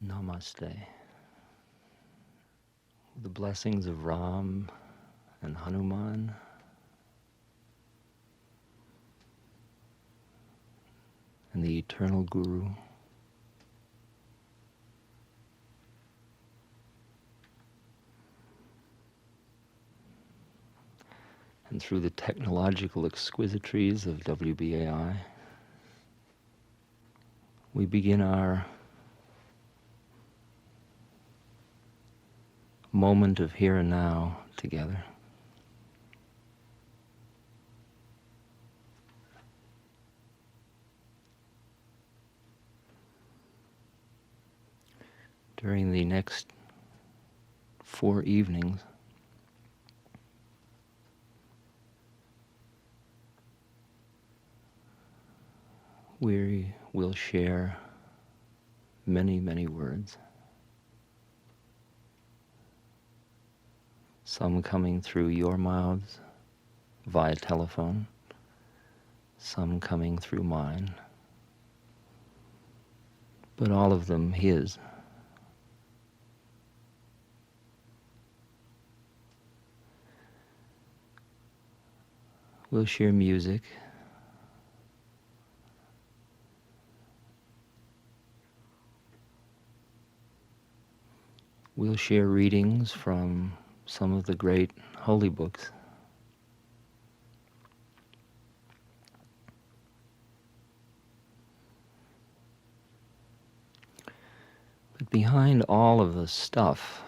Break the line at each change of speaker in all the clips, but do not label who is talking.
Namaste. The blessings of Ram and Hanuman, and the eternal Guru, and through the technological exquisiteries of WBAI, we begin our moment of here and now together. During the next 4 evenings, we will share many, many words. Some coming through your mouths via telephone, some coming through mine, but all of them his. We'll share music. We'll share readings from some of the great holy books. But behind all of the stuff,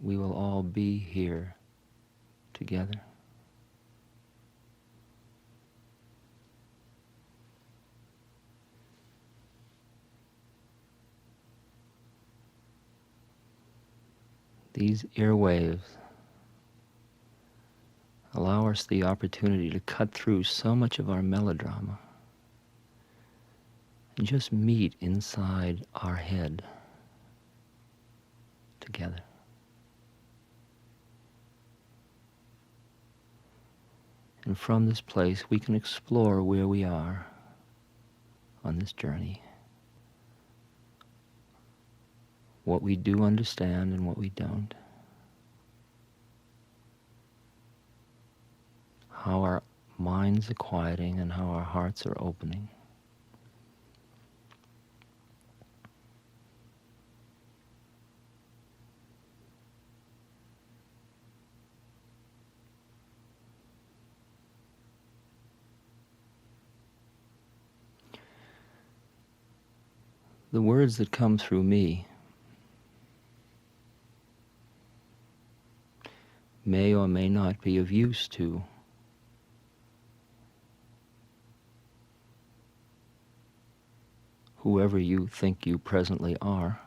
we will all be here together. These airwaves allow us the opportunity to cut through so much of our melodrama and just meet inside our head together. And from this place, we can explore where we are on this journey, what we do understand and what we don't, how our minds are quieting and how our hearts are opening. The words that come through me may or may not be of use to whoever you think you presently are.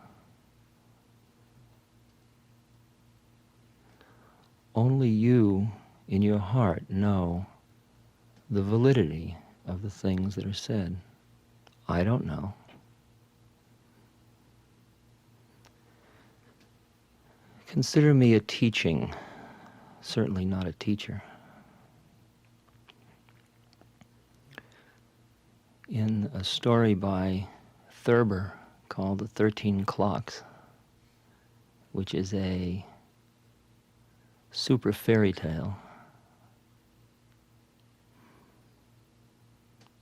Only you in your heart know the validity of the things that are said. I don't know. Consider me a teaching, certainly not a teacher. In a story by Thurber called The 13 Clocks, which is a super fairy tale,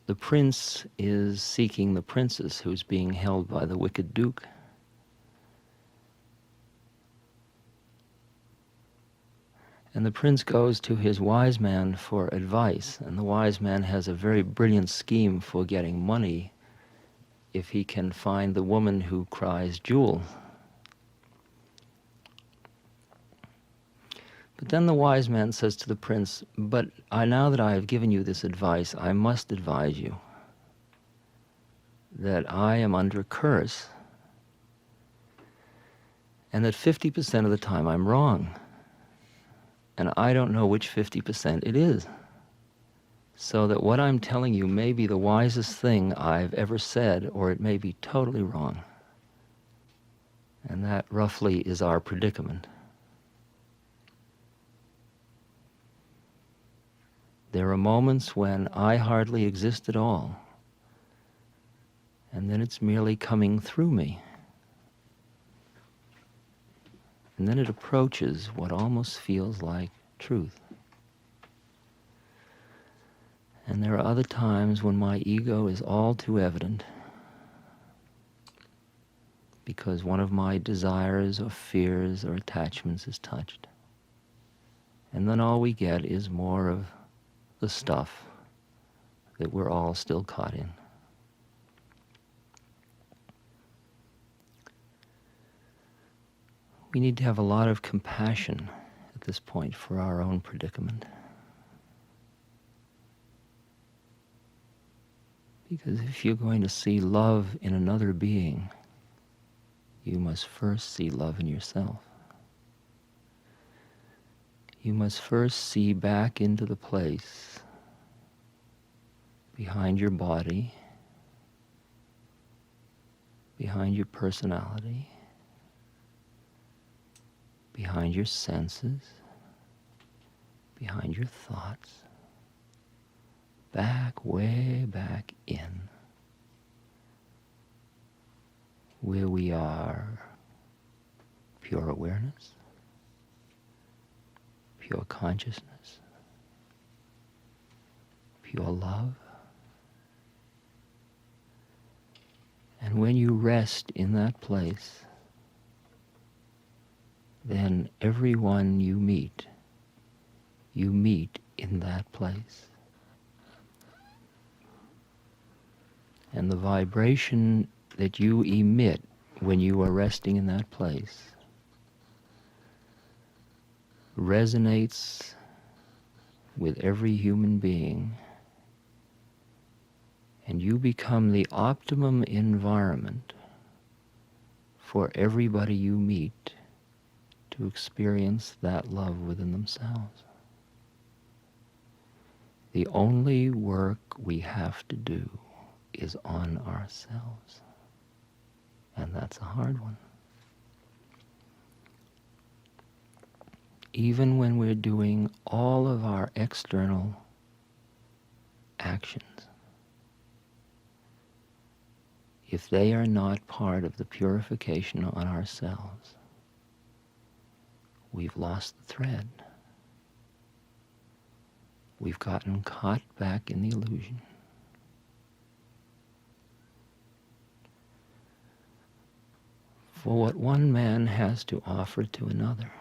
the prince is seeking the princess who's being held by the wicked duke. And the prince goes to his wise man for advice, and the wise man has a very brilliant scheme for getting money if he can find the woman who cries jewel. But then the wise man says to the prince, but now that I have given you this advice, I must advise you that I am under a curse and that 50% of the time I'm wrong. And I don't know which 50% it is. So that what I'm telling you may be the wisest thing I've ever said, or it may be totally wrong. And that roughly is our predicament. There are moments when I hardly exist at all. And then it's merely coming through me. And then it approaches what almost feels like truth. And there are other times when my ego is all too evident because one of my desires or fears or attachments is touched. And then all we get is more of the stuff that we're all still caught in. We need to have a lot of compassion at this point for our own predicament. Because if you're going to see love in another being, you must first see love in yourself. You must first see back into the place behind your body, behind your personality, behind your senses, behind your thoughts, back, way back in, where we are pure awareness, pure consciousness, pure love. And when you rest in that place, then everyone you meet in that place. And the vibration that you emit when you are resting in that place resonates with every human being, and you become the optimum environment for everybody you meet to experience that love within themselves. The only work we have to do is on ourselves, and that's a hard one. Even when we're doing all of our external actions, if they are not part of the purification on ourselves, we've lost the thread. We've gotten caught back in the illusion. For what one man has to offer to another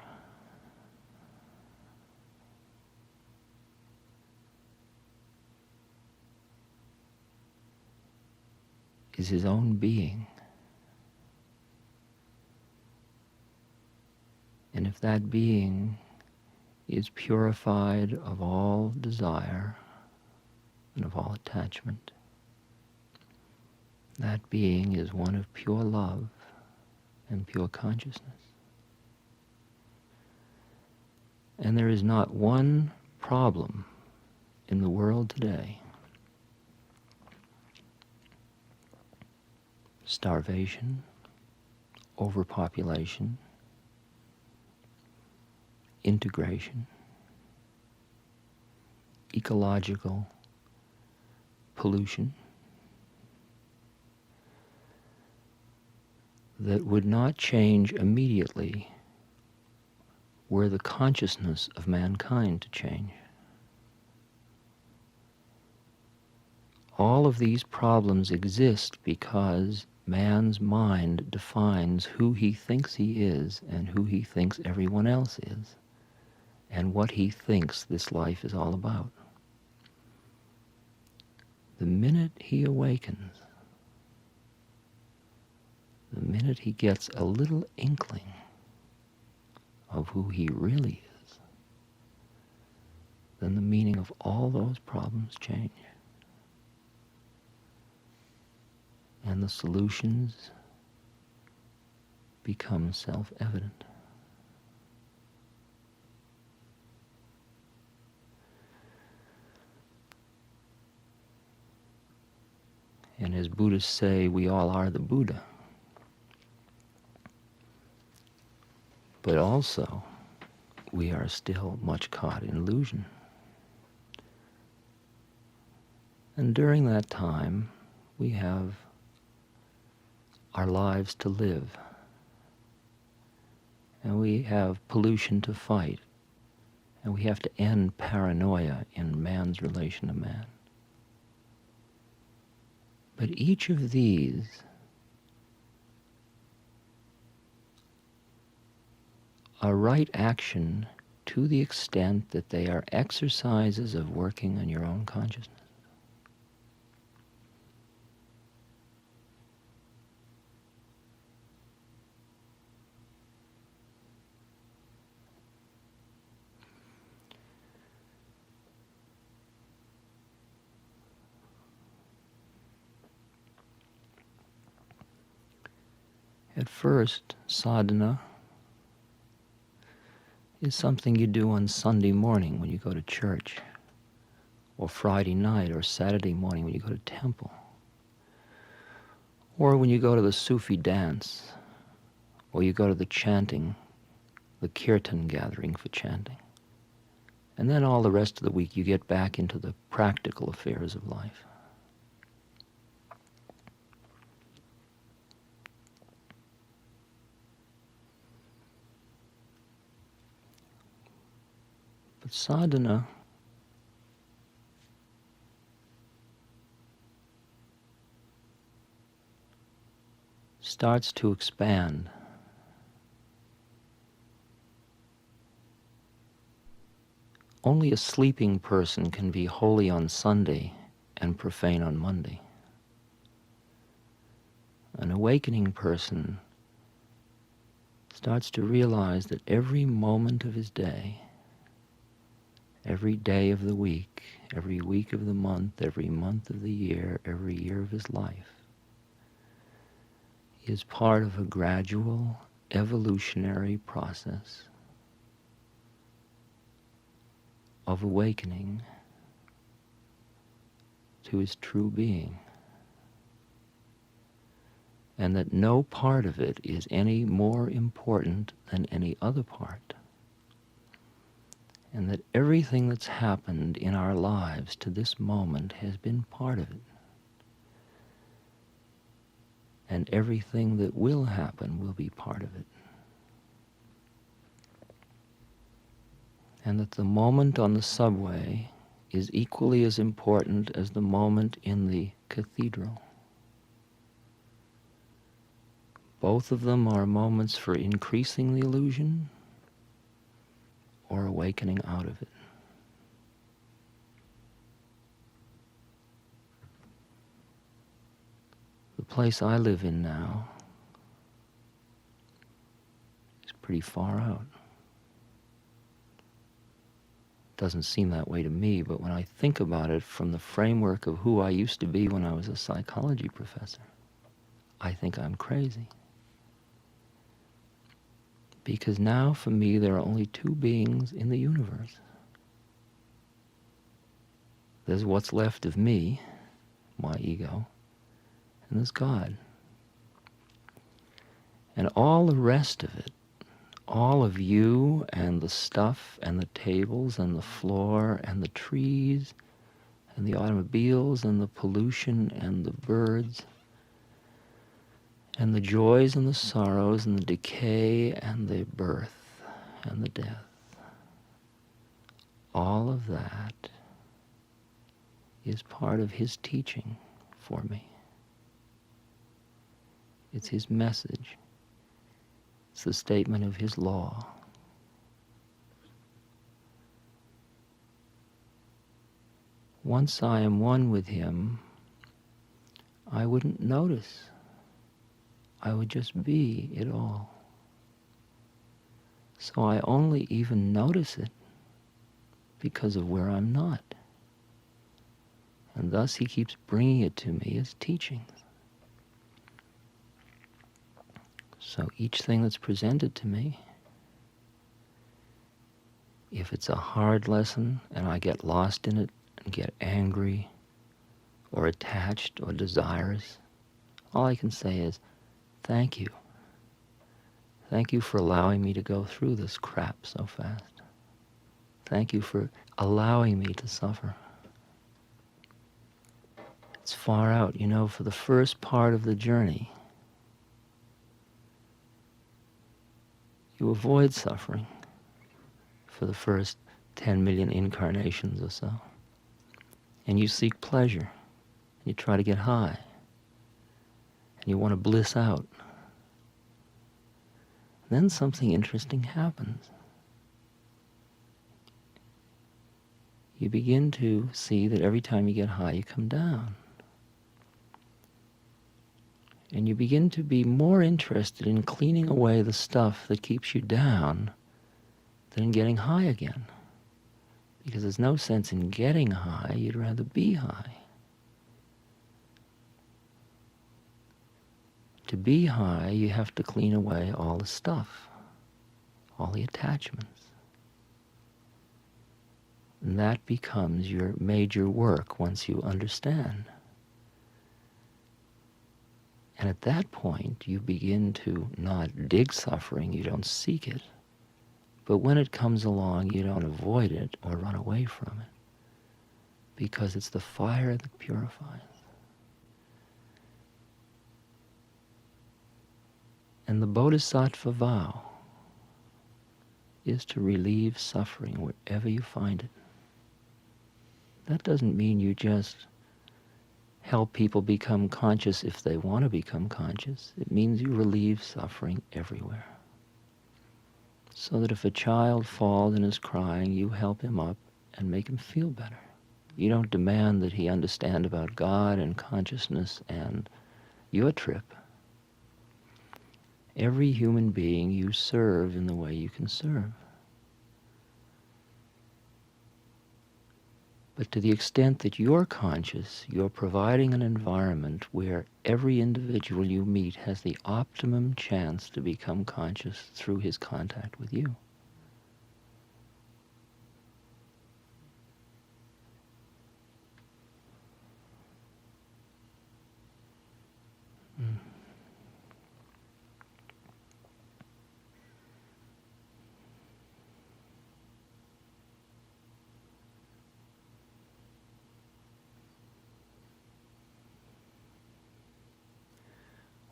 is his own being. And if that being is purified of all desire and of all attachment, that being is one of pure love and pure consciousness. And there is not one problem in the world today, starvation, overpopulation, integration, ecological pollution, that would not change immediately were the consciousness of mankind to change. All of these problems exist because man's mind defines who he thinks he is and who he thinks everyone else is, and what he thinks this life is all about. The minute he awakens, the minute he gets a little inkling of who he really is, then the meaning of all those problems change. And the solutions become self-evident. And as Buddhists say, we all are the Buddha. But also, we are still much caught in illusion. And during that time, we have our lives to live. And we have pollution to fight. And we have to end paranoia in man's relation to man. But each of these are right action to the extent that they are exercises of working on your own consciousness. At first, sadhana is something you do on Sunday morning when you go to church, or Friday night or Saturday morning when you go to temple, or when you go to the Sufi dance, or you go to the chanting, the kirtan gathering for chanting. And then all the rest of the week you get back into the practical affairs of life. But sadhana starts to expand. Only a sleeping person can be holy on Sunday and profane on Monday. An awakening person starts to realize that every moment of his day, every day of the week, every week of the month, every month of the year, every year of his life, is part of a gradual evolutionary process of awakening to his true being, and that no part of it is any more important than any other part, and that everything that's happened in our lives to this moment has been part of it, and everything that will happen will be part of it. And that the moment on the subway is equally as important as the moment in the cathedral. Both of them are moments for increasing the illusion or awakening out of it. The place I live in now is pretty far out. Doesn't seem that way to me, but when I think about it from the framework of who I used to be when I was a psychology professor, I think I'm crazy. Because now, for me, there are only two beings in the universe. There's what's left of me, my ego, and there's God. And all the rest of it, all of you and the stuff and the tables and the floor and the trees and the automobiles and the pollution and the birds and the joys and the sorrows and the decay and the birth and the death, all of that is part of his teaching for me. It's his message. It's the statement of his law. Once I am one with him, I wouldn't notice. I would just be it all. So I only even notice it because of where I'm not. And thus he keeps bringing it to me as teachings. So each thing that's presented to me, if it's a hard lesson and I get lost in it and get angry or attached or desirous, all I can say is, thank you. Thank you for allowing me to go through this crap so fast. Thank you for allowing me to suffer. It's far out, for the first part of the journey, You avoid suffering for the first 10 million incarnations or so. And you seek pleasure. You try to get high. And you want to bliss out. Then something interesting happens. You begin to see that every time you get high, you come down. And you begin to be more interested in cleaning away the stuff that keeps you down than in getting high again. Because there's no sense in getting high, you'd rather be high. To be high, you have to clean away all the stuff, all the attachments. And that becomes your major work once you understand. And at that point, you begin to not dig suffering, you don't seek it. But when it comes along, you don't avoid it or run away from it. Because it's the fire that purifies. And the bodhisattva vow is to relieve suffering wherever you find it. That doesn't mean you just help people become conscious if they want to become conscious. It means you relieve suffering everywhere. So that if a child falls and is crying, you help him up and make him feel better. You don't demand that he understand about God and consciousness and your trip. Every human being you serve in the way you can serve. But to the extent that you're conscious, you're providing an environment where every individual you meet has the optimum chance to become conscious through his contact with you.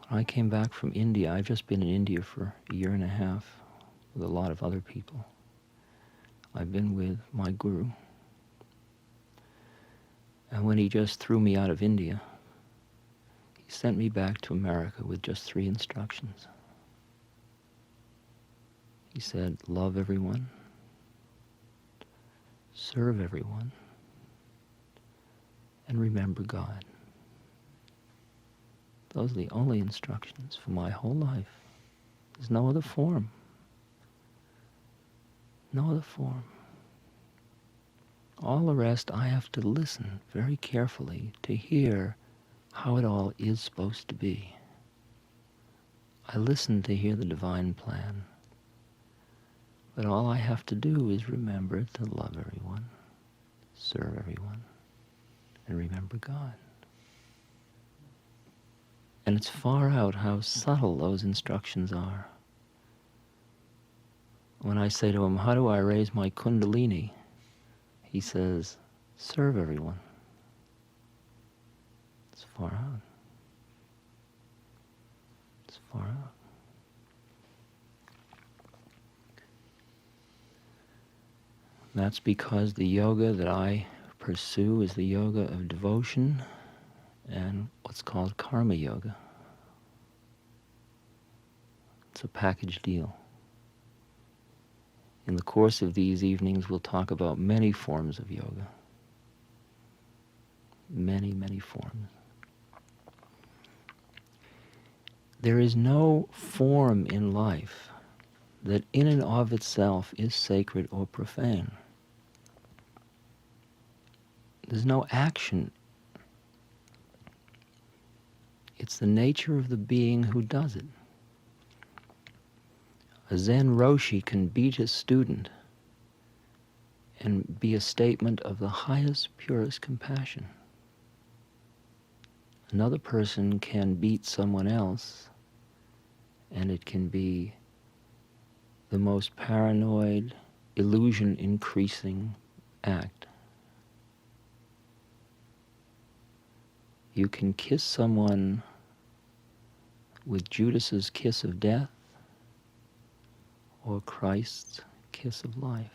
When I came back from India, I've just been in India for a year and a half with a lot of other people. I've been with my guru. And when he just threw me out of India, he sent me back to America with just 3 instructions. He said, love everyone, serve everyone, and remember God. Those are the only instructions for my whole life. There's no other form. No other form. All the rest I have to listen very carefully to hear how it all is supposed to be. I listen to hear the divine plan. But all I have to do is remember to love everyone, serve everyone, and remember God. And it's far out how subtle those instructions are. When I say to him, how do I raise my kundalini? He says, serve everyone. It's far out. It's far out. That's because the yoga that I pursue is the yoga of devotion and what's called karma yoga. It's a package deal. In the course of these evenings, we'll talk about many forms of yoga. Many, many forms. There is no form in life that in and of itself is sacred or profane. There's no action. It's the nature of the being who does it. A Zen Roshi can beat his student and be a statement of the highest, purest compassion. Another person can beat someone else, and it can be the most paranoid, illusion-increasing act. You can kiss someone with Judas's kiss of death, or Christ's kiss of life.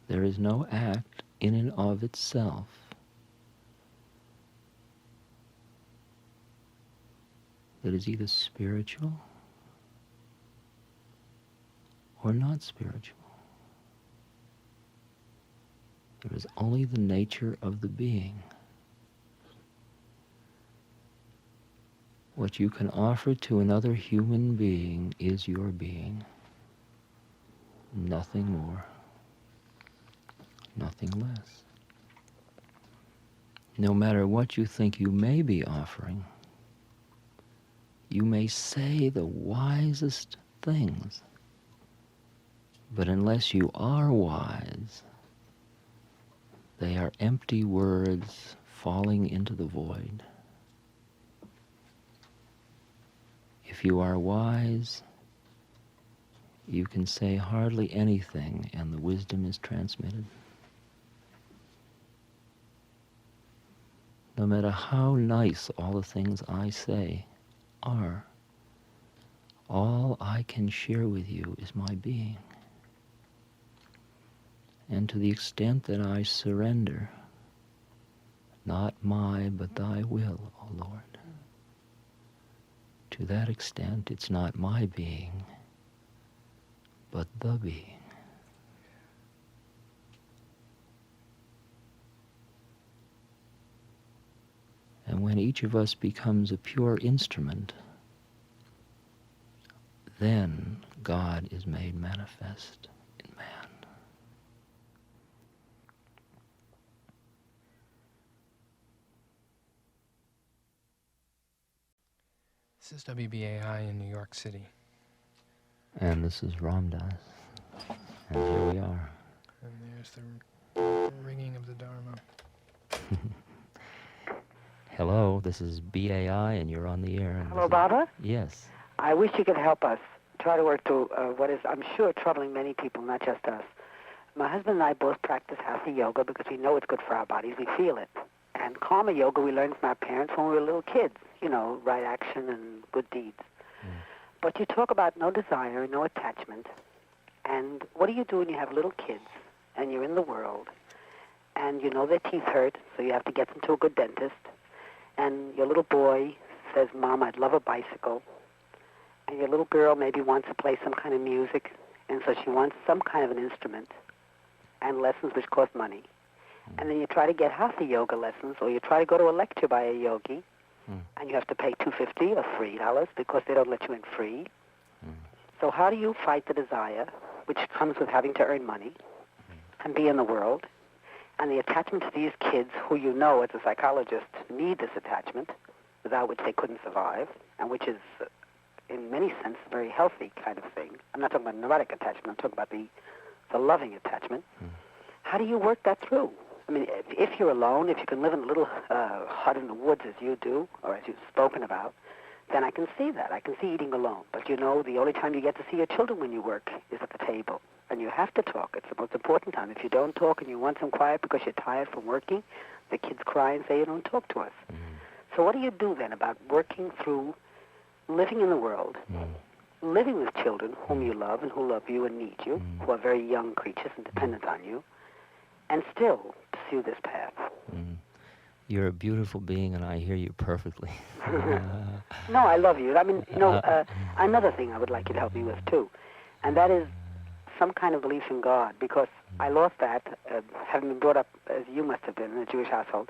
There is no act in and of itself that is either spiritual or not spiritual. There is only the nature of the being. What you can offer to another human being is your being. Nothing more, nothing less. No matter what you think you may be offering, you may say the wisest things, but unless you are wise, they are empty words falling into the void. If you are wise, you can say hardly anything and the wisdom is transmitted. No matter how nice all the things I say are, all I can share with you is my being. And to the extent that I surrender, not my but thy will, O Lord, to that extent it's not my being, but the being. And when each of us becomes a pure instrument, then God is made manifest in man.
This is WBAI in New York City.
And this is Ramdas. And here we are.
And there's the ringing of the Dharma.
Hello, this is BAI, and you're on the air. And
Hello, Baba?
Yes.
I wish you could help us try to work through what is, I'm sure, troubling many people, not just us. My husband and I both practice Hatha yoga because we know it's good for our bodies. We feel it. And karma yoga we learned from our parents when we were little kids, you know, right action and good deeds. But you talk about no desire, no attachment. And what do you do when you have little kids and you're in the world and you know their teeth hurt, so you have to get them to a good dentist, and your little boy says, Mom, I'd love a bicycle, and your little girl maybe wants to play some kind of music, and so she wants some kind of an instrument and lessons which cost money. And then you try to get Hatha yoga lessons, or you try to go to a lecture by a yogi, and you have to pay $2.50 or $3 because they don't let you in free. So how do you fight the desire, which comes with having to earn money and be in the world, and the attachment to these kids who you know as a psychologist need this attachment, without which they couldn't survive, and which is, in many senses, a very healthy kind of thing. I'm not talking about neurotic attachment, I'm talking about the loving attachment. How do you work that through? I mean, if you're alone, if you can live in a little hut in the woods as you do, or as you've spoken about, then I can see that. I can see eating alone. But you know, the only time you get to see your children when you work is at the table. And you have to talk. It's the most important time. If you don't talk and you want some quiet because you're tired from working, the kids cry and say, you don't talk to us. So what do you do then about working through living in the world, living with children whom you love and who love you and need you, who are very young creatures and dependent on you, and still pursue this path?
You're a beautiful being, and I hear you perfectly.
No, I love you. I mean, you know, another thing I would like you to help me with, too, and that is some kind of belief in God, because I lost that, having been brought up as you must have been in a Jewish household.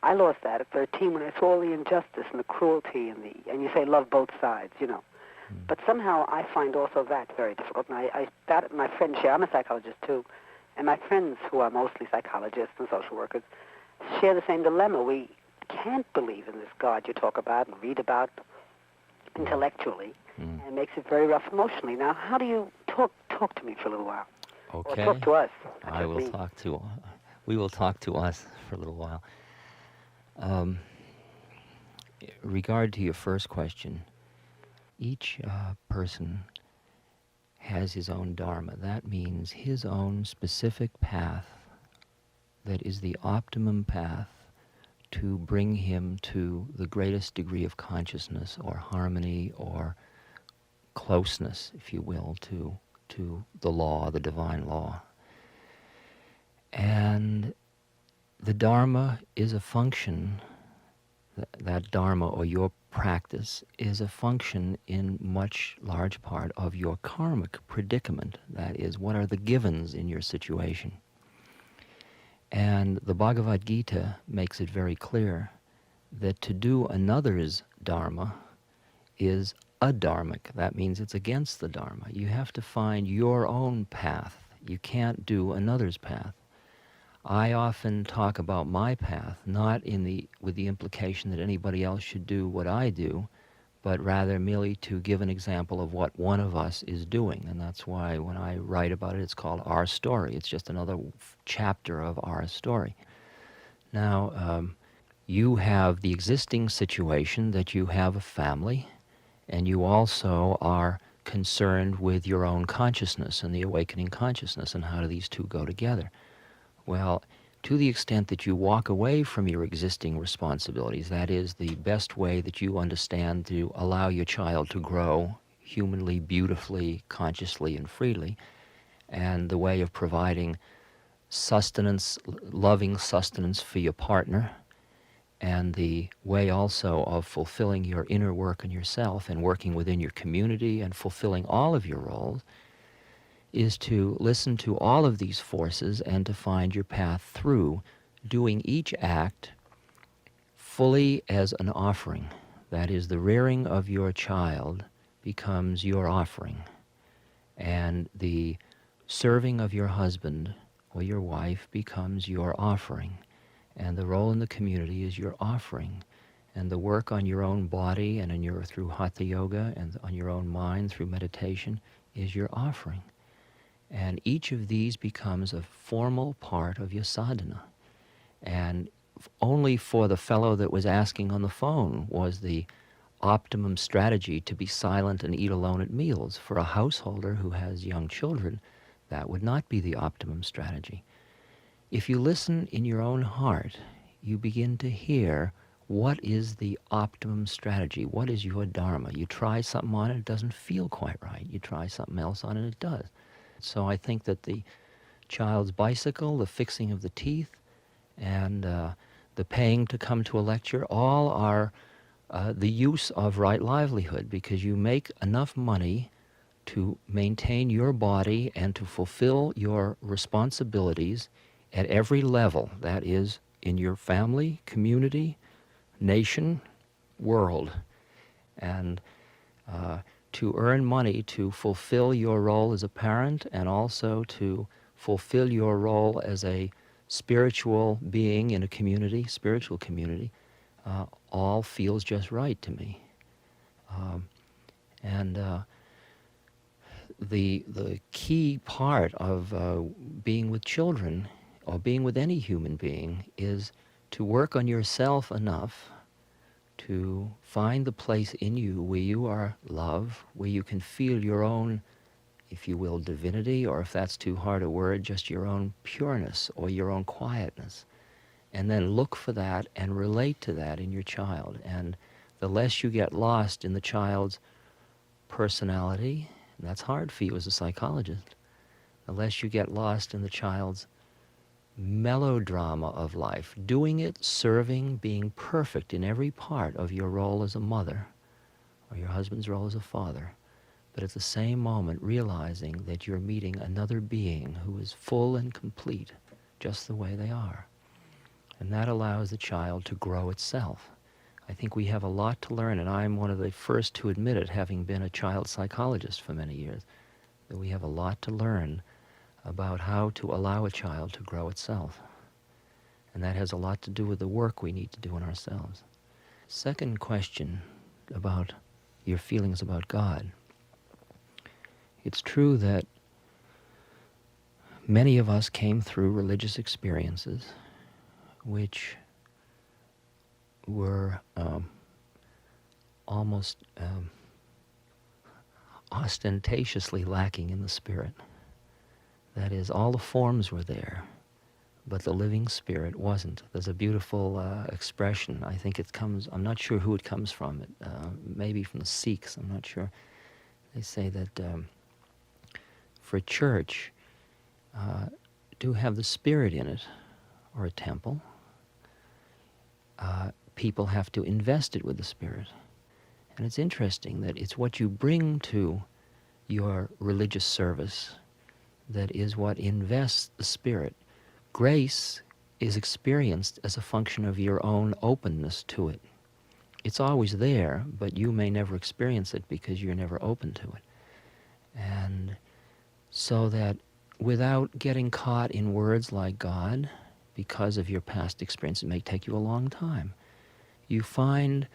I lost that at 13 when I saw all the injustice and the cruelty and you say love both sides, you know. But somehow I find also that very difficult. And that my friends share. I'm a psychologist, too. And my friends, who are mostly psychologists and social workers, share the same dilemma. We can't believe in this God you talk about and read about intellectually, and it makes it very rough emotionally. Now, how do you talk to me for a little while?
Okay.
Or talk to us.
We will talk to us for a little while. Regard to your first question, each person has his own dharma. That means his own specific path that is the optimum path to bring him to the greatest degree of consciousness or harmony or closeness, if you will, to the law, the divine law. And the Dharma is a function, that Dharma or your practice is a function in much large part of your karmic predicament. That is, what are the givens in your situation? And the Bhagavad Gita makes it very clear that to do another's Dharma is adharmic. That means it's against the Dharma. You have to find your own path. You can't do another's path. I often talk about my path, not with the implication that anybody else should do what I do, but rather merely to give an example of what one of us is doing. And that's why when I write about it, it's called Our Story. It's just another chapter of our story. Now, you have the existing situation that you have a family, and you also are concerned with your own consciousness and the awakening consciousness, and how do these two go together? Well, to the extent that you walk away from your existing responsibilities, that is the best way that you understand to allow your child to grow humanly, beautifully, consciously, and freely, and the way of providing sustenance, loving sustenance for your partner, and the way also of fulfilling your inner work in yourself and working within your community and fulfilling all of your roles, is to listen to all of these forces and to find your path through, doing each act fully as an offering. That is, the rearing of your child becomes your offering, and the serving of your husband or your wife becomes your offering, and the role in the community is your offering, and the work on your own body and through hatha yoga and on your own mind through meditation is your offering. And each of these becomes a formal part of your sadhana. And only for the fellow that was asking on the phone was the optimum strategy to be silent and eat alone at meals. For a householder who has young children, that would not be the optimum strategy. If you listen in your own heart, you begin to hear what is the optimum strategy, what is your dharma. You try something on it, it doesn't feel quite right. You try something else on it, it does. So I think that the child's bicycle, the fixing of the teeth, and the paying to come to a lecture, all are the use of right livelihood, because you make enough money to maintain your body and to fulfill your responsibilities at every level. That is, in your family, community, nation, world. And to earn money to fulfill your role as a parent and also to fulfill your role as a spiritual being in a community, spiritual community, all feels just right to me. The key part of being with children or being with any human being is to work on yourself enough to find the place in you where you are love, where you can feel your own, if you will, divinity, or if that's too hard a word, just your own pureness or your own quietness. And then look for that and relate to that in your child. And the less you get lost in the child's personality, and that's hard for you as a psychologist, the less you get lost in the child's melodrama of life, doing it, serving, being perfect in every part of your role as a mother or your husband's role as a father, but at the same moment realizing that you're meeting another being who is full and complete just the way they are. And that allows the child to grow itself. I think we have a lot to learn, and I'm one of the first to admit it, having been a child psychologist for many years, that we have a lot to learn about how to allow a child to grow itself. And that has a lot to do with the work we need to do in ourselves. Second question about your feelings about God. It's true that many of us came through religious experiences which were almost ostentatiously lacking in the spirit. That is, all the forms were there, but the living spirit wasn't. There's a beautiful expression. I think it comes, I'm not sure who it comes from, maybe from the Sikhs, I'm not sure. They say that for a church to have the Spirit in it, or a temple, people have to invest it with the Spirit. And it's interesting that it's what you bring to your religious service that is what invests the Spirit. Grace is experienced as a function of your own openness to it. It's always there, but you may never experience it because you're never open to it. And so that without getting caught in words like God, because of your past experience, it may take you a long time, you find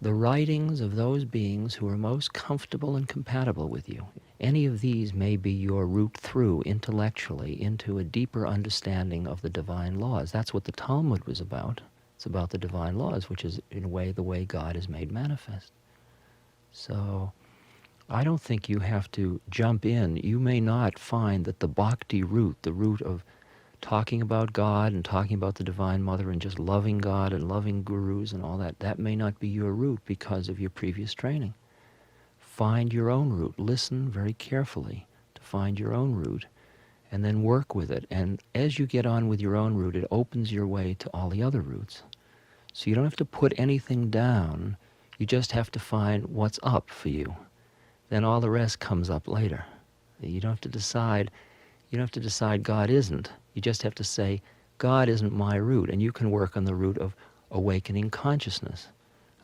the writings of those beings who are most comfortable and compatible with you. Any of these may be your route through intellectually into a deeper understanding of the divine laws. That's what the Talmud was about. It's about the divine laws, which is, in a way, the way God is made manifest. So I don't think you have to jump in. You may not find that the bhakti route, the route of talking about God and talking about the Divine Mother and just loving God and loving gurus and all that, that may not be your route because of your previous training. Find your own route. Listen very carefully to find your own route and then work with it. And as you get on with your own route, it opens your way to all the other routes. So you don't have to put anything down. You just have to find what's up for you. Then all the rest comes up later. You don't have to decide God isn't. You just have to say, God isn't my route, and you can work on the route of awakening consciousness,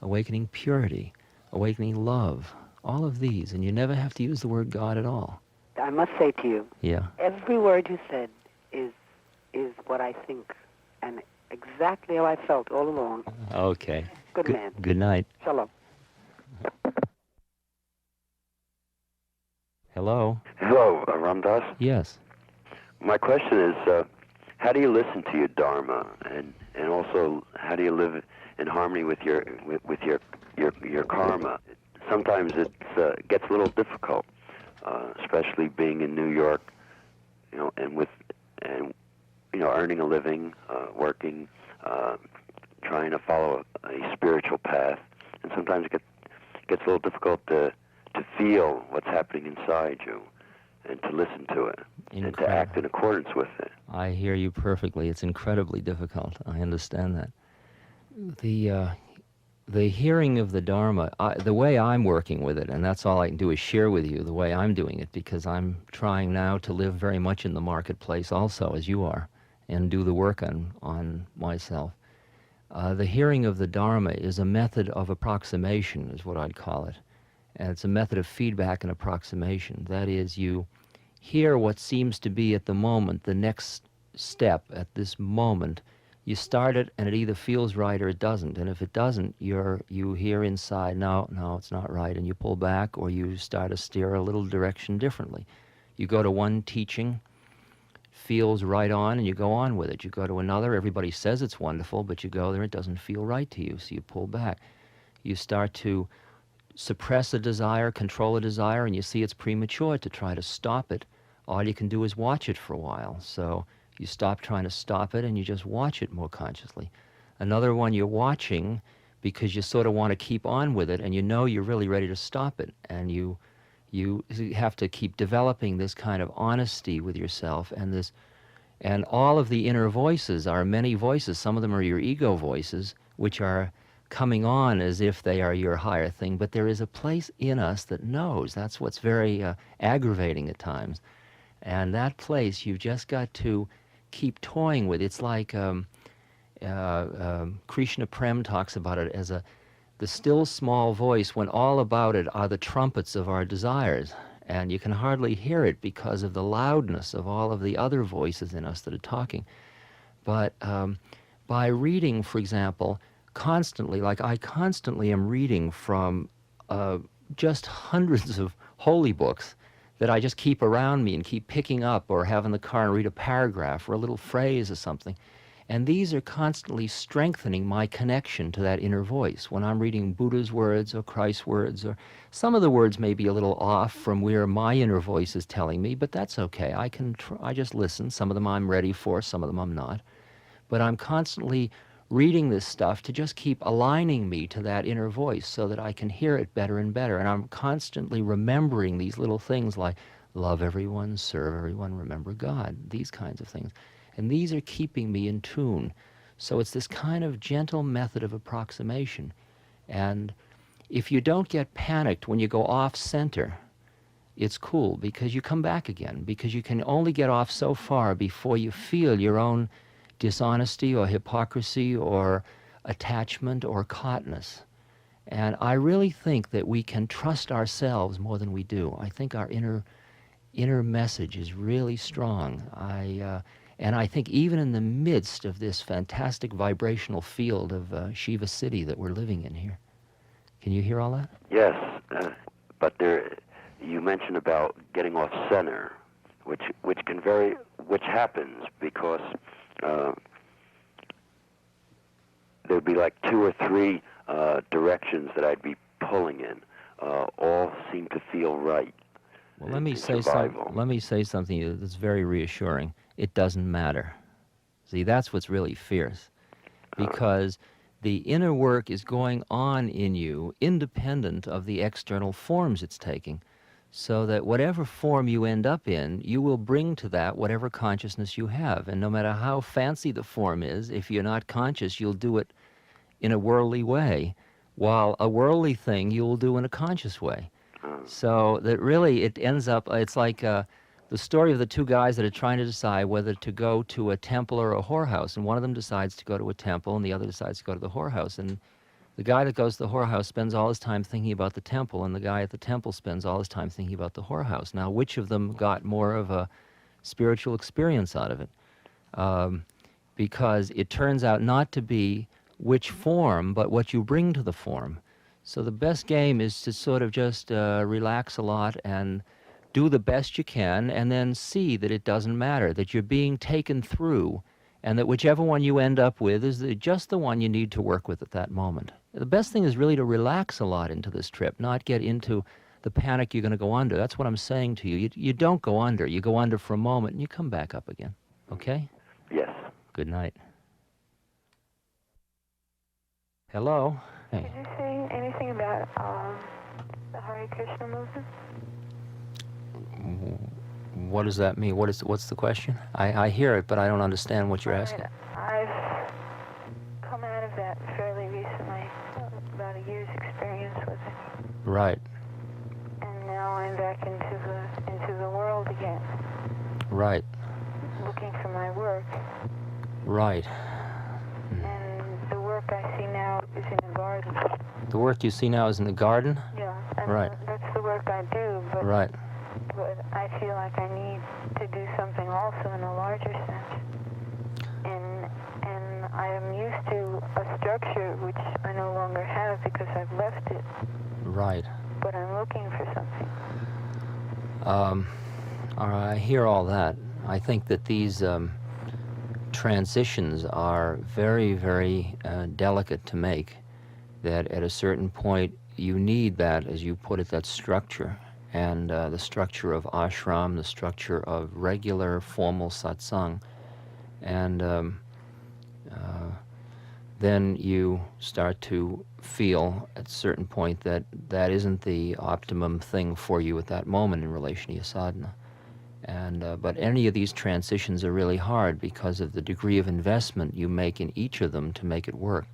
awakening purity, awakening love, all of these, and you never have to use the word God at all.
I must say to you,
Yeah.
every word you said is what I think, and exactly how I felt all along.
Okay.
Good man.
Good night.
Shalom.
Hello?
Hello, Ramdas.
Yes.
My question is, how do you listen to your dharma, and also how do you live in harmony with your karma? Sometimes it gets a little difficult, especially being in New York, and earning a living, working, trying to follow a spiritual path, and sometimes it gets a little difficult to feel what's happening inside you, and to listen to it, and to act in accordance with it.
I hear you perfectly. It's incredibly difficult. I understand that. The hearing of the Dharma, the way I'm working with it, and that's all I can do is share with you the way I'm doing it, because I'm trying now to live very much in the marketplace also, as you are, and do the work on myself. The hearing of the Dharma is a method of approximation, is what I'd call it. And it's a method of feedback and approximation. That is, you hear what seems to be at the moment, the next step at this moment. You start it, and it either feels right or it doesn't. And if it doesn't, you hear inside, no, it's not right, and you pull back, or you start to steer a little direction differently. You go to one teaching, feels right on, and you go on with it. You go to another, everybody says it's wonderful, but you go there, it doesn't feel right to you, so you pull back. You start to suppress a desire, control a desire, and you see it's premature to try to stop it. All you can do is watch it for a while. So you stop trying to stop it and you just watch it more consciously. Another one you're watching because you sort of want to keep on with it, and you know you're really ready to stop it. And you have to keep developing this kind of honesty with yourself, and all of the inner voices are many voices. Some of them are your ego voices, which are coming on as if they are your higher thing, but there is a place in us that knows. That's what's very aggravating at times. And that place you've just got to keep toying with. It's like Krishna Prem talks about it as the still small voice, when all about it are the trumpets of our desires, and you can hardly hear it because of the loudness of all of the other voices in us that are talking. But by reading, for example, constantly, like I constantly am reading from just hundreds of holy books that I just keep around me and keep picking up, or have in the car and read a paragraph or a little phrase or something. And these are constantly strengthening my connection to that inner voice. When I'm reading Buddha's words or Christ's words, or some of the words may be a little off from where my inner voice is telling me, but that's okay. I just listen. Some of them I'm ready for, some of them I'm not. But I'm constantly reading this stuff to just keep aligning me to that inner voice so that I can hear it better and better. And I'm constantly remembering these little things like love everyone, serve everyone, remember God, these kinds of things. And these are keeping me in tune. So it's this kind of gentle method of approximation. And if you don't get panicked when you go off center, it's cool because you come back again, because you can only get off so far before you feel your own dishonesty or hypocrisy or attachment or caughtness. And I really think that we can trust ourselves more than we do. I think our inner message is really strong. And I think even in the midst of this fantastic vibrational field of Shiva City that we're living in here. Can you hear all that?
Yes, but you mentioned about getting off center, which happens because there'd be like 2 or 3 directions that I'd be pulling in. All seem to feel right.
Well, let me say something that's very reassuring. It doesn't matter. See, that's what's really fierce, because the inner work is going on in you independent of the external forms it's taking, so that whatever form you end up in, you will bring to that whatever consciousness you have. And no matter how fancy the form is, if you're not conscious, you'll do it in a worldly way, while a worldly thing you'll do in a conscious way. So that really it ends up, it's like the story of the 2 guys that are trying to decide whether to go to a temple or a whorehouse. And one of them decides to go to a temple, and the other decides to go to the whorehouse. And the guy that goes to the whorehouse spends all his time thinking about the temple, and the guy at the temple spends all his time thinking about the whorehouse. Now, which of them got more of a spiritual experience out of it? Because it turns out not to be which form, but what you bring to the form. So the best game is to sort of just relax a lot and do the best you can, and then see that it doesn't matter, that you're being taken through, and that whichever one you end up with is just the one you need to work with at that moment. The best thing is really to relax a lot into this trip, not get into the panic you're going to go under. That's what I'm saying to you. You don't go under. You go under for a moment, and you come back up again. Okay?
Yes.
Good night. Hello? Hey.
Did you say anything about the Hare Krishna movement?
What does that mean? What's the question? I hear it, but I don't understand what you're asking.
I've come out of that fairly recently, about a year's experience with it.
Right.
And now I'm back into the world again.
Right.
Looking for my work.
Right.
And the work I see now is in a garden.
The work you see now is in the garden?
Yeah. And
right.
That's the work I do, but
right.
But I feel like I need to do something also in a larger sense. And I am used to a structure which I no longer have because I've left it.
Right.
But I'm looking for something.
All right, I hear all that. I think that these transitions are very, very delicate to make, that at a certain point you need that, as you put it, that structure. And the structure of ashram, the structure of regular formal satsang. And then you start to feel at a certain point that that isn't the optimum thing for you at that moment in relation to your sadhana. And, but any of these transitions are really hard because of the degree of investment you make in each of them to make it work.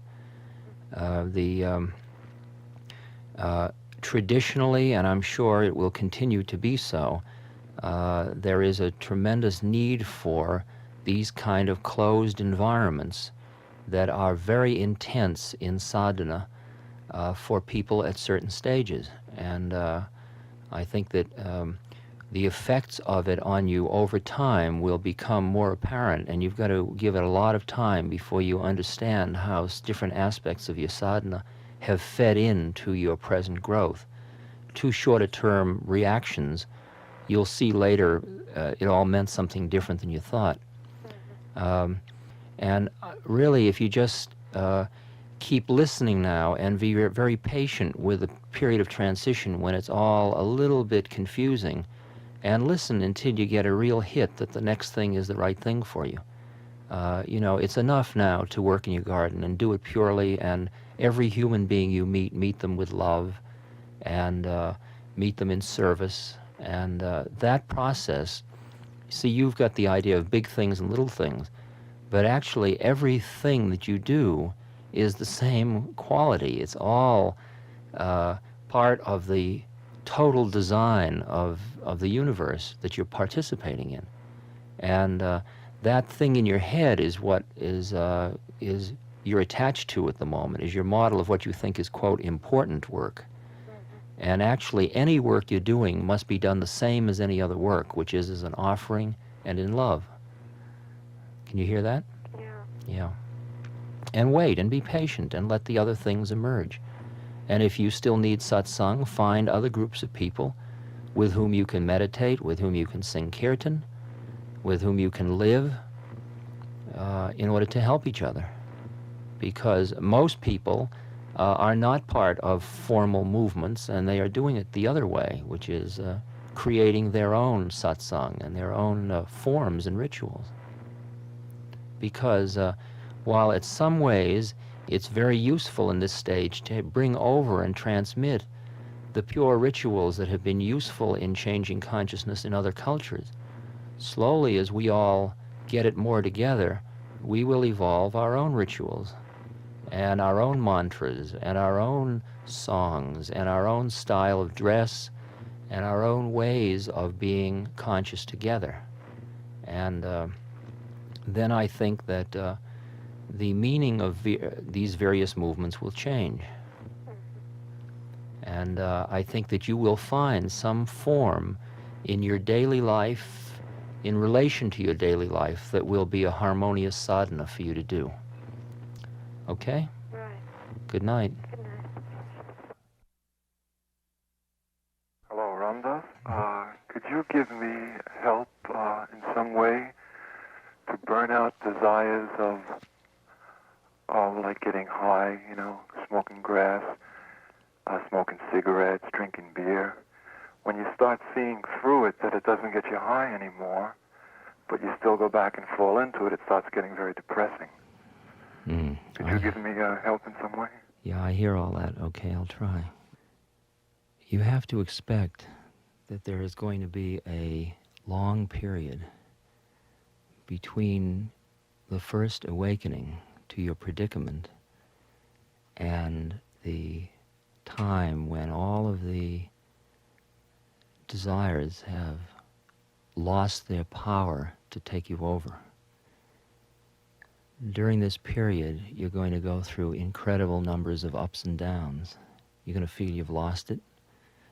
Traditionally, and I'm sure it will continue to be so, there is a tremendous need for these kind of closed environments that are very intense in sadhana for people at certain stages. And I think that the effects of it on you over time will become more apparent, and you've got to give it a lot of time before you understand how different aspects of your sadhana have fed into your present growth. Too short-term reactions, you'll see later it all meant something different than you thought. And really, if you just keep listening now and be very patient with the period of transition when it's all a little bit confusing, and listen until you get a real hit that the next thing is the right thing for you. It's enough now to work in your garden and do it purely, and every human being you meet them with love, and meet them in service. And that process, see, you've got the idea of big things and little things, but actually everything that you do is the same quality. It's all part of the total design of the universe that you're participating in. And that thing in your head is what is you're attached to at the moment, is your model of what you think is, quote, important work. And actually, any work you're doing must be done the same as any other work, which is as an offering and in love. Can you hear that?
Yeah.
Yeah. And wait, and be patient, and let the other things emerge. And if you still need satsang, find other groups of people with whom you can meditate, with whom you can sing kirtan, with whom you can live, in order to help each other. Because most people are not part of formal movements, and they are doing it the other way, which is creating their own satsang and their own forms and rituals. Because while in some ways it's very useful in this stage to bring over and transmit the pure rituals that have been useful in changing consciousness in other cultures, slowly as we all get it more together, we will evolve our own rituals and our own mantras and our own songs and our own style of dress and our own ways of being conscious together. And then I think that the meaning of these various movements will change. And I think that you will find some form in your daily life, in relation to your daily life, that will be a harmonious sadhana for you to do. Okay?
Right.
Good night.
Good night.
Hello, Ramdas. Could you give me help in some way to burn out desires of like getting high, smoking grass, smoking cigarettes, drinking beer? When you start seeing through it that it doesn't get you high anymore, but you still go back and fall into it, it starts getting very depressing. Could you give me help in some way?
Yeah, I hear all that. Okay, I'll try. You have to expect that there is going to be a long period between the first awakening to your predicament and the time when all of the desires have lost their power to take you over. During this period, you're going to go through incredible numbers of ups and downs. You're going to feel you've lost it.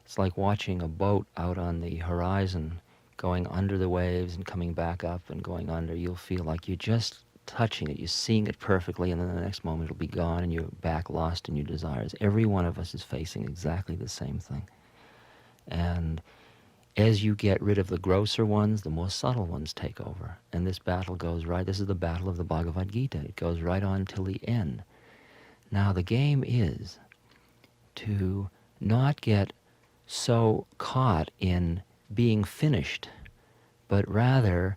It's like watching a boat out on the horizon going under the waves and coming back up and going under. You'll feel like you're just touching it. You're seeing it perfectly, and then the next moment it'll be gone and you're back lost in your desires. Every one of us is facing exactly the same thing. And as you get rid of the grosser ones, the more subtle ones take over. And this battle goes right, this is the battle of the Bhagavad Gita. It goes right on till the end. Now the game is to not get so caught in being finished, but rather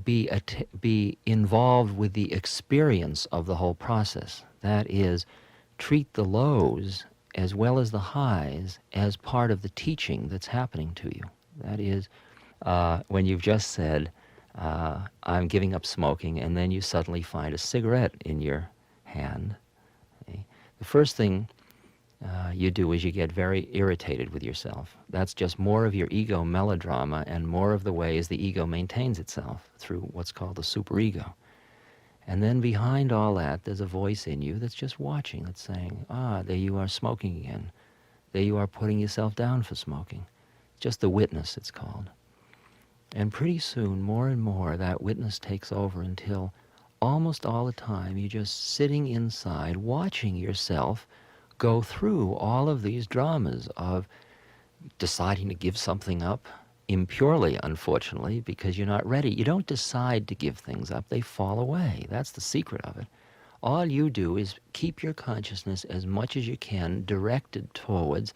be involved with the experience of the whole process. That is, treat the lows as well as the highs as part of the teaching that's happening to you. That is, when you've just said, I'm giving up smoking, and then you suddenly find a cigarette in your hand. Okay? The first thing you do is you get very irritated with yourself. That's just more of your ego melodrama and more of the ways the ego maintains itself through what's called the superego. And then behind all that, there's a voice in you that's just watching, that's saying, there you are smoking again. There you are putting yourself down for smoking. Just the witness, it's called. And pretty soon, more and more, that witness takes over until almost all the time you're just sitting inside watching yourself go through all of these dramas of deciding to give something up, impurely, unfortunately, because you're not ready. You don't decide to give things up. They fall away. That's the secret of it. All you do is keep your consciousness as much as you can directed towards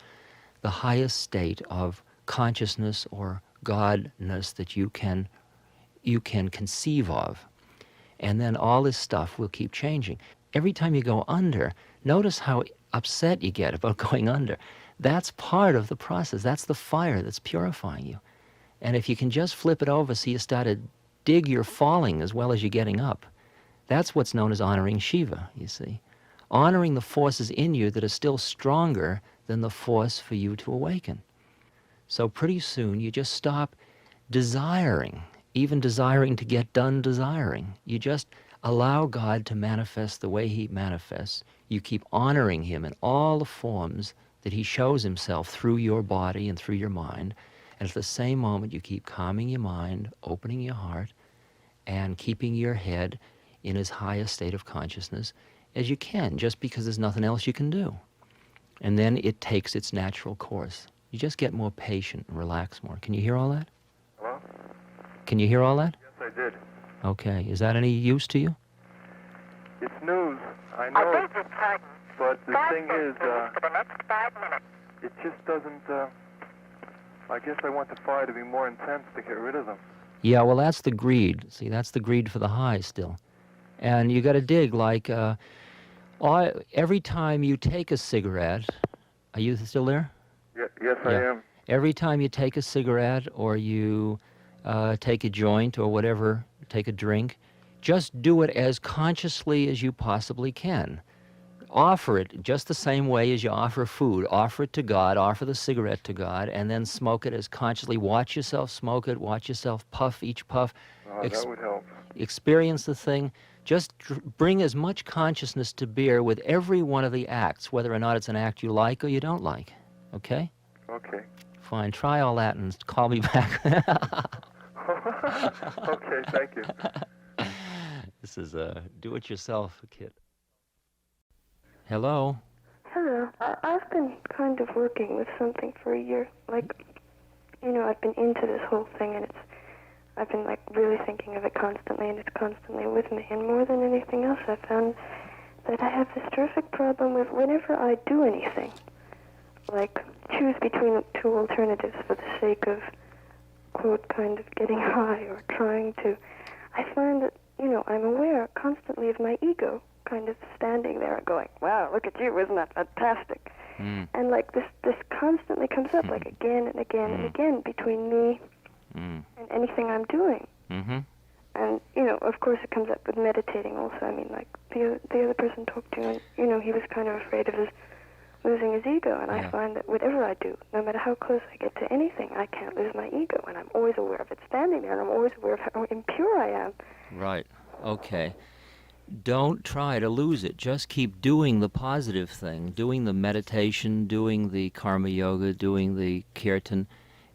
the highest state of consciousness or godness that you can conceive of. And then all this stuff will keep changing. Every time you go under, notice how upset you get about going under. That's part of the process. That's the fire that's purifying you. And if you can just flip it over so you start to dig your falling as well as you're getting up, that's what's known as honoring Shiva, you see. Honoring the forces in you that are still stronger than the force for you to awaken. So pretty soon you just stop desiring, even desiring to get done desiring. You just allow God to manifest the way He manifests. You keep honoring Him in all the forms that He shows Himself through your body and through your mind. And at the same moment, you keep calming your mind, opening your heart, and keeping your head in as high a state of consciousness as you can, just because there's nothing else you can do. And then it takes its natural course. You just get more patient and relax more. Can you hear all that?
Hello?
Can you hear all that?
Yes, I did.
Okay. Is that any use to you?
It's news. I know it, but the thing is,
for the next 5 minutes.
it just doesn't, I guess I want the fire to be more intense to get rid of them.
Yeah, well, that's the greed. See, that's the greed for the high still. And you got to dig, like, every time you take a cigarette, are you still there?
Yes, I
Yeah.
am.
Every time you take a cigarette or you take a joint or whatever, take a drink, just do it as consciously as you possibly can. Offer it just the same way as you offer food. Offer it to God, offer the cigarette to God, and then smoke it as consciously. Watch yourself smoke it, watch yourself puff each puff.
Oh, that would help.
Experience the thing. Just bring as much consciousness to bear with every one of the acts, whether or not it's an act you like or you don't like. Okay?
Okay.
Fine. Try all that and call me back.
Okay, thank you.
This is a do-it-yourself kit. Hello?
Hello. I've been kind of working with something for a year. Like, I've been into this whole thing, and I've been, really thinking of it constantly, and it's constantly with me. And more than anything else, I found that I have this terrific problem with whenever I do anything, like choose between two alternatives for the sake of, quote, kind of getting high or trying to, I find that, I'm aware constantly of my ego kind of standing there and going, wow, look at you, isn't that fantastic?
Mm.
And this constantly comes up, again and again and again between me and anything I'm doing.
Mm-hmm.
And, of course it comes up with meditating also. I mean, the other person talked to, and, he was kind of afraid of losing his ego. And I find that whatever I do, no matter how close I get to anything, I can't lose my ego. And I'm always aware of it standing there, and I'm always aware of how impure I am.
Right. Okay. Don't try to lose it. Just keep doing the positive thing, doing the meditation, doing the karma yoga, doing the kirtan,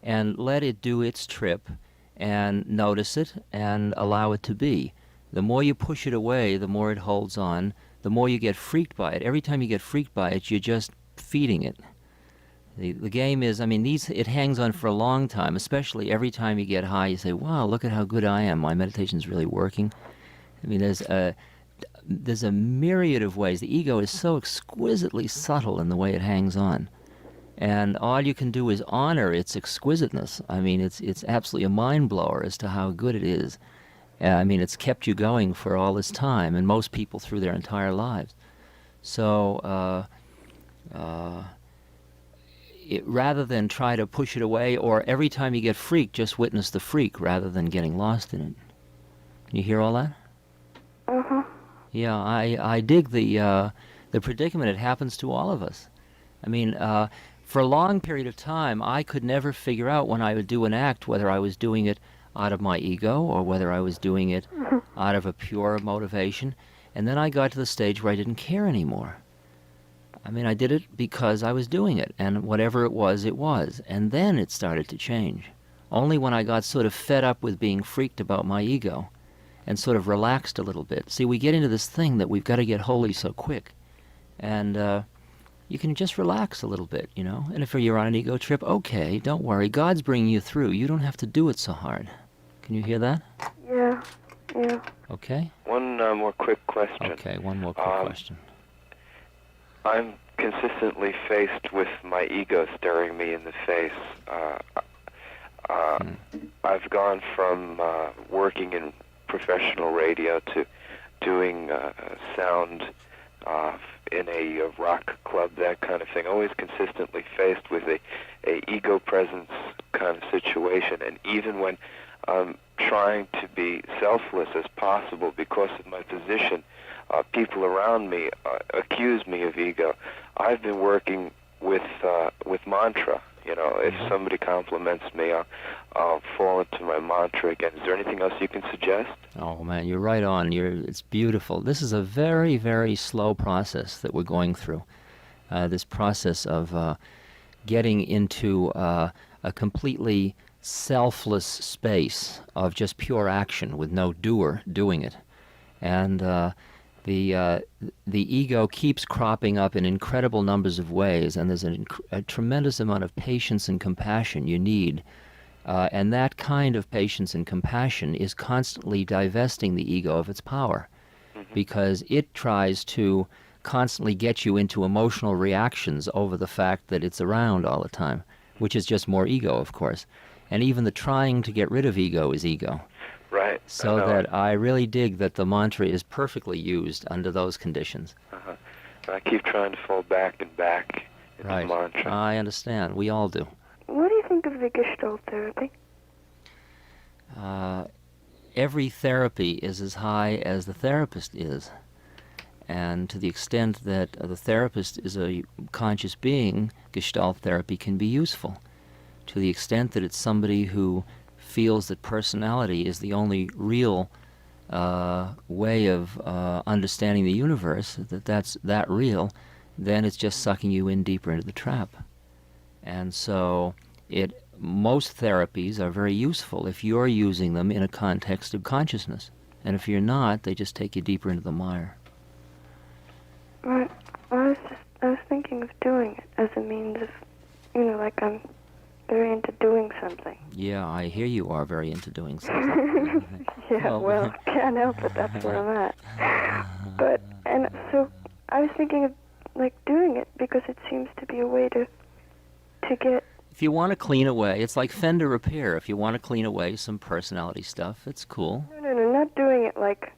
and let it do its trip and notice it and allow it to be. The more you push it away, the more it holds on, the more you get freaked by it. Every time you get freaked by it, you're just feeding it. The game is, it hangs on for a long time, especially every time you get high, you say, wow, look at how good I am. My meditation's really working. There's a myriad of ways. The ego is so exquisitely subtle in the way it hangs on. And all you can do is honor its exquisiteness. It's absolutely a mind blower as to how good it is. It's kept you going for all this time, and most people through their entire lives. So, rather than try to push it away, or every time you get freaked, just witness the freak rather than getting lost in it. Can you hear all that?
Uh-huh.
Yeah, I dig the predicament. It happens to all of us. For a long period of time, I could never figure out when I would do an act whether I was doing it out of my ego or whether I was doing it out of a pure motivation. And then I got to the stage where I didn't care anymore. I did it because I was doing it, and whatever it was, it was. And then it started to change. Only when I got sort of fed up with being freaked about my ego and sort of relaxed a little bit. See, we get into this thing that we've got to get holy so quick. And you can just relax a little bit, And if you're on an ego trip, okay, don't worry. God's bringing you through. You don't have to do it so hard. Can you hear that?
Yeah.
Okay?
One more quick question.
Okay, one more quick question.
I'm consistently faced with my ego staring me in the face. I've gone from working in
professional radio to doing sound in a rock club, that kind of thing, always consistently faced with a ego presence kind of situation. And even when I'm trying to be selfless as possible because of my position, people around me accuse me of ego. I've been working with mantra. You know, if somebody compliments me, I'll fall into my mantra again. Is there anything else you can suggest?
Oh man, you're right on. It's beautiful. This is a very, very slow process that we're going through. This process of getting into a completely selfless space of just pure action with no doer doing it. And the ego keeps cropping up in incredible numbers of ways, and there's a tremendous amount of patience and compassion you need. And that kind of patience and compassion is constantly divesting the ego of its power, because it tries to constantly get you into emotional reactions over the fact that it's around all the time, which is just more ego, of course. And even the trying to get rid of ego is ego.
Right.
So that I really dig that the mantra is perfectly used under those conditions.
I keep trying to fall back and back into the mantra.
I understand. We all do.
What do you think of the Gestalt therapy?
Every therapy is as high as the therapist is. And to the extent that the therapist is a conscious being, Gestalt therapy can be useful. To the extent that it's somebody who feels that personality is the only real way of understanding the universe, that's that real, then it's just sucking you in deeper into the trap. And so most therapies are very useful if you're using them in a context of consciousness. And if you're not, they just take you deeper into the mire.
Right. I was thinking of doing it as a means of, like I'm very into doing something.
Yeah, I hear you are very into doing something.
Yeah, well, I can't help it. That's where I'm at. And so I was thinking of, doing it because it seems to be a way to get...
If you want to clean away, it's like fender repair. If you want to clean away some personality stuff, it's cool.
No, not doing it like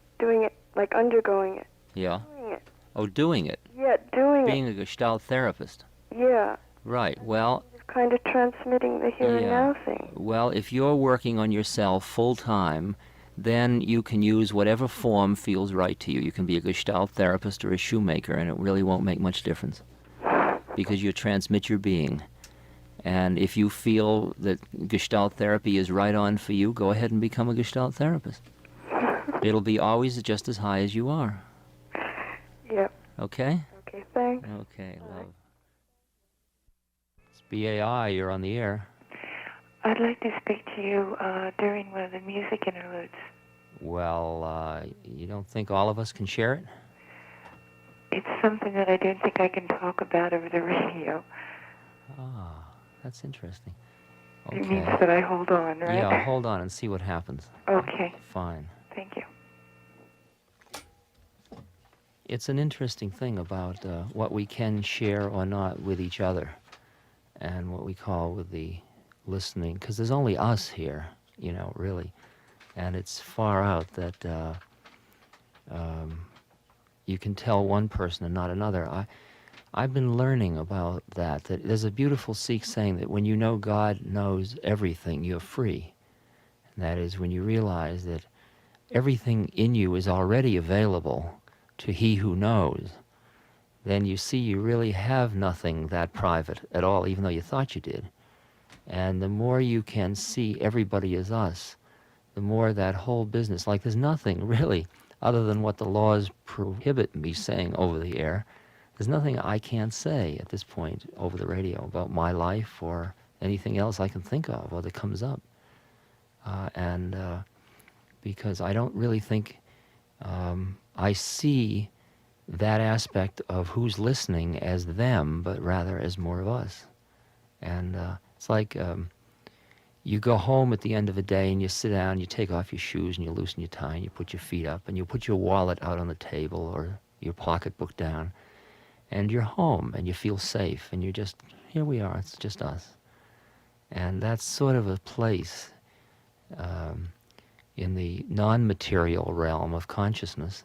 undergoing it.
Yeah.
Doing it.
Oh, doing it.
Yeah, doing
Being a Gestalt therapist.
Yeah.
Right, well...
Just kind of transmitting the here and now thing.
Well, if you're working on yourself full-time, then you can use whatever form feels right to you. You can be a Gestalt therapist or a shoemaker, and it really won't make much difference, because you transmit your being. And if you feel that Gestalt therapy is right on for you, go ahead and become a Gestalt therapist. It'll be always just as high as you are.
Yep.
Okay?
Okay, thanks.
Okay, love. It's BAI, you're on the air.
I'd like to speak to you during one of the music interludes.
Well, you don't think all of us can share it?
It's something that I don't think I can talk about over the radio.
Ah, that's interesting. Okay.
It means that I hold on, right?
Yeah, hold on and see what happens.
Okay.
Fine.
Thank you.
It's an interesting thing about what we can share or not with each other, and what we call with the listening, because there's only us here, really, and it's far out that you can tell one person and not another. I've been learning about that there's a beautiful Sikh saying that when you know God knows everything, you're free. And that is when you realize that everything in you is already available to he who knows, then you see you really have nothing that private at all, even though you thought you did. And the more you can see everybody as us, the more that whole business, like there's nothing really other than what the laws prohibit me saying over the air. There's nothing I can't say at this point over the radio about my life or anything else I can think of or that comes up. Because I don't really think I see that aspect of who's listening as them, but rather as more of us. And it's like you go home at the end of a day and you sit down, you take off your shoes and you loosen your tie and you put your feet up and you put your wallet out on the table or your pocketbook down, and you're home and you feel safe and you're just, here we are, it's just us. And that's sort of a place in the non-material realm of consciousness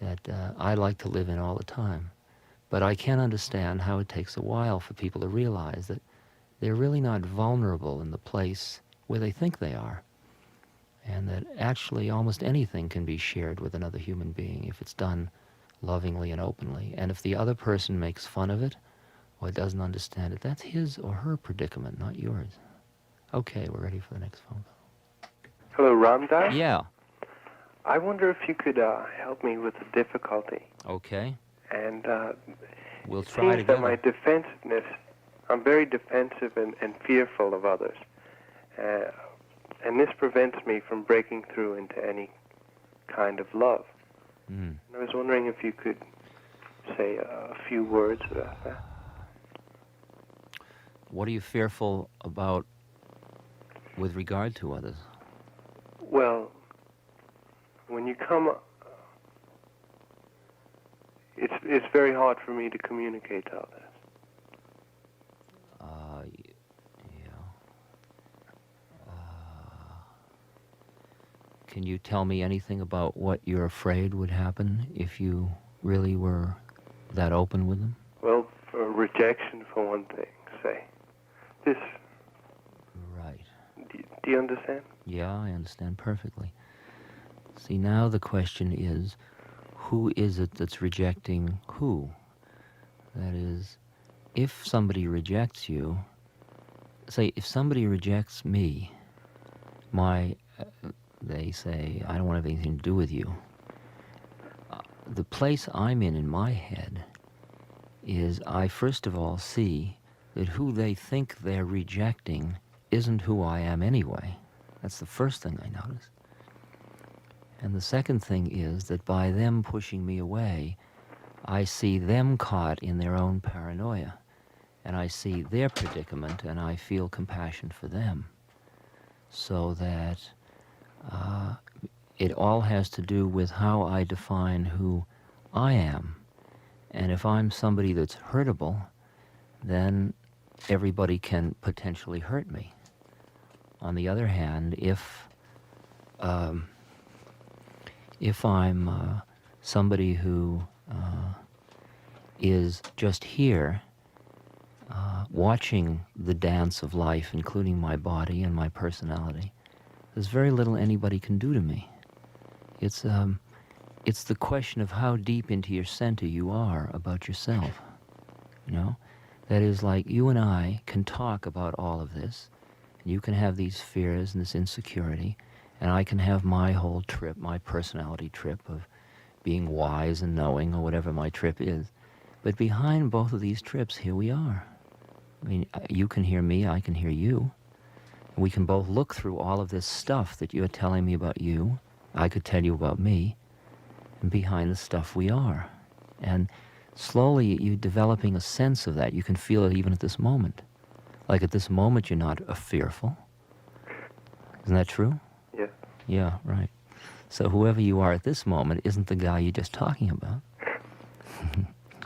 that I like to live in all the time. But I can understand how it takes a while for people to realize that they're really not vulnerable in the place where they think they are, and that actually almost anything can be shared with another human being if it's done lovingly and openly. And if the other person makes fun of it or doesn't understand it, that's his or her predicament, not yours. Okay, we're ready for the next phone call.
Hello, Ramdas?
Yeah.
I wonder if you could help me with a difficulty.
Okay.
And
we'll
it
try
seems
together.
that my defensiveness, I'm very defensive and fearful of others. And this prevents me from breaking through into any kind of love. And I was wondering if you could say a few words about that.
What are you fearful about with regard to others?
Well, when you come, it's very hard for me to communicate to others.
Can you tell me anything about what you're afraid would happen if you really were that open with them?
Well, for rejection, for one thing, say. This.
Right.
Do you understand?
Yeah, I understand perfectly. See, now the question is, who is it that's rejecting who? That is, if somebody rejects you, say, if somebody rejects me, they say, I don't want to have anything to do with you. The place I'm in my head is I first of all see that who they think they're rejecting isn't who I am anyway. That's the first thing I notice. And the second thing is that by them pushing me away, I see them caught in their own paranoia, and I see their predicament, and I feel compassion for them. So that it all has to do with how I define who I am. And if I'm somebody that's hurtable, then everybody can potentially hurt me. On the other hand, if I'm somebody who is just here, watching the dance of life, including my body and my personality, there's very little anybody can do to me. It's the question of how deep into your center you are about yourself, you know? That is, like, you and I can talk about all of this, and you can have these fears and this insecurity, and I can have my whole trip, my personality trip of being wise and knowing, or whatever my trip is. But behind both of these trips, here we are. I mean, you can hear me, I can hear you. We can both look through all of this stuff that you're telling me about you. I could tell you about me. And behind the stuff we are. And slowly you're developing a sense of that. You can feel it even at this moment. Like at this moment you're not fearful. Isn't that true?
Yeah.
Yeah, right. So whoever you are at this moment isn't the guy you're just talking about.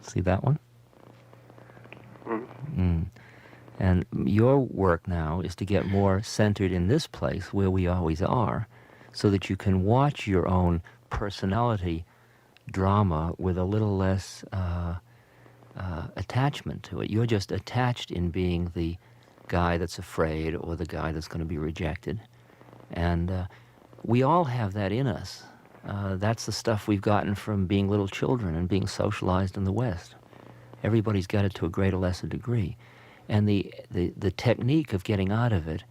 See that one? And your work now is to get more centered in this place where we always are, so that you can watch your own personality drama with a little less attachment to it. You're just attached in being the guy that's afraid or the guy that's going to be rejected. And we all have that in us. That's the stuff we've gotten from being little children and being socialized in the West. Everybody's got it to a greater or lesser degree. And the technique of getting out of it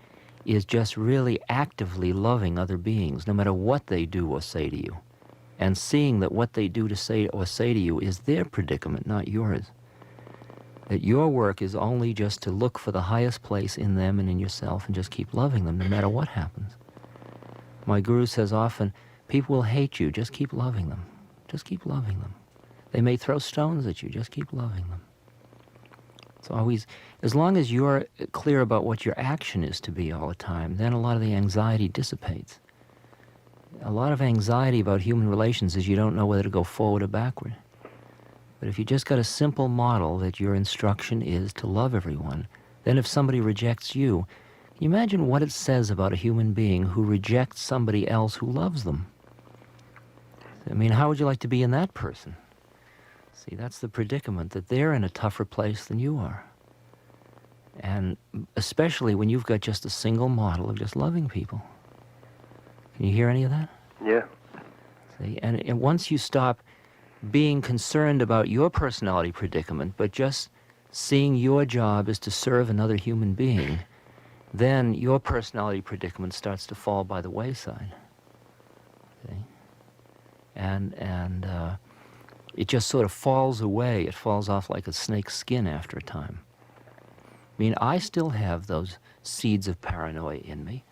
is just really actively loving other beings, no matter what they do or say to you, and seeing that what they do to say to you is their predicament, not yours. That your work is only just to look for the highest place in them and in yourself and just keep loving them, no matter what happens. My guru says often, people will hate you, just keep loving them. Just keep loving them. They may throw stones at you, just keep loving them. So always, as long as you're clear about what your action is to be all the time, then a lot of the anxiety dissipates. A lot of anxiety about human relations is you don't know whether to go forward or backward. But if you just got a simple model that your instruction is to love everyone, then if somebody rejects you, you imagine what it says about a human being who rejects somebody else who loves them? I mean, how would you like to be in that person? See, that's the predicament, that they're in a tougher place than you are. And especially when you've got just a single model of just loving people. Can you hear any of that?
Yeah.
See, and once you stop being concerned about your personality predicament, but just seeing your job is to serve another human being, then your personality predicament starts to fall by the wayside. See? And it just sort of falls away. It falls off like a snake's skin after a time. I mean, I still have those seeds of paranoia in me,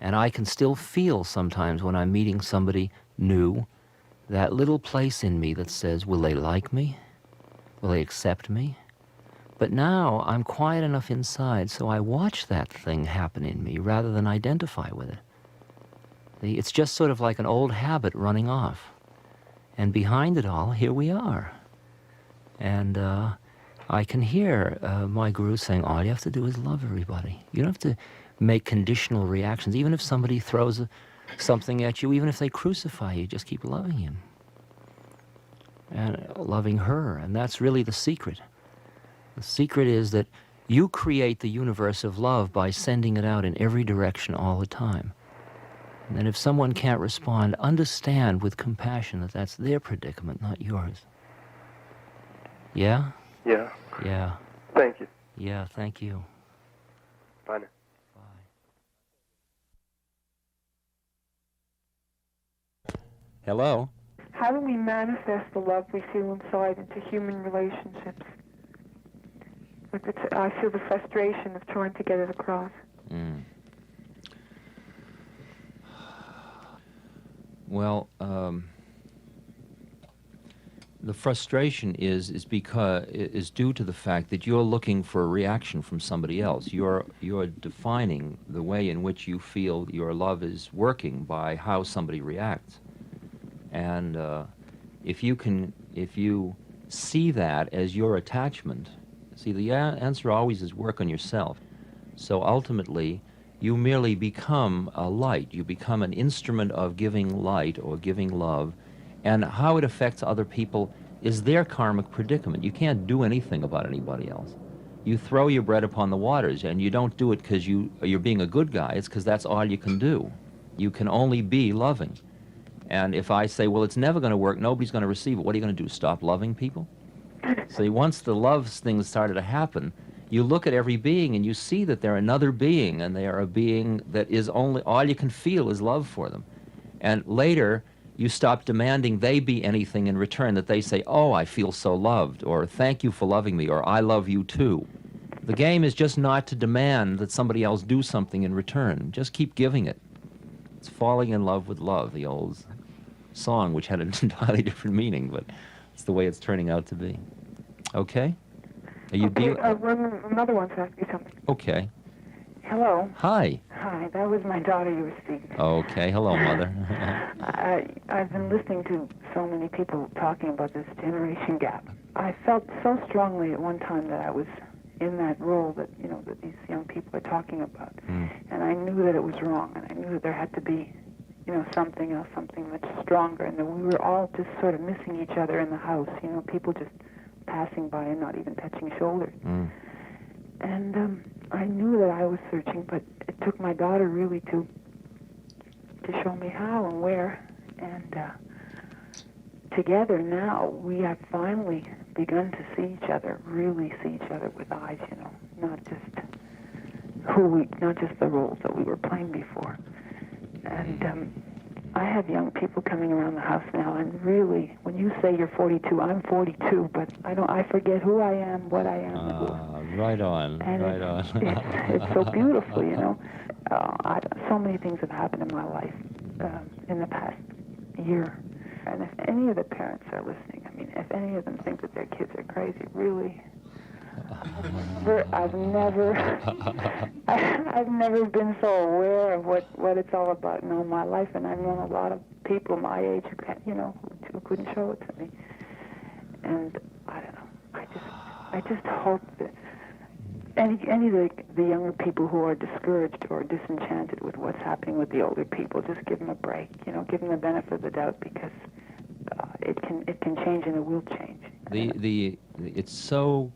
and I can still feel sometimes when I'm meeting somebody new, that little place in me that says, will they like me? Will they accept me? But now I'm quiet enough inside, so I watch that thing happen in me rather than identify with it. See, it's just sort of like an old habit running off. And behind it all, here we are. And I can hear my guru saying, all you have to do is love everybody. You don't have to make conditional reactions. Even if somebody throws something at you, even if they crucify you, just keep loving him. And loving her. And that's really the secret. The secret is that you create the universe of love by sending it out in every direction all the time. And then if someone can't respond, understand with compassion that that's their predicament, not yours. Yeah?
Yeah.
Yeah.
Thank you.
Yeah, thank you.
Bye now.
Bye. Hello?
How do we manifest the love we feel inside into human relationships? I feel the frustration of trying to get it across.
Well, the frustration is due to the fact that you're looking for a reaction from somebody else. You're defining the way in which you feel your love is working by how somebody reacts. And if you see that as your attachment, see, the answer always is work on yourself. So ultimately, you merely become a light. You become an instrument of giving light or giving love. And how it affects other people is their karmic predicament. You can't do anything about anybody else. You throw your bread upon the waters, and you don't do it because you're being a good guy. It's because that's all you can do. You can only be loving. And if I say, well, it's never going to work, nobody's going to receive it, what are you going to do, stop loving people? See, once the love thing started to happen, you look at every being and you see that they're another being, and they are a being that is only, all you can feel is love for them. And later, you stop demanding they be anything in return, that they say, oh, I feel so loved, or thank you for loving me, or I love you too. The game is just not to demand that somebody else do something in return. Just keep giving it. It's falling in love with love, the old song, which had an entirely different meaning, but it's the way it's turning out to be. Okay? Are you
Another one's asking you something.
Okay.
Hello.
Hi.
Hi, that was my daughter you were speaking to.
Okay, hello, Mother.
I've been listening to so many people talking about this generation gap. I felt so strongly at one time that I was in that role that, that these young people are talking about. And I knew that it was wrong, and I knew that there had to be, something else, something much stronger, and that we were all just sort of missing each other in the house, people just passing by and not even touching shoulders. And I knew that I was searching, but it took my daughter really to show me how and where. And together now, we have finally begun to see each other, really see each other with eyes, not just not just the roles that we were playing before. And I have young people coming around the house now, and really, when you say you're 42, I'm 42, but I forget who I am, what I am.
Right on,
and
right on.
It's so beautiful, so many things have happened in my life in the past year. And if any of the parents are listening, if any of them think that their kids are crazy, really, I've never been so aware of what it's all about in all my life, and I've known a lot of people my age who couldn't show it to me. And I don't know. I just hope that any of the younger people who are discouraged or disenchanted with what's happening with the older people, just give them a break. Give them the benefit of the doubt, because it can change and it will change.
It's so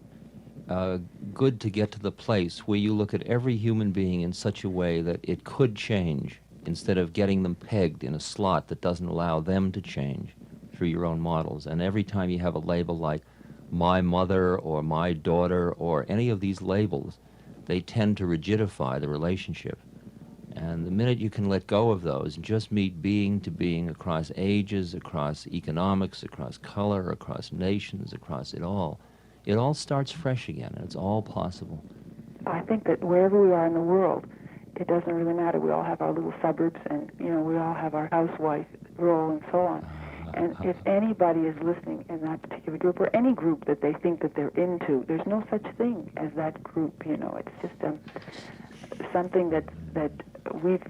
good to get to the place where you look at every human being in such a way that it could change, instead of getting them pegged in a slot that doesn't allow them to change through your own models. And every time you have a label like my mother or my daughter or any of these labels, they tend to rigidify the relationship. And the minute you can let go of those and just meet being to being across ages, across economics, across color, across nations, across it all starts fresh again, and it's all possible.
I think that wherever we are in the world, it doesn't really matter. We all have our little suburbs, and we all have our housewife role and so on. And if anybody is listening in that particular group, or any group that they think that they're into, there's no such thing as that group. It's just something that we've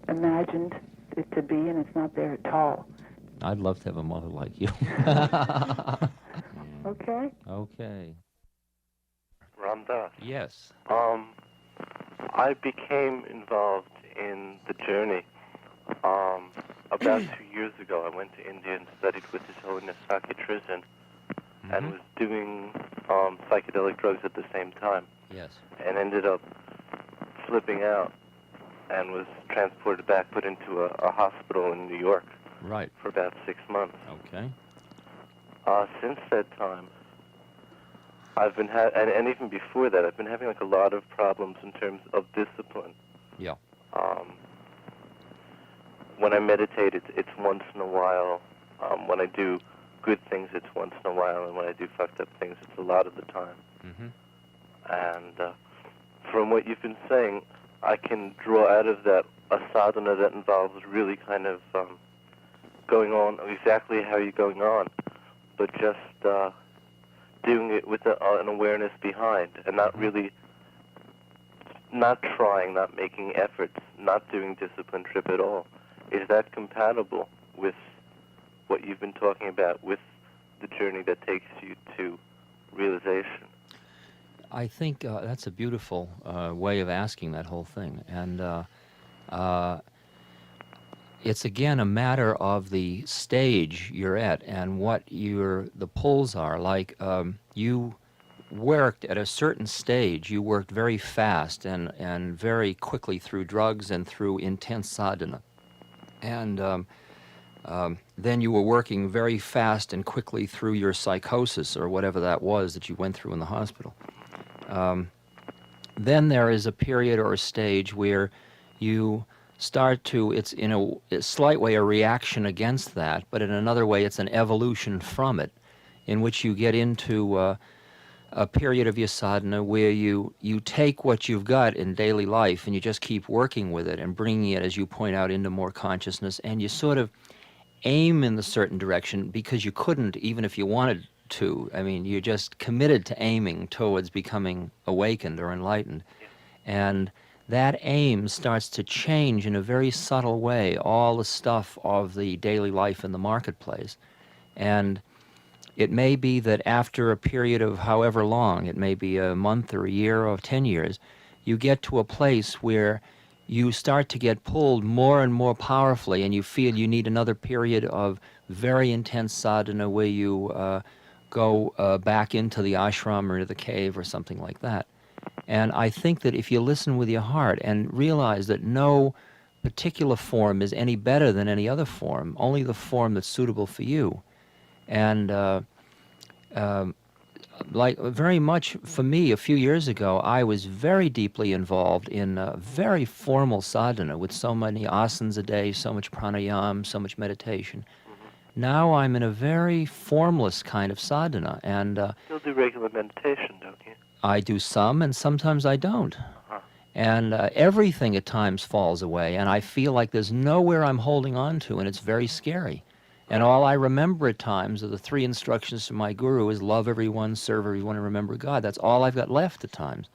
imagined it to be, and it's not there at all.
I'd love to have a mother like you.
Okay.
Okay.
Ram Dass.
Yes.
I became involved in the journey about 2 years ago. I went to India and studied with His Holiness Sakya Trizin, and was doing psychedelic drugs at the same time.
Yes.
And ended up flipping out and was transported back, put into a hospital in New York.
Right.
For about 6 months.
Okay.
Since that time, I've been and even before that, I've been having a lot of problems in terms of discipline.
Yeah.
When I meditate, it's once in a while. When I do good things, it's once in a while, and when I do fucked up things, it's a lot of the time. And from what you've been saying, I can draw out of that a sadhana that involves really kind of going on exactly how you're going on, but just doing it with an awareness behind, and not really, not trying, not making efforts, not doing discipline trip at all. Is that compatible with what you've been talking about, with the journey that takes you to realization?
I think that's a beautiful way of asking that whole thing. And it's, again, a matter of the stage you're at and what the pulls are. Like, you worked at a certain stage, you worked very fast and very quickly through drugs and through intense sadhana. And then you were working very fast and quickly through your psychosis, or whatever that was that you went through in the hospital. Then there is a period or a stage where you start to, it's in a slight way a reaction against that, but in another way it's an evolution from it, in which you get into a period of your sadhana where you take what you've got in daily life and you just keep working with it and bringing it, as you point out, into more consciousness, and you sort of aim in a certain direction because you couldn't even if you wanted to. I mean, you're just committed to aiming towards becoming awakened or enlightened. And that aim starts to change in a very subtle way all the stuff of the daily life in the marketplace. And it may be that after a period of however long, it may be a month or a year or 10 years, you get to a place where you start to get pulled more and more powerfully, and you feel you need another period of very intense sadhana where you go back into the ashram or the cave or something like that. And I think that if you listen with your heart and realize that no particular form is any better than any other form, only the form that's suitable for you. And like very much for me, a few years ago, I was very deeply involved in very formal sadhana with so many asanas a day, so much pranayama, so much meditation. Now I'm in a very formless kind of sadhana, and
You'll do regular meditation, don't you?
I do some, and sometimes I don't. And everything at times falls away, and I feel like there's nowhere I'm holding on to, and it's very scary. And all I remember at times are the 3 instructions from my guru is love everyone, serve everyone, and remember God. That's all I've got left at times.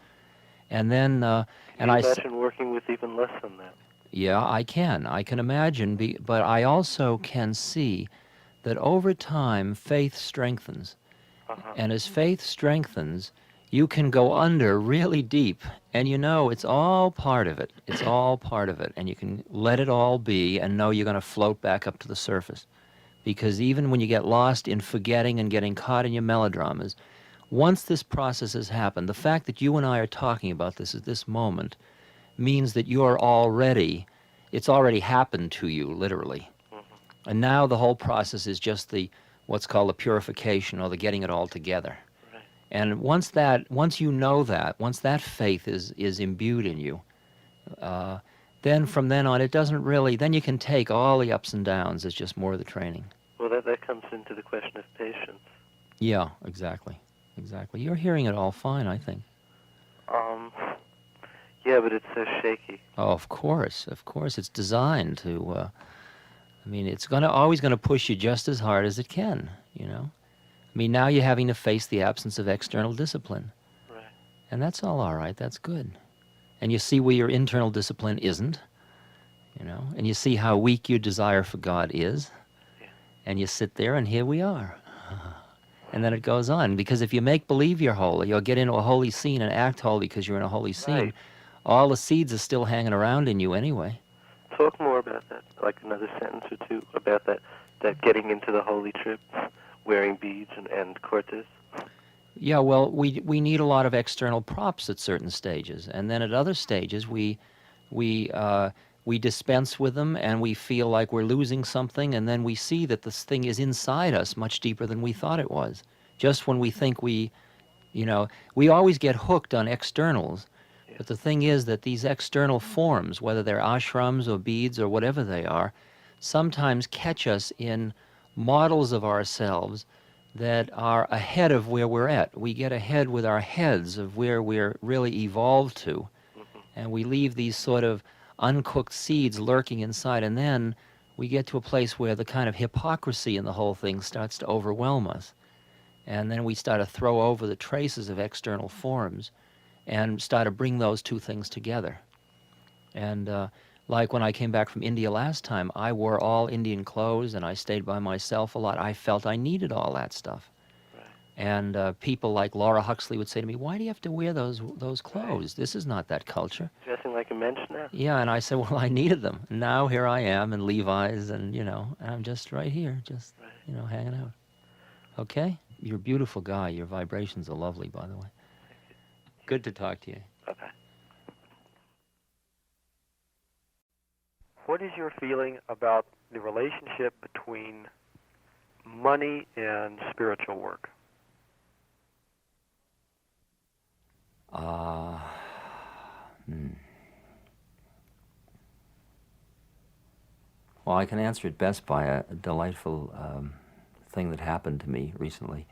And then,
Can you imagine working with even less than that?
Yeah, I can. I can imagine, but I also can see that over time, faith strengthens. And as faith strengthens, you can go under really deep, and you know it's all part of it. It's all part of it, and you can let it all be and know you're going to float back up to the surface. Because even when you get lost in forgetting and getting caught in your melodramas, once this process has happened, the fact that you and I are talking about this at this moment means that it's already happened to you, literally. And now the whole process is just what's called the purification, or the getting it all together.
Right.
And once you know that, once that faith is imbued in you, then from then on, it doesn't really, then you can take all the ups and downs as just more of the training.
Well, that comes into the question of patience.
Yeah, exactly. Exactly. You're hearing it all fine, I think.
Yeah, but it's so shaky.
Oh, of course. It's designed to, it's always going to push you just as hard as it can, you know. I mean, now you're having to face the absence of external discipline.
Right.
And that's all right. That's good. And you see where your internal discipline isn't, you know, and you see how weak your desire for God is.
Yeah.
And you sit there, and here we are. And then it goes on, because if you make believe you're holy, or get into a holy scene and act holy because you're in a holy scene,
Right.
all the seeds are still hanging around in you anyway.
Talk more about that, like another sentence or two about that getting into the holy trip, wearing beads and cortes.
Yeah, well, we need a lot of external props at certain stages, and then at other stages we dispense with them, and we feel like we're losing something, and then we see that this thing is inside us much deeper than we thought it was. Just when we think we always get hooked on externals, but the thing is that these external forms, whether they're ashrams or beads or whatever they are, sometimes catch us in models of ourselves that are ahead of where we're at. We get ahead with our heads of where we're really evolved to, and we leave these sort of uncooked seeds lurking inside, and then we get to a place where the kind of hypocrisy in the whole thing starts to overwhelm us. And then we start to throw over the traces of external forms and start to bring those two things together. And like when I came back from India last time, I wore all Indian clothes and I stayed by myself a lot. I felt I needed all that stuff.
Right.
And people like Laura Huxley would say to me, "Why do you have to wear those clothes? This is not that culture."
Dressing like a mensch now.
Yeah, and I said, well, I needed them. And now here I am in Levi's, and, and I'm just right here, just, hanging out. Okay? You're a beautiful guy. Your vibrations are lovely, by the way. Good to talk to you.
Bye-bye.
What is your feeling about the relationship between money and spiritual work?
Well, I can answer it best by a delightful thing that happened to me recently.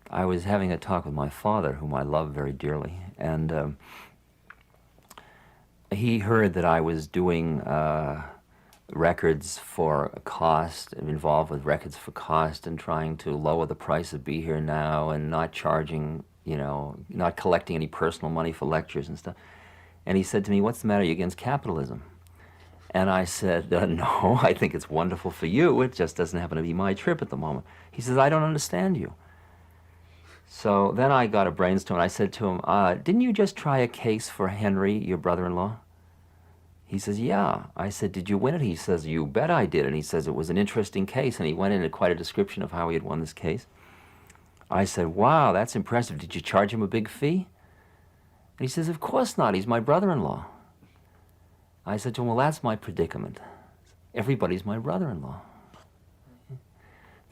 I was having a talk with my father, whom I love very dearly, and he heard that I was doing records for cost, involved with records for cost, and trying to lower the price of Be Here Now, and not charging, not collecting any personal money for lectures and stuff. And he said to me, "What's the matter? Are you against capitalism?" And I said, "No, I think it's wonderful for you. It just doesn't happen to be my trip at the moment." He says, "I don't understand you." So then I got a brainstorm. I said to him, "Didn't you just try a case for Henry, your brother-in-law?" He says, "Yeah." I said, "Did you win it?" He says, "You bet I did." And he says it was an interesting case, and he went into quite a description of how he had won this case. I said, "Wow, that's impressive. Did you charge him a big fee?" And he says, "Of course not. He's my brother-in-law." I said to him, "Well, that's my predicament. Everybody's my brother-in-law.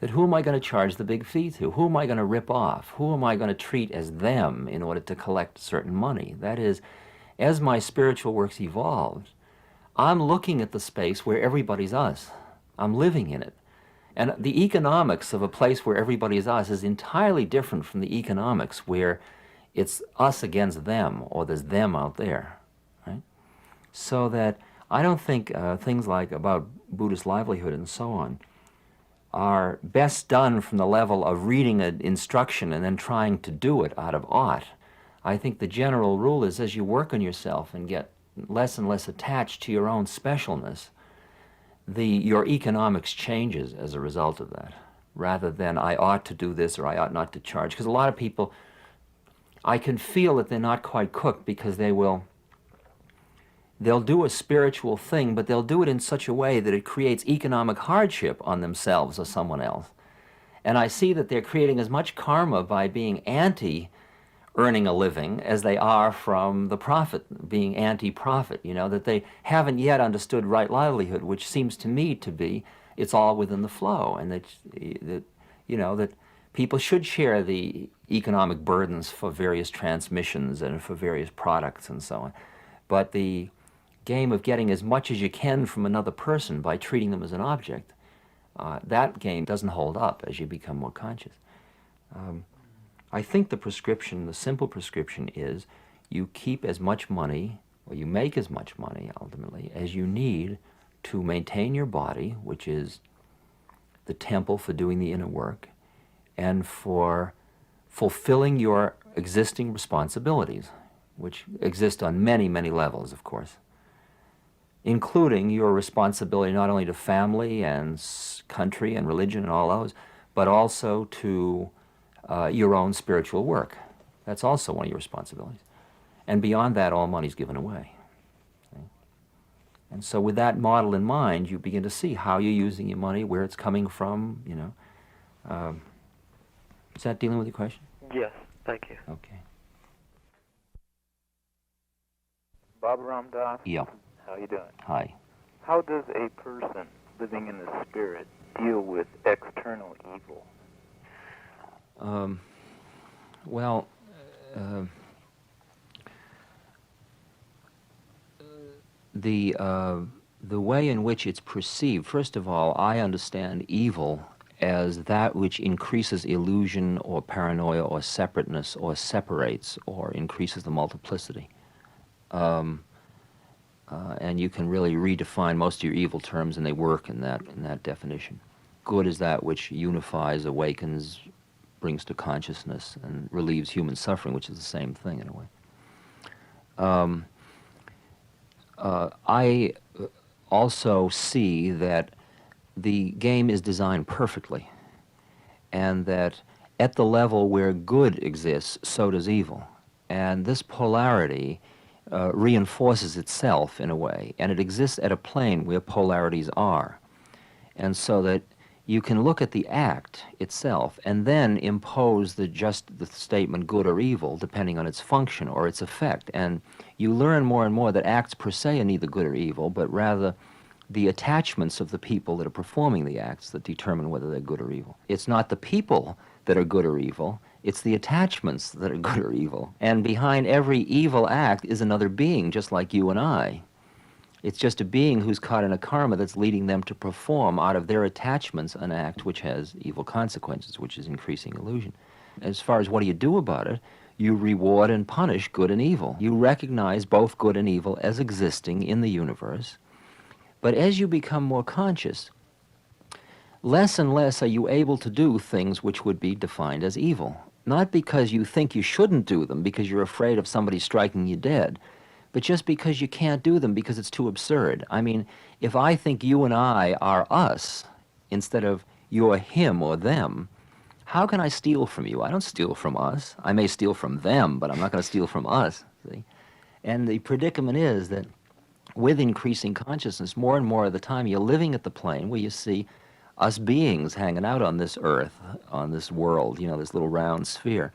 That who am I going to charge the big fee to? Who am I going to rip off? Who am I going to treat as them in order to collect certain money?" That is, as my spiritual works evolved, I'm looking at the space where everybody's us. I'm living in it. And the economics of a place where everybody's us is entirely different from the economics where it's us against them, or there's them out there. So that I don't think things like about Buddhist livelihood and so on are best done from the level of reading an instruction and then trying to do it out of ought. I think the general rule is, as you work on yourself and get less and less attached to your own specialness, your economics changes as a result of that. rather than I ought to do this or I ought not to charge. Because a lot of people, I can feel that they're not quite cooked because they'll do a spiritual thing, but they'll do it in such a way that it creates economic hardship on themselves or someone else. And I see that they're creating as much karma by being anti-earning a living as they are from the profit, being anti-profit, you know, that they haven't yet understood right livelihood, which seems to me to be it's all within the flow, and that you know, that people should share the economic burdens for various transmissions and for various products and so on. But the game of getting as much as you can from another person by treating them as an object, that game doesn't hold up as you become more conscious. I think the prescription, the simple prescription is you keep as much money, or you make as much money ultimately, as you need to maintain your body, which is the temple for doing the inner work, and for fulfilling your existing responsibilities, which exist on many, many levels, of course, including your responsibility not only to family and country and religion and all those, but also to your own spiritual work. That's also one of your responsibilities. And beyond that, all money's given away. Okay? And so with that model in mind, you begin to see how you're using your money, where it's coming from, you know. Is that dealing with your question?
Yes, thank you.
Okay.
Bob Ramdas?
Yeah.
How you doing?
Hi.
How does a person living in the spirit deal with external evil?
Well, the way in which it's perceived, first of all, I understand evil as that which increases illusion or paranoia or separateness or separates or increases the multiplicity. And you can really redefine most of your evil terms, and they work in that definition. Good is that which unifies, awakens, brings to consciousness, and relieves human suffering, which is the same thing in a way. I also see that the game is designed perfectly, and that at the level where good exists, so does evil. And this polarity reinforces itself in a way, and it exists at a plane where polarities are. And so that you can look at the act itself and then impose the statement good or evil depending on its function or its effect. And you learn more and more that acts per se are neither good or evil, but rather the attachments of the people that are performing the acts that determine whether they're good or evil. It's not the people that are good or evil, it's the attachments that are good or evil. And behind every evil act is another being, just like you and I. It's just a being who's caught in a karma that's leading them to perform out of their attachments an act which has evil consequences, which is increasing illusion. As far as what do you do about it, you reward and punish good and evil. You recognize both good and evil as existing in the universe. But as you become more conscious, less and less are you able to do things which would be defined as evil. Not because you think you shouldn't do them, because you're afraid of somebody striking you dead, but just because you can't do them because it's too absurd. I mean, if I think you and I are us instead of you're him or them, how can I steal from you? I don't steal from us. I may steal from them, but I'm not going to steal from us. See? And the predicament is that with increasing consciousness, more and more of the time you're living at the plane where you see us beings hanging out on this earth, on this world, you know, this little round sphere.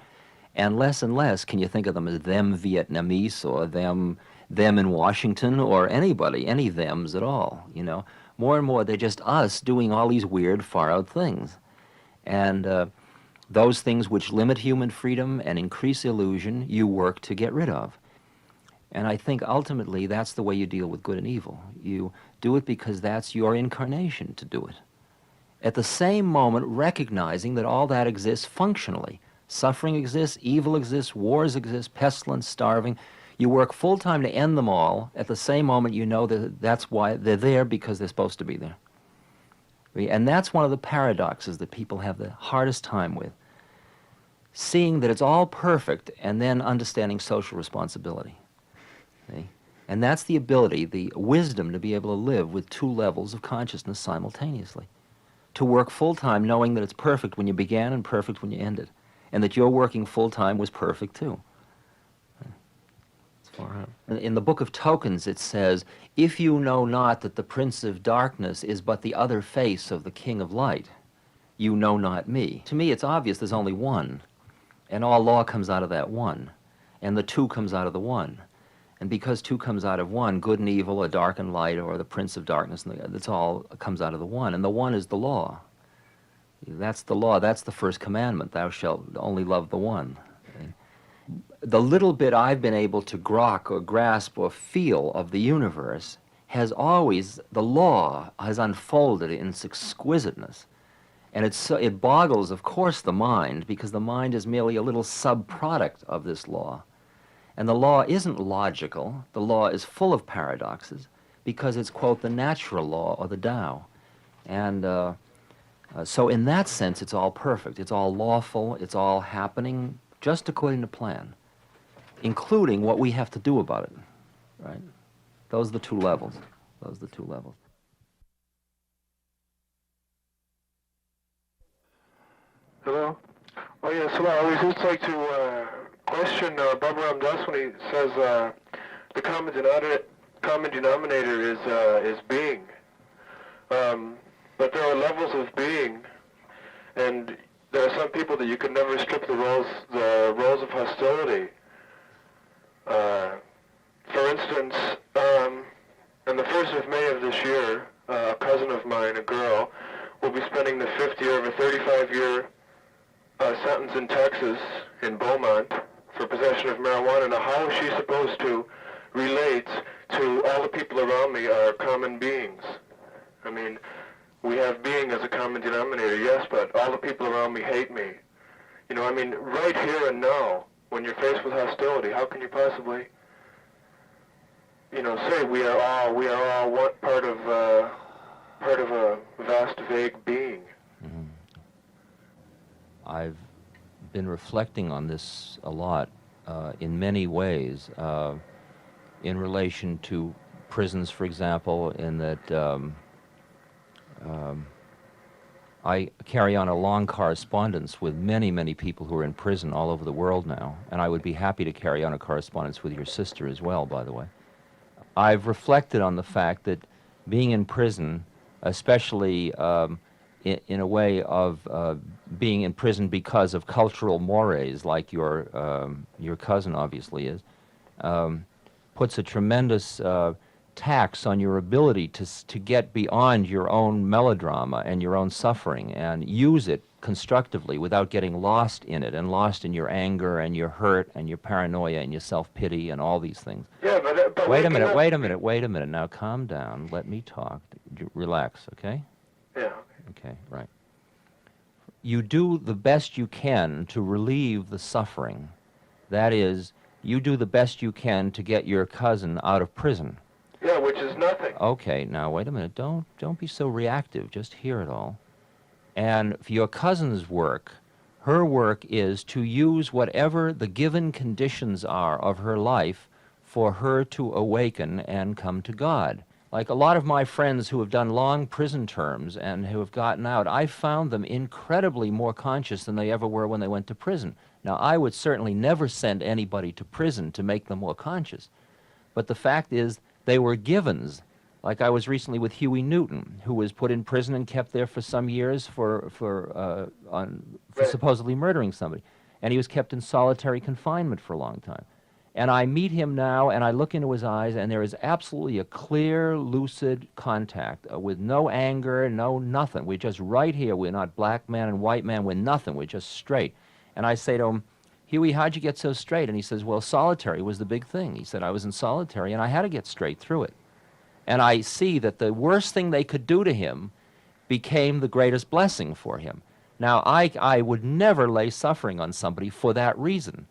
And less can you think of them as them Vietnamese or them in Washington or anybody, any thems at all, you know. More and more they're just us doing all these weird, far-out things. And those things which limit human freedom and increase illusion, you work to get rid of. And I think ultimately that's the way you deal with good and evil. You do it because that's your incarnation to do it. At the same moment, recognizing that all that exists functionally. Suffering exists, evil exists, wars exist, pestilence, starving. You work full-time to end them all. At the same moment, you know that that's why they're there, because they're supposed to be there. And that's one of the paradoxes that people have the hardest time with. Seeing that it's all perfect and then understanding social responsibility. See? And that's the ability, the wisdom to be able to live with two levels of consciousness simultaneously. to work full-time knowing that it's perfect when you began and perfect when you ended, and that your working full-time was perfect too. It's far out. In the Book of Tokens it says, if you know not that the Prince of Darkness is but the other face of the King of Light, you know not me. To me it's obvious there's only one, and all law comes out of that one, and the two comes out of the one. And because two comes out of one, good and evil, or dark and light, or the Prince of Darkness, that's all comes out of the one. And the one is the law. That's the law. That's the first commandment. Thou shalt only love the one. The little bit I've been able to grok or grasp or feel of the universe has always, the law has unfolded in its exquisiteness. And it boggles, of course, the mind, because the mind is merely a little sub-product of this law. And the law isn't logical. The law is full of paradoxes because it's, quote, the natural law or the Tao. And so in that sense, it's all perfect. It's all lawful. It's all happening just according to plan, including what we have to do about it, right? Those are the two levels. Those are the two levels.
Hello? Oh, yes, hello. I would just like to question Baba Ram Dass when he says the common denominator is being. But there are levels of being, and there are some people that you can never strip the roles of hostility. For instance, on the 1st of May of this year, a cousin of mine, a girl, will be spending the 5th year of a 35-year sentence in Texas, in Beaumont, for possession of marijuana. Now, how is she supposed to relate to all the people around me are common beings? I mean, we have being as a common denominator, yes, but all the people around me hate me. You know, I mean, right here and now, when you're faced with hostility, how can you possibly, you know, say we are all one part of a vast, vague being?
Mm-hmm. I've been reflecting on this a lot in many ways, in relation to prisons, for example, in that I carry on a long correspondence with many, many people who are in prison all over the world now, and I would be happy to carry on a correspondence with your sister as well, by the way. I've reflected on the fact that being in prison, especially in a way of being in prison because of cultural mores, like your cousin obviously is, puts a tremendous tax on your ability to get beyond your own melodrama and your own suffering and use it constructively without getting lost in it and lost in your anger and your hurt and your paranoia and your self-pity and all these things.
Yeah, but
wait a minute. Now calm down. Let me talk. Relax, okay?
Yeah.
Okay, right. You do the best you can to relieve the suffering. That is, you do the best you can to get your cousin out of prison.
Yeah, which is nothing.
Okay, now wait a minute. Don't be so reactive. Just hear it all. And for your cousin's work, her work is to use whatever the given conditions are of her life for her to awaken and come to God. Like a lot of my friends who have done long prison terms and who have gotten out, I found them incredibly more conscious than they ever were when they went to prison. Now, I would certainly never send anybody to prison to make them more conscious. But the fact is, they were givens. Like I was recently with Huey Newton, who was put in prison and kept there for some years for supposedly murdering somebody. And he was kept in solitary confinement for a long time. And I meet him now, and I look into his eyes, and there is absolutely a clear, lucid contact with no anger, no nothing. We're just right here. We're not black man and white man. We're nothing. We're just straight. And I say to him, Huey, how'd you get so straight? And he says, well, solitary was the big thing. He said, I was in solitary, and I had to get straight through it. And I see that the worst thing they could do to him became the greatest blessing for him. Now, I would never lay suffering on somebody for that reason.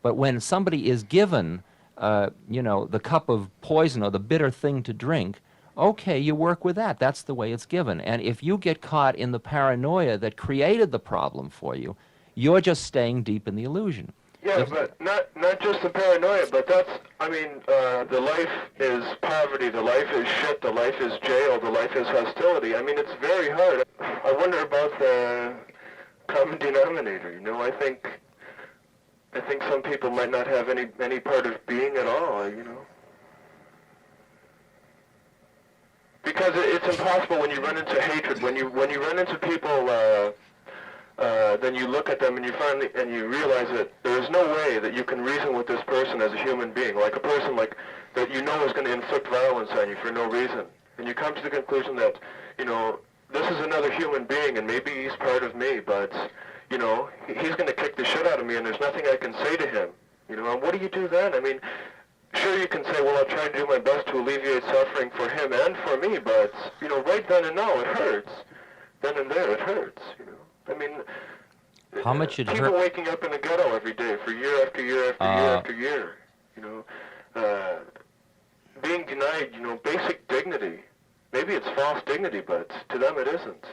But when somebody is given, the cup of poison or the bitter thing to drink, okay, you work with that. That's the way it's given. And if you get caught in the paranoia that created the problem for you, you're just staying deep in the illusion.
Yeah, but not just the paranoia, but that's, I mean, the life is poverty, the life is shit, the life is jail, the life is hostility. I mean, it's very hard. I wonder about the common denominator, you know. I think some people might not have any part of being at all, you know. Because it's impossible when you run into hatred, when you run into people, then you look at them and you realize that there is no way that you can reason with this person as a human being, like a person like that you know is going to inflict violence on you for no reason, and you come to the conclusion that, you know, this is another human being and maybe he's part of me, but, you know, he's going to kick the shit out of me and there's nothing I can say to him, you know. And what do you do then? I mean, sure, you can say, well, I'll try to do my best to alleviate suffering for him and for me, but, you know, right then and now it hurts. Then and there it hurts, you know. I mean,
how much it
people waking up in the ghetto every day for year after year after year after year, you know, being denied, you know, basic dignity. Maybe it's false dignity, but to them it isn't.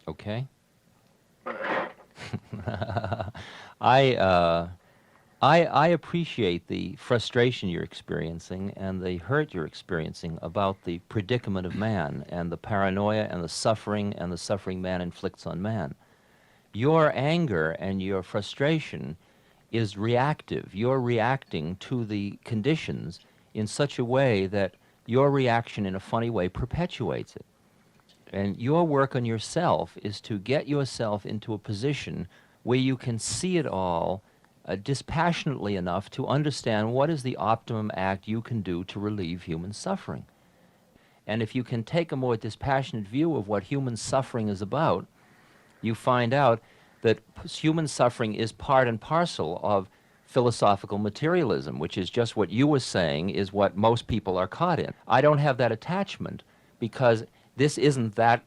Okay. I appreciate the frustration you're experiencing and the hurt you're experiencing about the predicament of man and the paranoia and the suffering man inflicts on man. Your anger and your frustration is reactive. You're reacting to the conditions in such a way that your reaction in a funny way perpetuates it. And your work on yourself is to get yourself into a position where you can see it all dispassionately enough to understand what is the optimum act you can do to relieve human suffering. And if you can take a more dispassionate view of what human suffering is about, you find out that human suffering is part and parcel of philosophical materialism, which is just what you were saying is what most people are caught in. I don't have that attachment because this isn't that,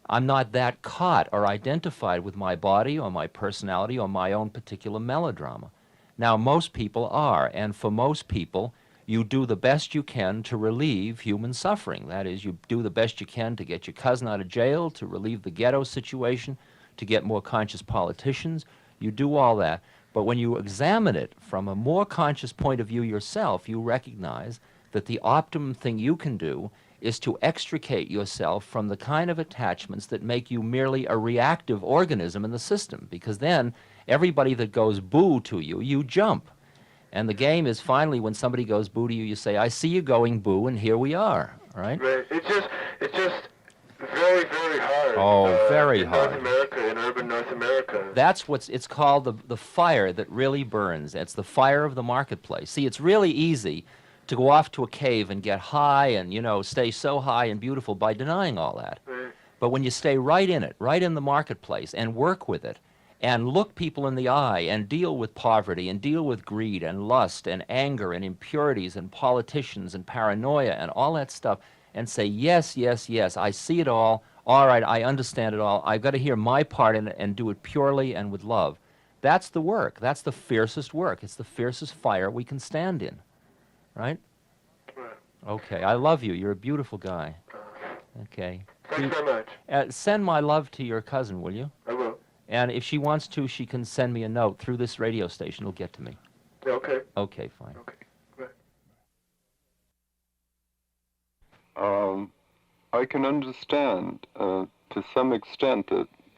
I'm not that caught or identified with my body or my personality or my own particular melodrama. Now, most people are, and for most people, you do the best you can to relieve human suffering. That is, you do the best you can to get your cousin out of jail, to relieve the ghetto situation, to get more conscious politicians. You do all that. But when you examine it from a more conscious point of view yourself, you recognize that the optimum thing you can do is to extricate yourself from the kind of attachments that make you merely a reactive organism in the system, because then everybody that goes boo to you, you jump. And the game is finally when somebody goes boo to you, you say, I see you going boo, and here we are, right?
Right. It's just very, very hard.
Oh, very
In
hard.
North America, in urban North America.
That's it's called the fire that really burns. It's the fire of the marketplace. See, it's really easy to go off to a cave and get high and, you know, stay so high and beautiful by denying all that.
Right.
But when you stay right in it, right in the marketplace, and work with it, and look people in the eye, and deal with poverty, and deal with greed, and lust, and anger, and impurities, and politicians, and paranoia, and all that stuff, and say, yes, yes, yes, I see it all right, I understand it all, I've got to hear my part in it, and do it purely and with love. That's the work. That's the fiercest work. It's the fiercest fire we can stand in. Right?
Right.
Okay, I love you. You're a beautiful guy. Okay.
Thanks very much.
Send my love to your cousin, will you?
I will.
And if she wants to, she can send me a note through this radio station. It'll get to me.
Okay.
Okay, fine.
Okay.
Right. I can understand to some extent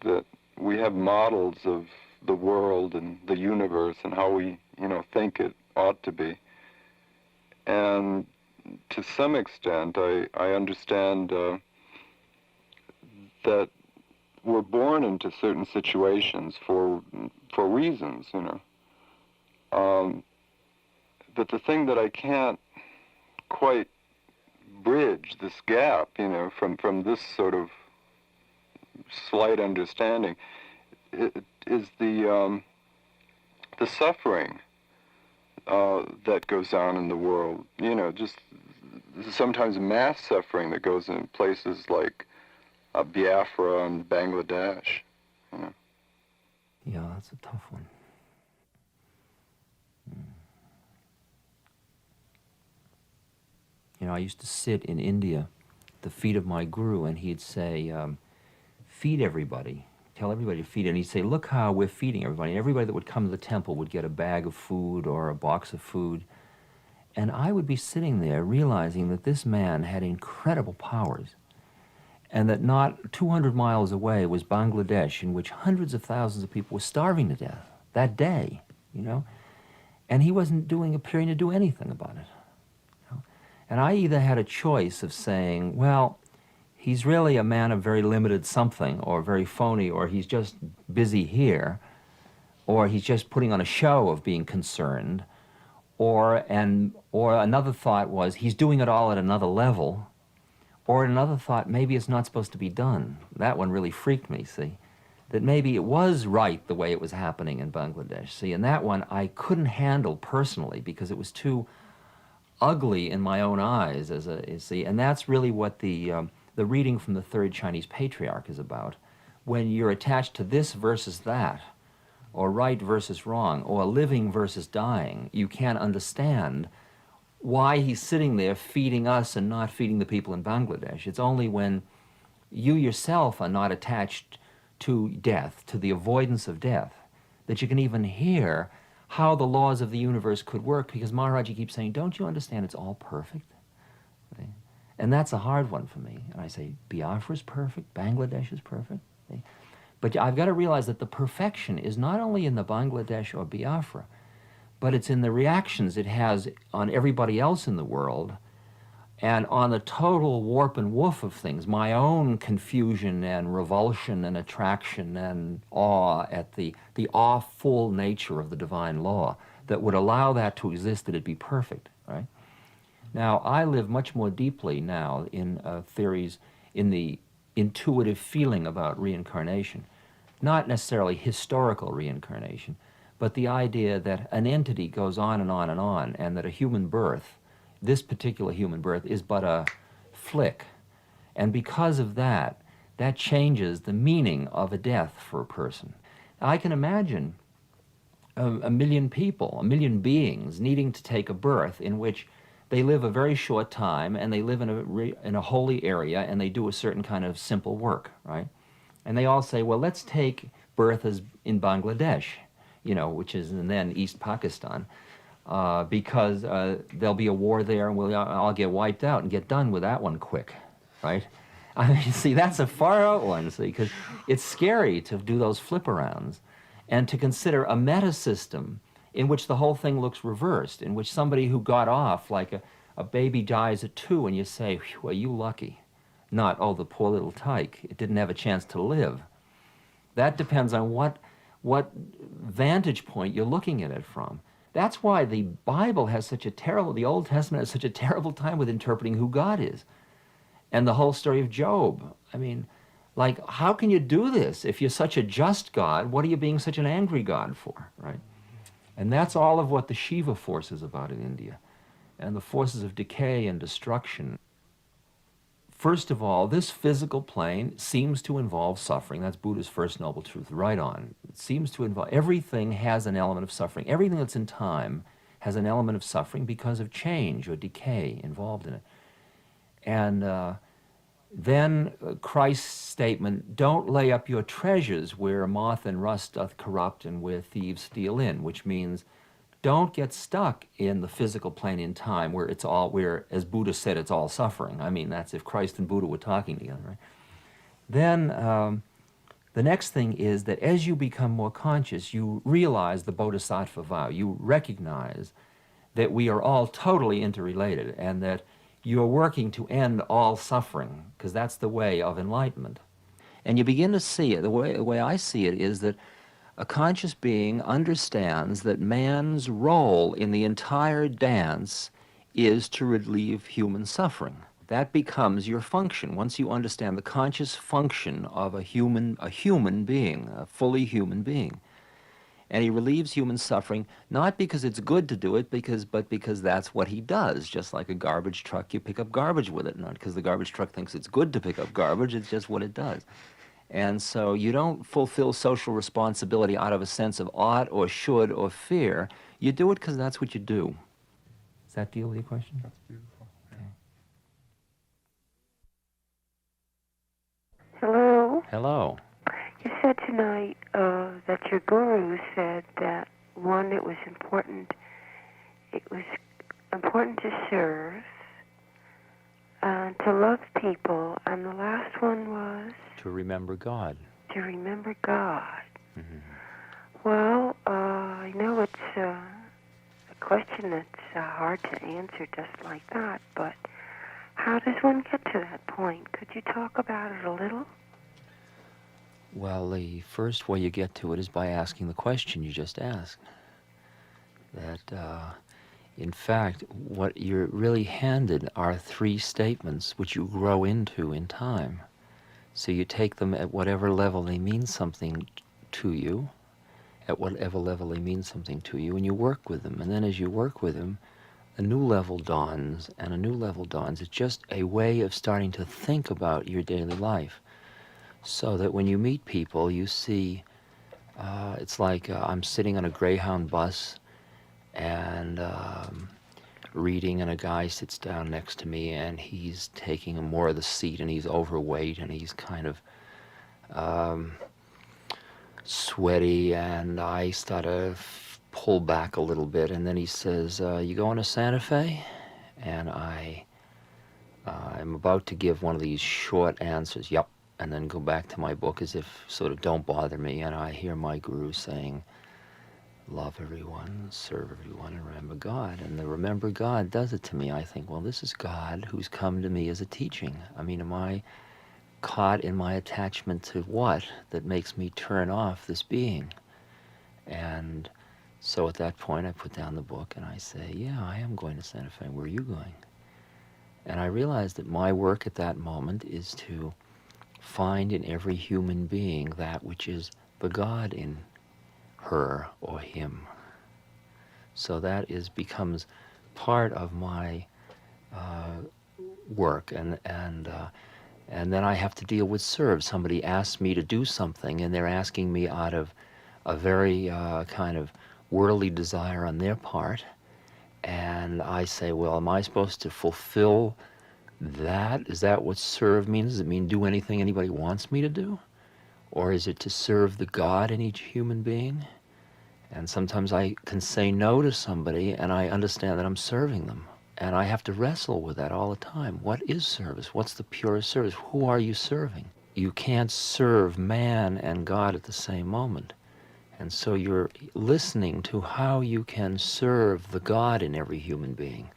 that we have models of the world and the universe and how we, you know, think it ought to be. And to some extent, I understand that we're born into certain situations for reasons, you know. But the thing that I can't quite bridge, this gap, you know, from this sort of slight understanding, is the suffering that goes on in the world, you know, just sometimes mass suffering that goes in places like Biafra and Bangladesh, you know.
Yeah, that's a tough one. You know, I used to sit in India at the feet of my guru, and he'd say, feed everybody, tell everybody to feed it. And he'd say, look how we're feeding everybody. And everybody that would come to the temple would get a bag of food or a box of food. And I would be sitting there realizing that this man had incredible powers, and that not 200 miles away was Bangladesh, in which hundreds of thousands of people were starving to death that day, you know? And he wasn't appearing to do anything about it. You know? And I either had a choice of saying, well, he's really a man of very limited something, or very phony, or he's just busy here, or he's just putting on a show of being concerned, or another thought was he's doing it all at another level, or another thought, maybe it's not supposed to be done. That one really freaked me, see? That maybe it was right the way it was happening in Bangladesh, see? And that one I couldn't handle personally because it was too ugly in my own eyes, see? And that's really what the reading from the third Chinese patriarch is about. When you're attached to this versus that, or right versus wrong, or living versus dying, you can't understand why he's sitting there feeding us and not feeding the people in Bangladesh. It's only when you yourself are not attached to death, to the avoidance of death, that you can even hear how the laws of the universe could work, because Maharaji keeps saying, don't you understand it's all perfect? And that's a hard one for me. And I say, Biafra's perfect, Bangladesh is perfect. But I've got to realize that the perfection is not only in the Bangladesh or Biafra, but it's in the reactions it has on everybody else in the world, and on the total warp and woof of things, my own confusion and revulsion and attraction and awe at the awful nature of the divine law that would allow that to exist, that it be perfect, right? Now, I live much more deeply now in theories, in the intuitive feeling about reincarnation, not necessarily historical reincarnation, but the idea that an entity goes on and on and on, and that a human birth, this particular human birth, is but a flick. And because of that, that changes the meaning of a death for a person. I can imagine a million people, a million beings needing to take a birth in which they live a very short time, and they live in a holy area, and they do a certain kind of simple work, right? And they all say, well, let's take birth as in Bangladesh, you know, which is in then East Pakistan, because there'll be a war there, and we'll all get wiped out and get done with that one quick, right? I mean, see, that's a far out one, see, because it's scary to do those flip-arounds and to consider a meta-system in which the whole thing looks reversed, in which somebody who got off, like a baby dies at 2, and you say, well, you lucky. Not, oh, the poor little tyke, it didn't have a chance to live. That depends on what vantage point you're looking at it from. That's why the Bible has such a terrible, the Old Testament has such a terrible time with interpreting who God is. And the whole story of Job. I mean, like, how can you do this? If you're such a just God, what are you being such an angry God for, right? And that's all of what the Shiva force is about in India, and the forces of decay and destruction. First of all, this physical plane seems to involve suffering. That's Buddha's first noble truth, right on. It seems to involve, everything has an element of suffering. Everything that's in time has an element of suffering because of change or decay involved in it. And then Christ's statement, don't lay up your treasures where moth and rust doth corrupt and where thieves steal in, which means don't get stuck in the physical plane in time where it's all, where, as Buddha said, it's all suffering. I mean, that's if Christ and Buddha were talking together, right? Then the next thing is that as you become more conscious, you realize the bodhisattva vow. You recognize that we are all totally interrelated, and that you're working to end all suffering, because that's the way of enlightenment. And you begin to see it, the way I see it is that a conscious being understands that man's role in the entire dance is to relieve human suffering. That becomes your function. Once you understand the conscious function of a human being, a fully human being. And he relieves human suffering, not because it's good to do it, but because that's what he does. Just like a garbage truck, you pick up garbage with it, not because the garbage truck thinks it's good to pick up garbage, it's just what it does. And so you don't fulfill social responsibility out of a sense of ought or should or fear. You do it because that's what you do. Does that deal with your question?
That's beautiful.
Okay.
Hello?
Hello.
You
said tonight that your guru said that, one, it was important to serve, to love people, and the last one was?
To remember God.
To remember God.
Mm-hmm.
Well, I know it's a question that's hard to answer just like that, but how does one get to that point? Could you talk about it a little?
Well, the first way you get to it is by asking the question you just asked. That, in fact, what you're really handed are three statements which you grow into in time. So you take them at whatever level they mean something to you, at whatever level they mean something to you, and you work with them. And then as you work with them, a new level dawns, and a new level dawns. It's just a way of starting to think about your daily life. So that when you meet people, you see, it's like I'm sitting on a Greyhound bus and reading, and a guy sits down next to me, and he's taking more of the seat, and he's overweight, and he's kind of sweaty, and I start to pull back a little bit, and then he says, you going to Santa Fe? And I'm about to give one of these short answers, yep, and then go back to my book as if sort of don't bother me, and I hear my guru saying, love everyone, serve everyone, and remember God. And the remember God does it to me. I think, well, this is God who's come to me as a teaching. I mean, am I caught in my attachment to what that makes me turn off this being? And so at that point, I put down the book and I say, yeah, I am going to Santa Fe. Where are you going? And I realized that my work at that moment is to find in every human being that which is the God in her or him. So that becomes part of my work, and then I have to deal with serve. Somebody asks me to do something, and they're asking me out of a very kind of worldly desire on their part, and I say, well, am I supposed to fulfill that? Is that what serve means? Does it mean do anything anybody wants me to do? Or is it to serve the God in each human being? And sometimes I can say no to somebody, and I understand that I'm serving them. And I have to wrestle with that all the time. What is service? What's the purest service? Who are you serving? You can't serve man and God at the same moment. And so you're listening to how you can serve the God in every human being,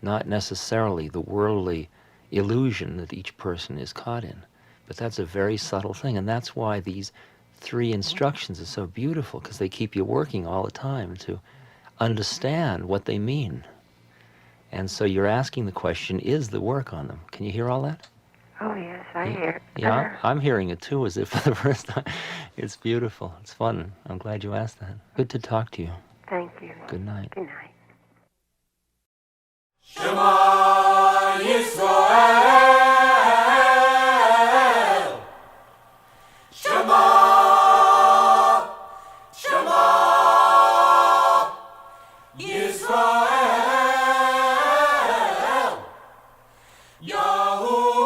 not necessarily the worldly illusion that each person is caught in. But that's a very subtle thing, and that's why these three instructions are so beautiful, because they keep you working all the time to understand what they mean. And so you're asking the question, is the work on them? Can you hear all that?
Oh, yes, I hear.
Yeah, I'm hearing it too, as if for the first time. It's beautiful. It's fun. I'm glad you asked that. Good to talk to you.
Thank you.
Good night.
Good night.
Shema Yisrael, Shema, Shema Yisrael, Yahuwah,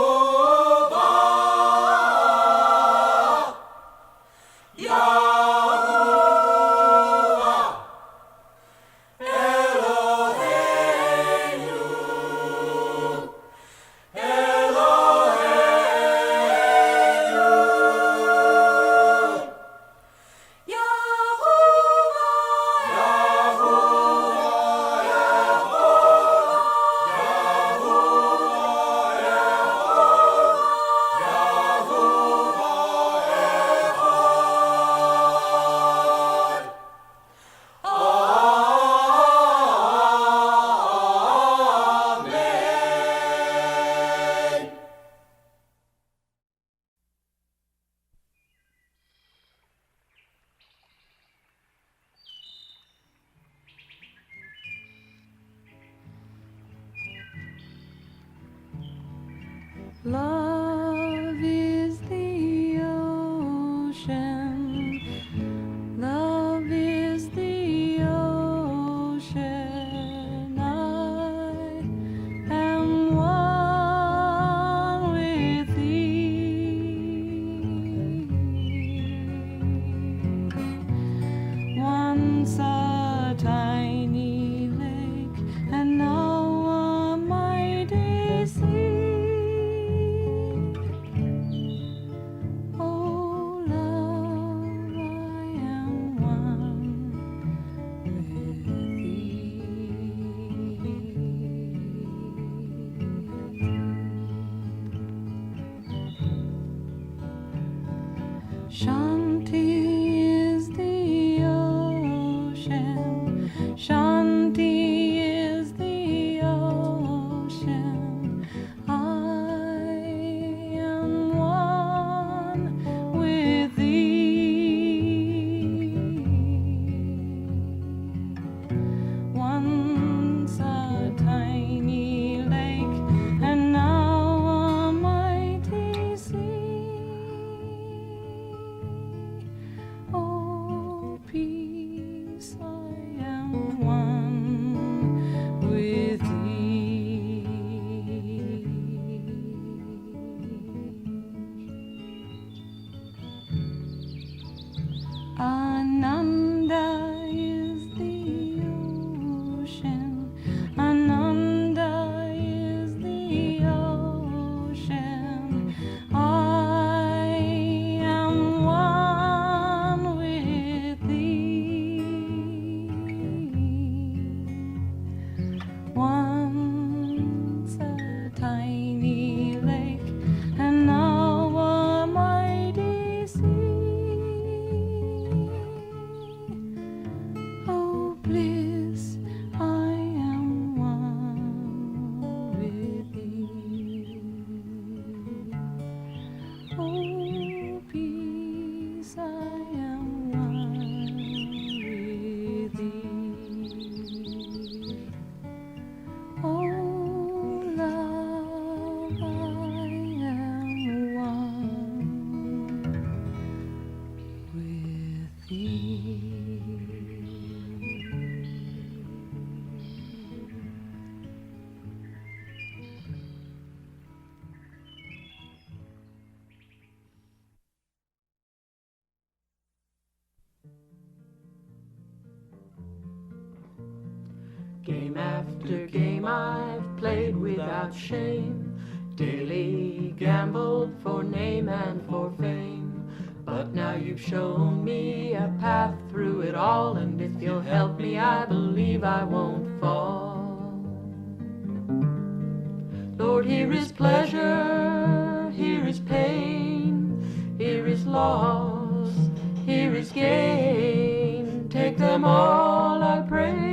Yahuwah, Eloheinu, Eloheinu, Yahuwah, Yahuwah, Amen.
Love is the ocean. Love is the ocean. I am one with thee. Ananda is the ocean. Ananda is the ocean. I am one with thee. Once a tiny lake, and now a mighty sea. Oh bliss, I am one with thee. Oh peace, I am one with thee. Oh love, I am one with thee.
Game after game I've played without shame, daily gambled for name and for fame. But now you've shown me a path through it all, and if you'll help me, I believe I won't fall. Lord, here is pleasure, here is pain, here is loss, here is gain. Take them all, I pray,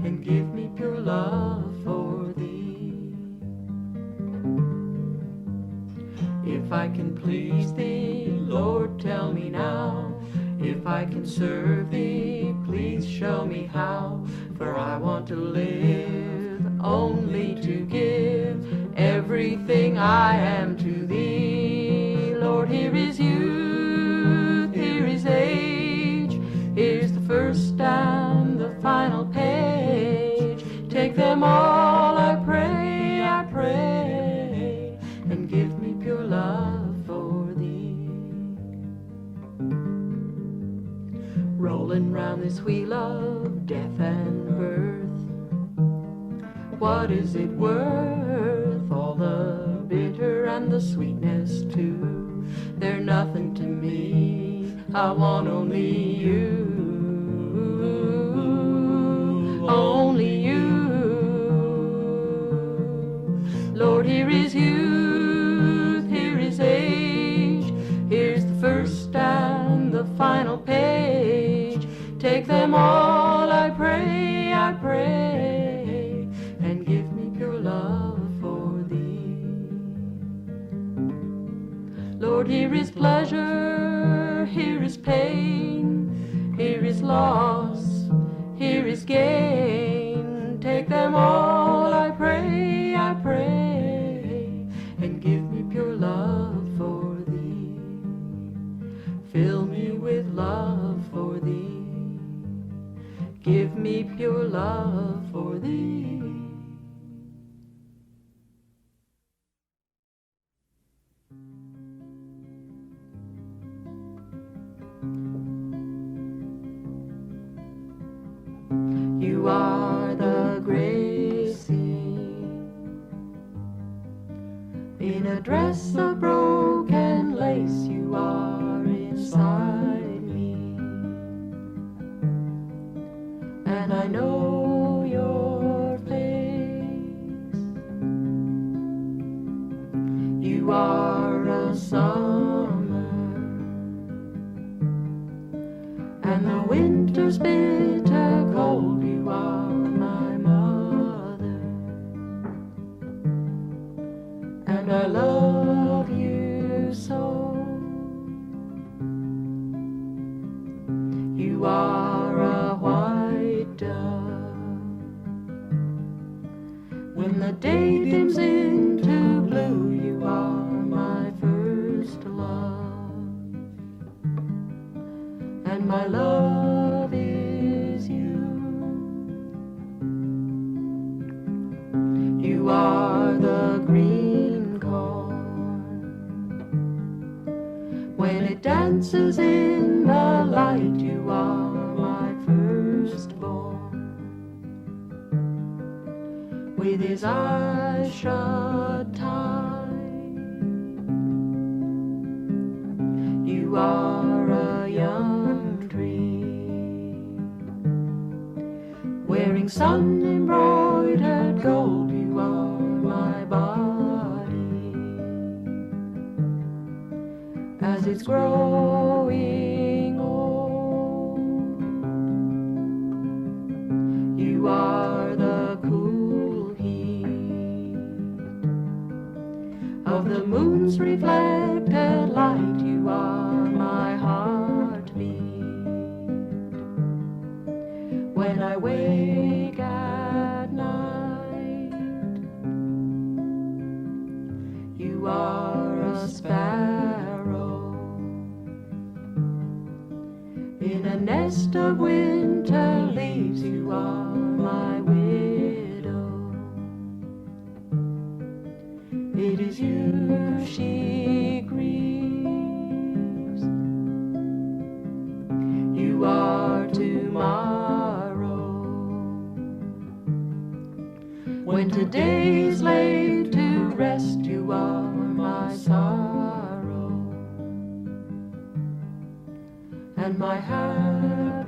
and give me pure love for thee. If I can please thee, Lord, tell me now. If I can serve thee, please show me how. For I want to live only to give everything I am to thee. Lord, here is youth, here is age, here's the first and the final page. Take them all, I pray, and give me pure love for thee. Rolling round this wheel of death and birth, what is it worth? All the bitter and the sweetness too, they're nothing to me. I want only you, only you. Lord, here is youth, here is age, here's the first and the final page. Take them all, I pray, and give me pure love for thee. Lord, here is pleasure, here is pain, here is loss, here is gain. Take them all, I pray, and give me pure love for thee. Fill me with love for thee. Give me pure love for thee. You are the Gracie in a dress of broken lace. You are inside me, and I know your face. You are a summer, and the winter's bitter cold. You are my mother, and I love you so. You are a white dove. When the day dims into blue, you are my first love, and my love is you. You are the green corn. When it dances in the light. You are my firstborn. With his eyes shut tight, you are a young tree, wearing sun-embroidered gold. You are my body as it's growing old. You are the cool heat of the moon's reflected light. You are my heartbeat when I wake at night. You are a sparrow in a nest of winter leaves. You are my widow. It is you she grieves. You are tomorrow when today's laid to rest. You are my sorrow and my happiness.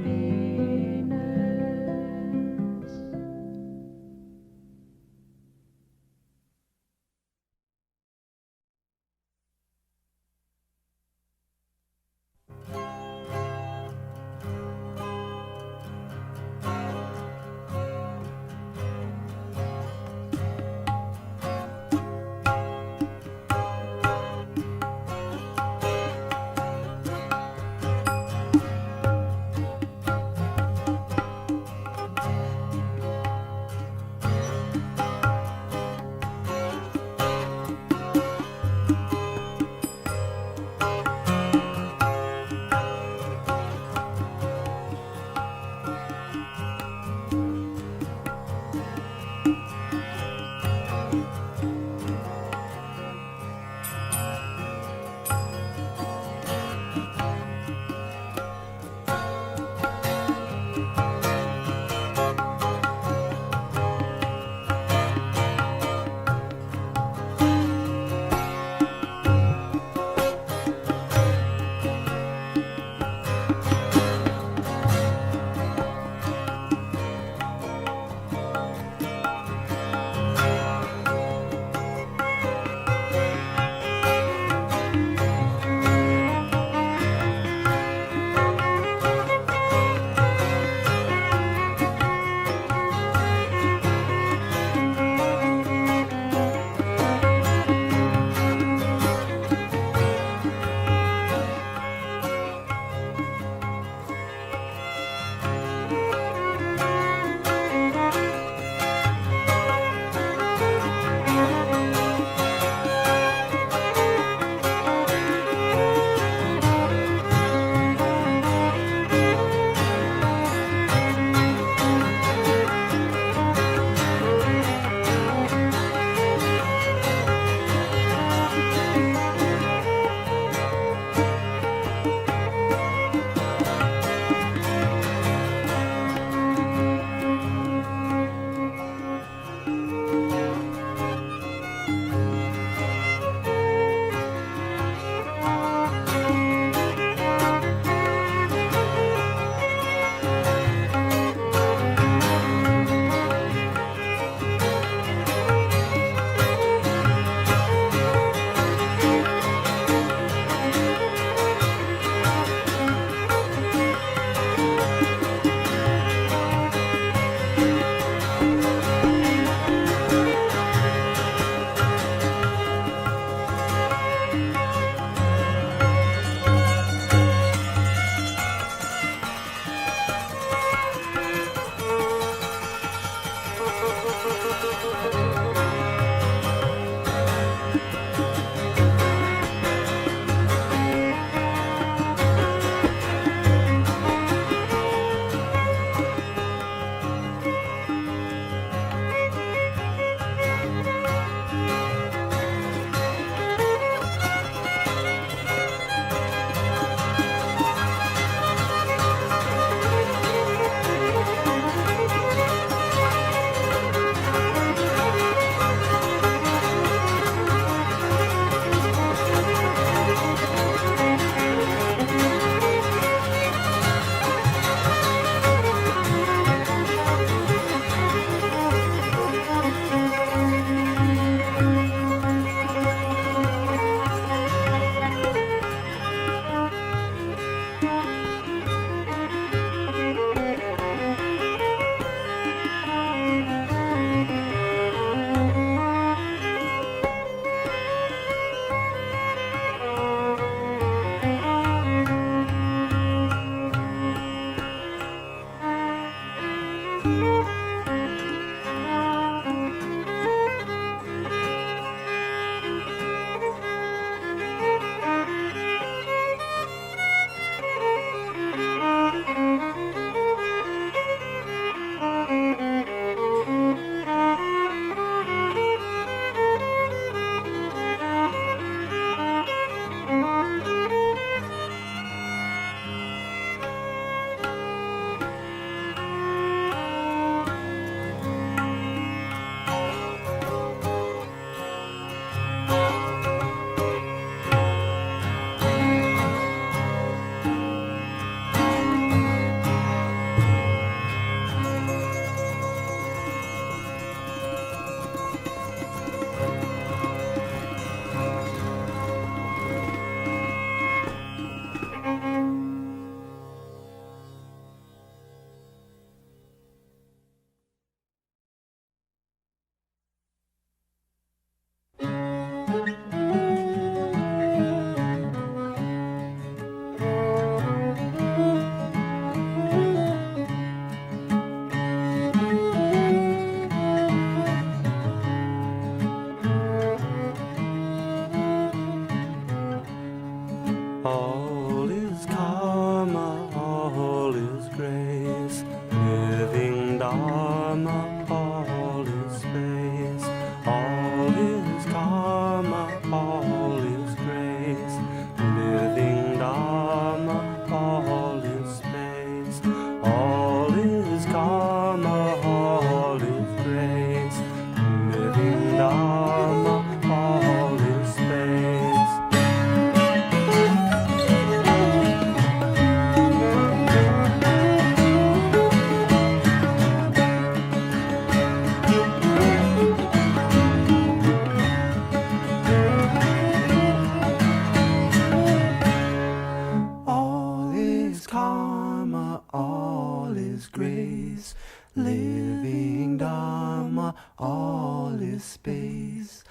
karma, all is grace. Living Dharma, all is space.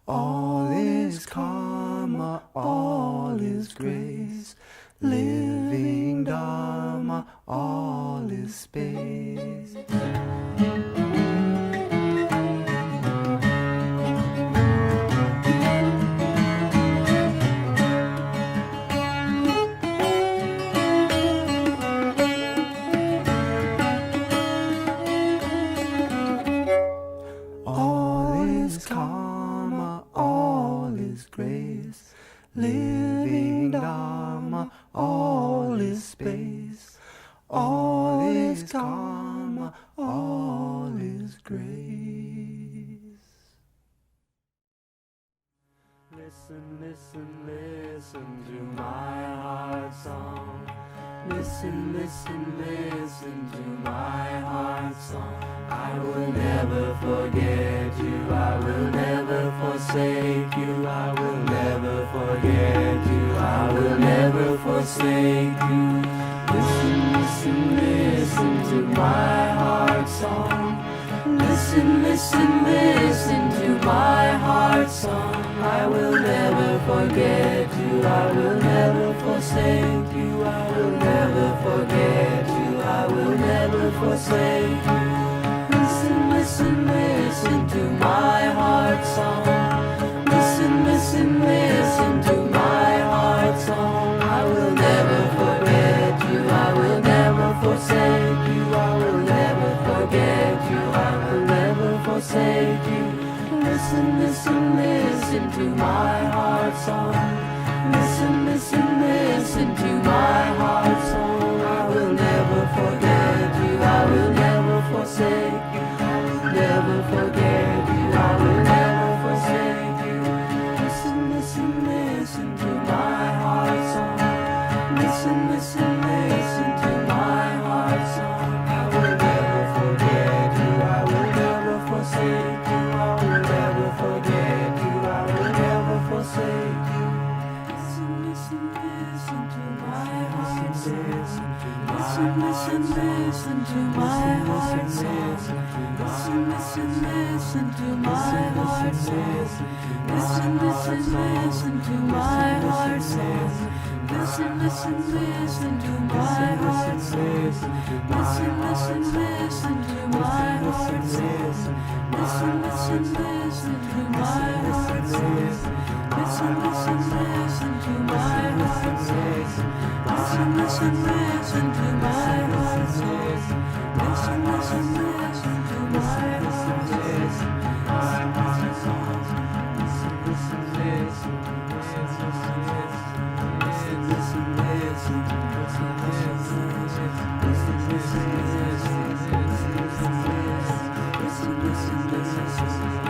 All is karma, all is grace. Living Dharma, all is space. Grace, living Dharma, all is space. All is karma, all is grace. Listen, listen, listen to my heart song. Listen, listen, listen to my heart song. I will never forget you, I will never forsake you, I will never forget you, I will never forsake you. Listen, listen, listen to my heart song. Listen, listen, listen to my heart song. I will never forget you, I will never forsake you, I will never forget you, I will never forsake you. Listen, listen, listen to my heart song. Listen, listen, listen to my heart song. I will never forget you, I will never forsake you, I will never forget you, I will never forsake you. Listen, listen, listen to my heart song. Listen, listen, listen to my heart song. I will never forget you, I will never forsake you, I will never forget you, I will never forsake you. Listen, listen, listen to my heart song. Listen, listen, listen to my heart song. I will never forget you, I will never forsake you, I will never forget you, I will never forsake you. Listen, listen, listen to my heart song. Listen, listen, listen to my heart song. Listen, listen, listen to my heart song. Listen, listen, listen to my heart song. Listen, listen, listen to my heart song. Listen, listen, listen to my heart song. Listen, listen, listen to my heart song. Listen, listen, listen to my heart song. Listen, listen, listen to my heart song. Listen, listen, listen to my heart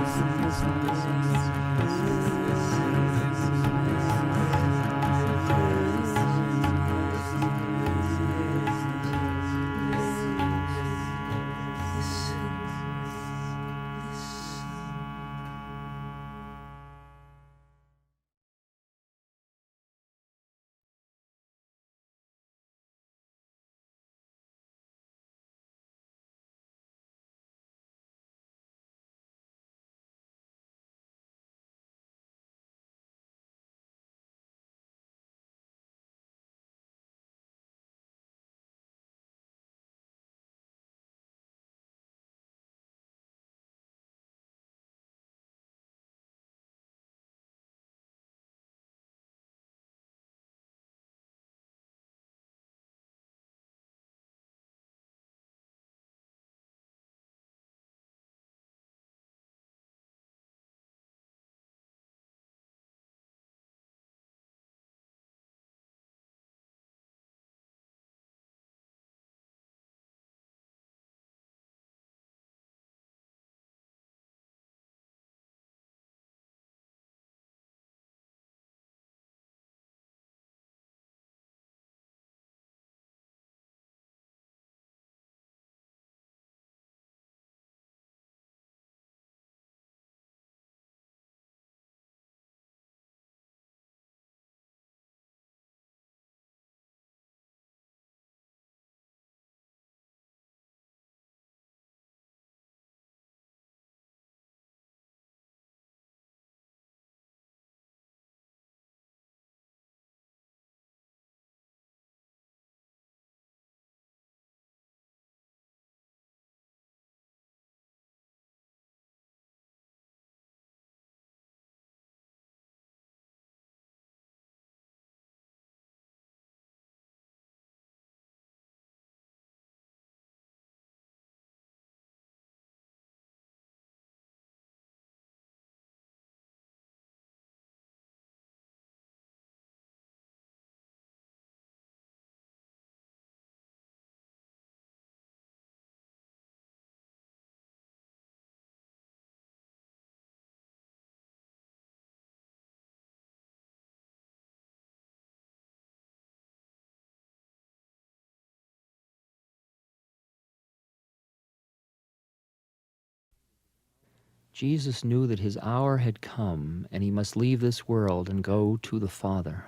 Jesus knew that his hour had come and he must leave this world and go to the Father.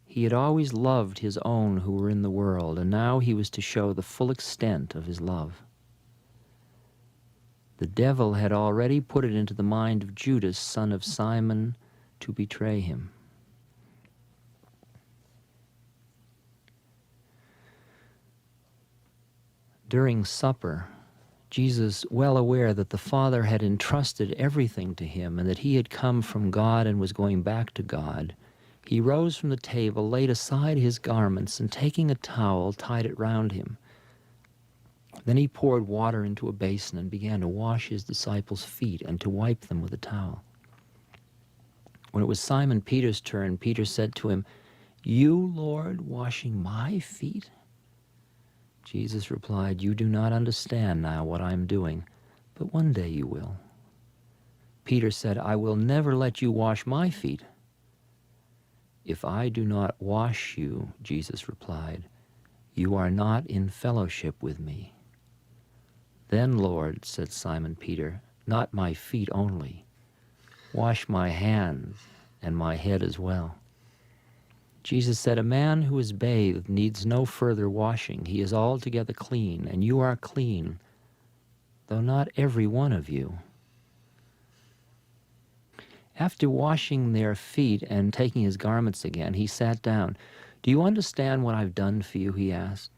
He had always loved his own who were in the world, and now he was to show the full extent of his love. The devil had already put it into the mind of Judas, son of Simon, to betray him. During supper, Jesus, well aware that the Father had entrusted everything to him and that he had come from God and was going back to God, he rose from the table, laid aside his garments, and taking a towel, tied it round him. Then he poured water into a basin and began to wash his disciples' feet and to wipe them with a towel. When it was Simon Peter's turn, Peter said to him, "You, Lord, washing my feet?" Jesus replied, "You do not understand now what I am doing, but one day you will." Peter said, "I will never let you wash my feet." "If I do not wash you," Jesus replied, "you are not in fellowship with me." "Then, Lord," said Simon Peter, "not my feet only. Wash my hands and my head as well." Jesus said, "A man who is bathed needs no further washing. He is altogether clean, and you are clean, though not every one of you." After washing their feet and taking his garments again, he sat down. "Do you understand what I've done for you?" he asked.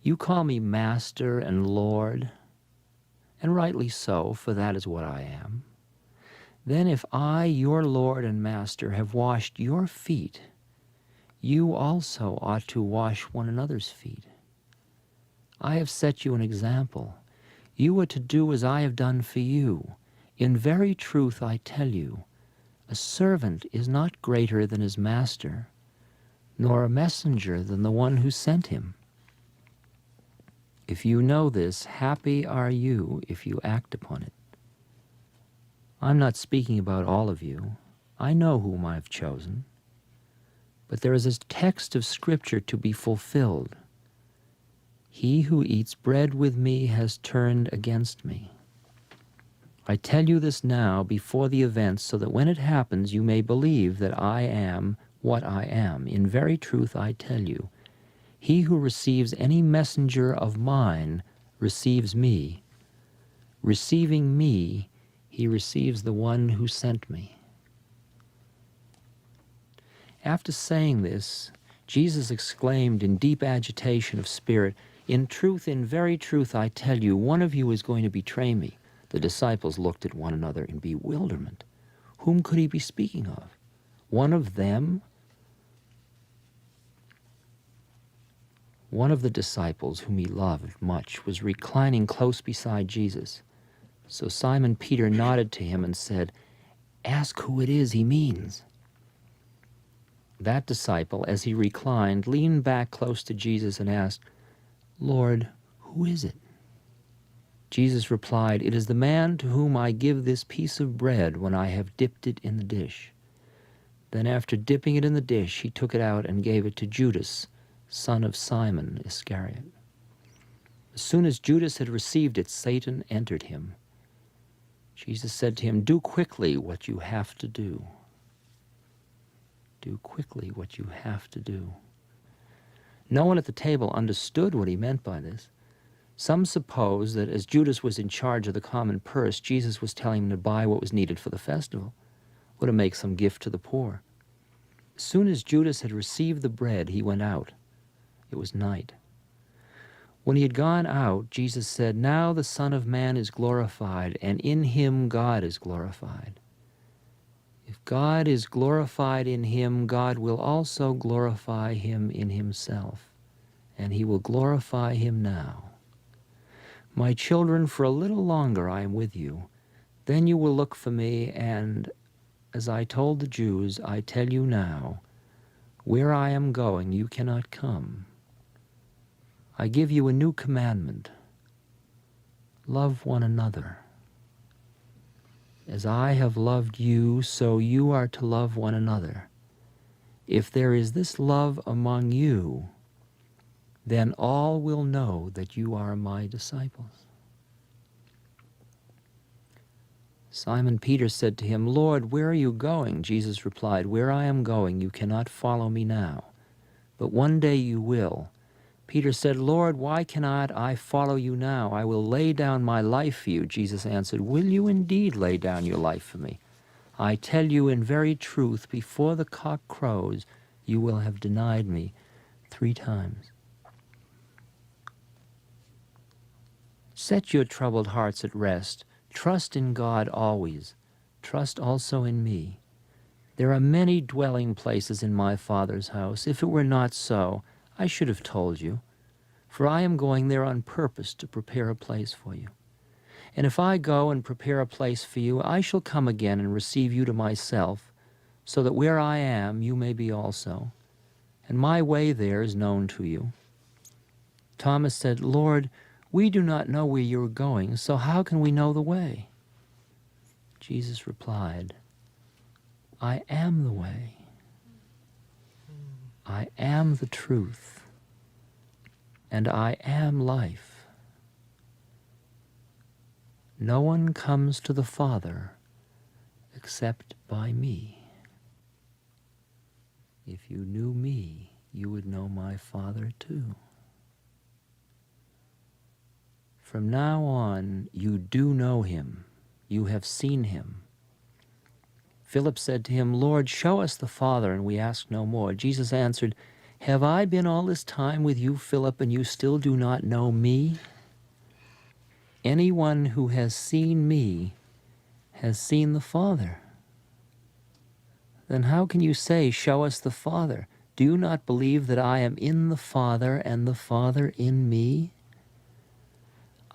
"You call me Master and Lord, and rightly so, for that is what I am. Then if I, your Lord and Master, have washed your feet, you also ought to wash one another's feet. I have set you an example. You are to do as I have done for you. In very truth I tell you, a servant is not greater than his master, nor a messenger than the one who sent him. If you know this, happy are you if you act upon it. I'm not speaking about all of you. I know whom I have chosen. But there is a text of Scripture to be fulfilled. He who eats bread with me has turned against me. I tell you this now before the event, so that when it happens you may believe that I am what I am. In very truth I tell you, he who receives any messenger of mine receives me. Receiving me, he receives the one who sent me." After saying this, Jesus exclaimed in deep agitation of spirit, "In truth, in very truth, I tell you, one of you is going to betray me." The disciples looked at one another in bewilderment. Whom could he be speaking of? One of them? One of the disciples, whom he loved much, was reclining close beside Jesus. So Simon Peter nodded to him and said, "Ask who it is he means." That disciple, as he reclined, leaned back close to Jesus and asked, "Lord, who is it?" Jesus replied, "It is the man to whom I give this piece of bread when I have dipped it in the dish." Then after dipping it in the dish, he took it out and gave it to Judas, son of Simon Iscariot. As soon as Judas had received it, Satan entered him. Jesus said to him, "Do quickly what you have to do." Do quickly what you have to do. No one at the table understood what he meant by this. Some supposed that as Judas was in charge of the common purse, Jesus was telling him to buy what was needed for the festival, or to make some gift to the poor. As soon as Judas had received the bread, he went out. It was night. When he had gone out, Jesus said, "Now the Son of Man is glorified, and in him God is glorified. If God is glorified in him, God will also glorify him in himself, and he will glorify him now. My children, for a little longer I am with you. Then you will look for me, and, as I told the Jews, I tell you now, where I am going you cannot come. I give you a new commandment. Love one another. As I have loved you, so you are to love one another. If there is this love among you, then all will know that you are my disciples." Simon Peter said to him, Lord, where are you going? Jesus replied, Where I am going, you cannot follow me now, but one day you will. Peter said, Lord, why cannot I follow you now? I will lay down my life for you. Jesus answered, Will you indeed lay down your life for me? I tell you in very truth, before the cock crows, you will have denied me 3 times. Set your troubled hearts at rest. Trust in God always. Trust also in me. There are many dwelling places in my Father's house. If it were not so, I should have told you. For I am going there on purpose to prepare a place for you. And if I go and prepare a place for you, I shall come again and receive you to myself, so that where I am, you may be also. And my way there is known to you. Thomas said, Lord, we do not know where you are going, so how can we know the way? Jesus replied, I am the way. I am the truth. And I am life. No one comes to the Father except by me. If you knew me, you would know my Father too. From now on, you do know him. You have seen him. Philip said to him, Lord, show us the Father, and we ask no more. Jesus answered, Have I been all this time with you, Philip, and you still do not know me? Anyone who has seen me has seen the Father. Then how can you say, Show us the Father? Do you not believe that I am in the Father and the Father in me?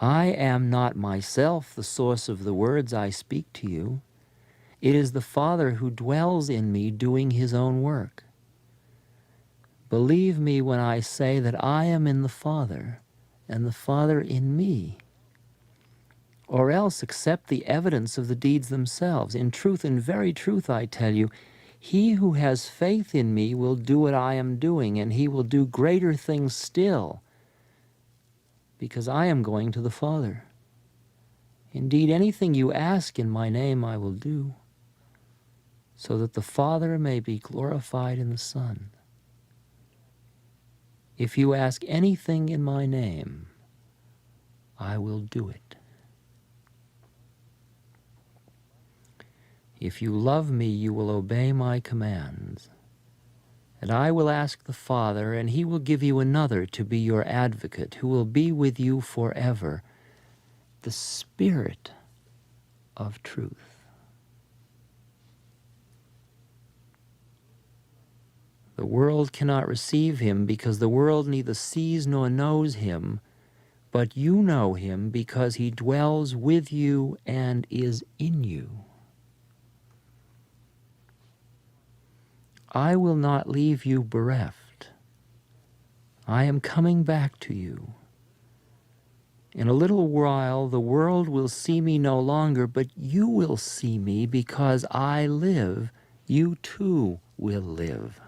I am not myself the source of the words I speak to you. It is the Father who dwells in me doing his own work. Believe me when I say that I am in the Father and the Father in me. Or else accept the evidence of the deeds themselves. In truth, in very truth, I tell you, he who has faith in me will do what I am doing, and he will do greater things still, because I am going to the Father. Indeed, anything you ask in my name I will do, so that the Father may be glorified in the Son. If you ask anything in my name, I will do it. If you love me, you will obey my commands. And I will ask the Father, and he will give you another to be your advocate, who will be with you forever, the Spirit of truth. The world cannot receive him, because the world neither sees nor knows him, but you know him, because he dwells with you and is in you. I will not leave you bereft. I am coming back to you. In a little while the world will see me no longer, but you will see me, because I live, you too will live.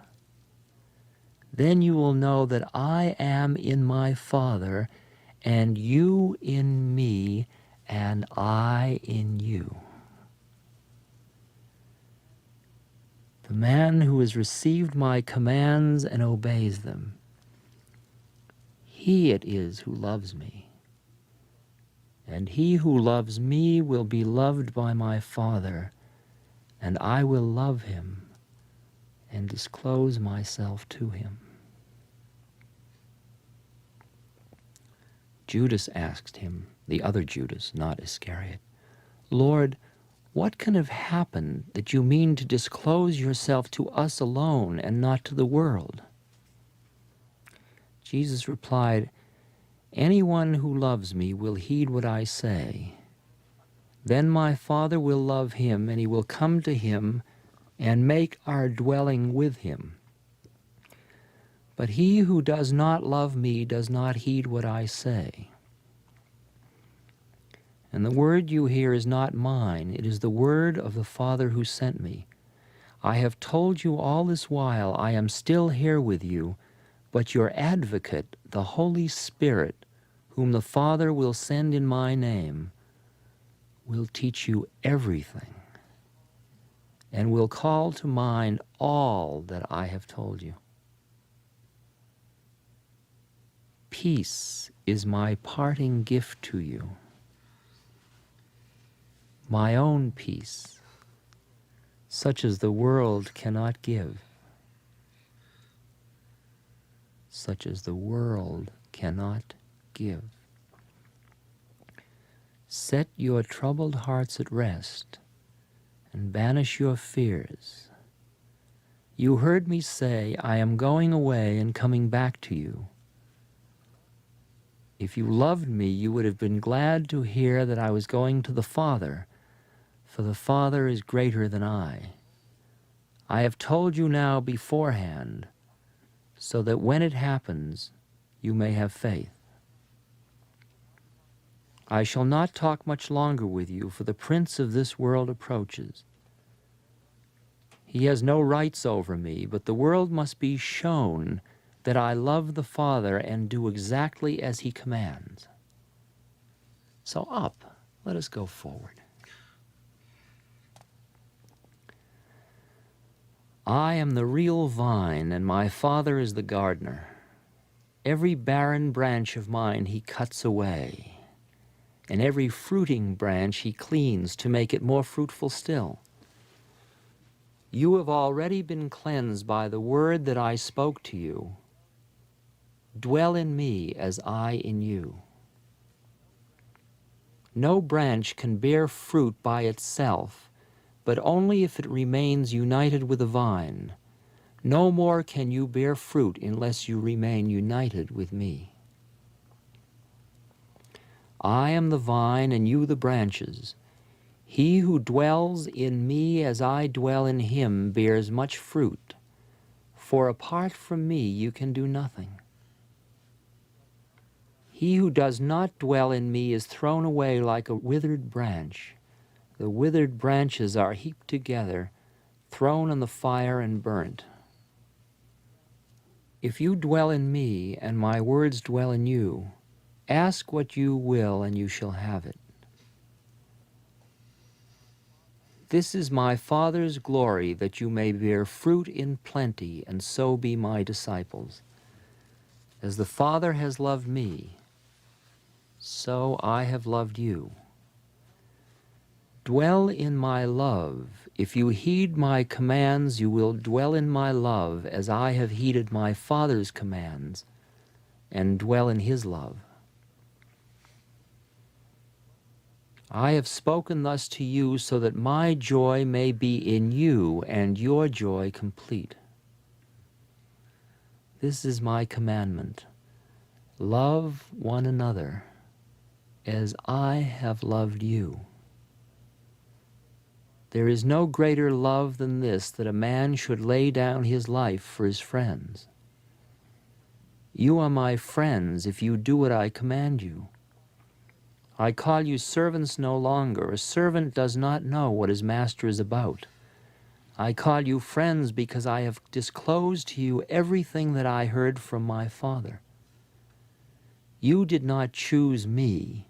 Then you will know that I am in my Father, and you in me, and I in you. The man who has received my commands and obeys them, he it is who loves me. And he who loves me will be loved by my Father, and I will love him and disclose myself to him. Judas asked him, the other Judas, not Iscariot, Lord, what can have happened that you mean to disclose yourself to us alone and not to the world? Jesus replied, Anyone who loves me will heed what I say. Then my Father will love him, and he will come to him and make our dwelling with him. But he who does not love me does not heed what I say. And the word you hear is not mine, it is the word of the Father who sent me. I have told you all this while I am still here with you, but your advocate, the Holy Spirit, whom the Father will send in my name, will teach you everything and will call to mind all that I have told you. Peace is my parting gift to you, my own peace, such as the world cannot give, such as the world cannot give. Set your troubled hearts at rest and banish your fears. You heard me say, I am going away and coming back to you. If you loved me, you would have been glad to hear that I was going to the Father, for the Father is greater than I. I have told you now beforehand, so that when it happens, you may have faith. I shall not talk much longer with you, for the prince of this world approaches. He has no rights over me, but the world must be shown that I love the Father and do exactly as he commands. So up, let us go forward. I am the real vine, and my Father is the gardener. Every barren branch of mine he cuts away, and every fruiting branch he cleans to make it more fruitful still. You have already been cleansed by the word that I spoke to you. Dwell in me as I in you. No branch can bear fruit by itself, but only if it remains united with the vine. No more can you bear fruit unless you remain united with me. I am the vine and you the branches. He who dwells in me as I dwell in him bears much fruit, for apart from me you can do nothing. He who does not dwell in me is thrown away like a withered branch. The withered branches are heaped together, thrown on the fire and burnt. If you dwell in me and my words dwell in you, ask what you will and you shall have it. This is my Father's glory, that you may bear fruit in plenty and so be my disciples. As the Father has loved me, so I have loved you. Dwell in my love. If you heed my commands, you will dwell in my love, as I have heeded my Father's commands, and dwell in his love. I have spoken thus to you so that my joy may be in you, and your joy complete. This is my commandment. Love one another as I have loved you. There is no greater love than this, that a man should lay down his life for his friends. You are my friends if you do what I command you. I call you servants no longer. A servant does not know what his master is about. I call you friends because I have disclosed to you everything that I heard from my Father. You did not choose me.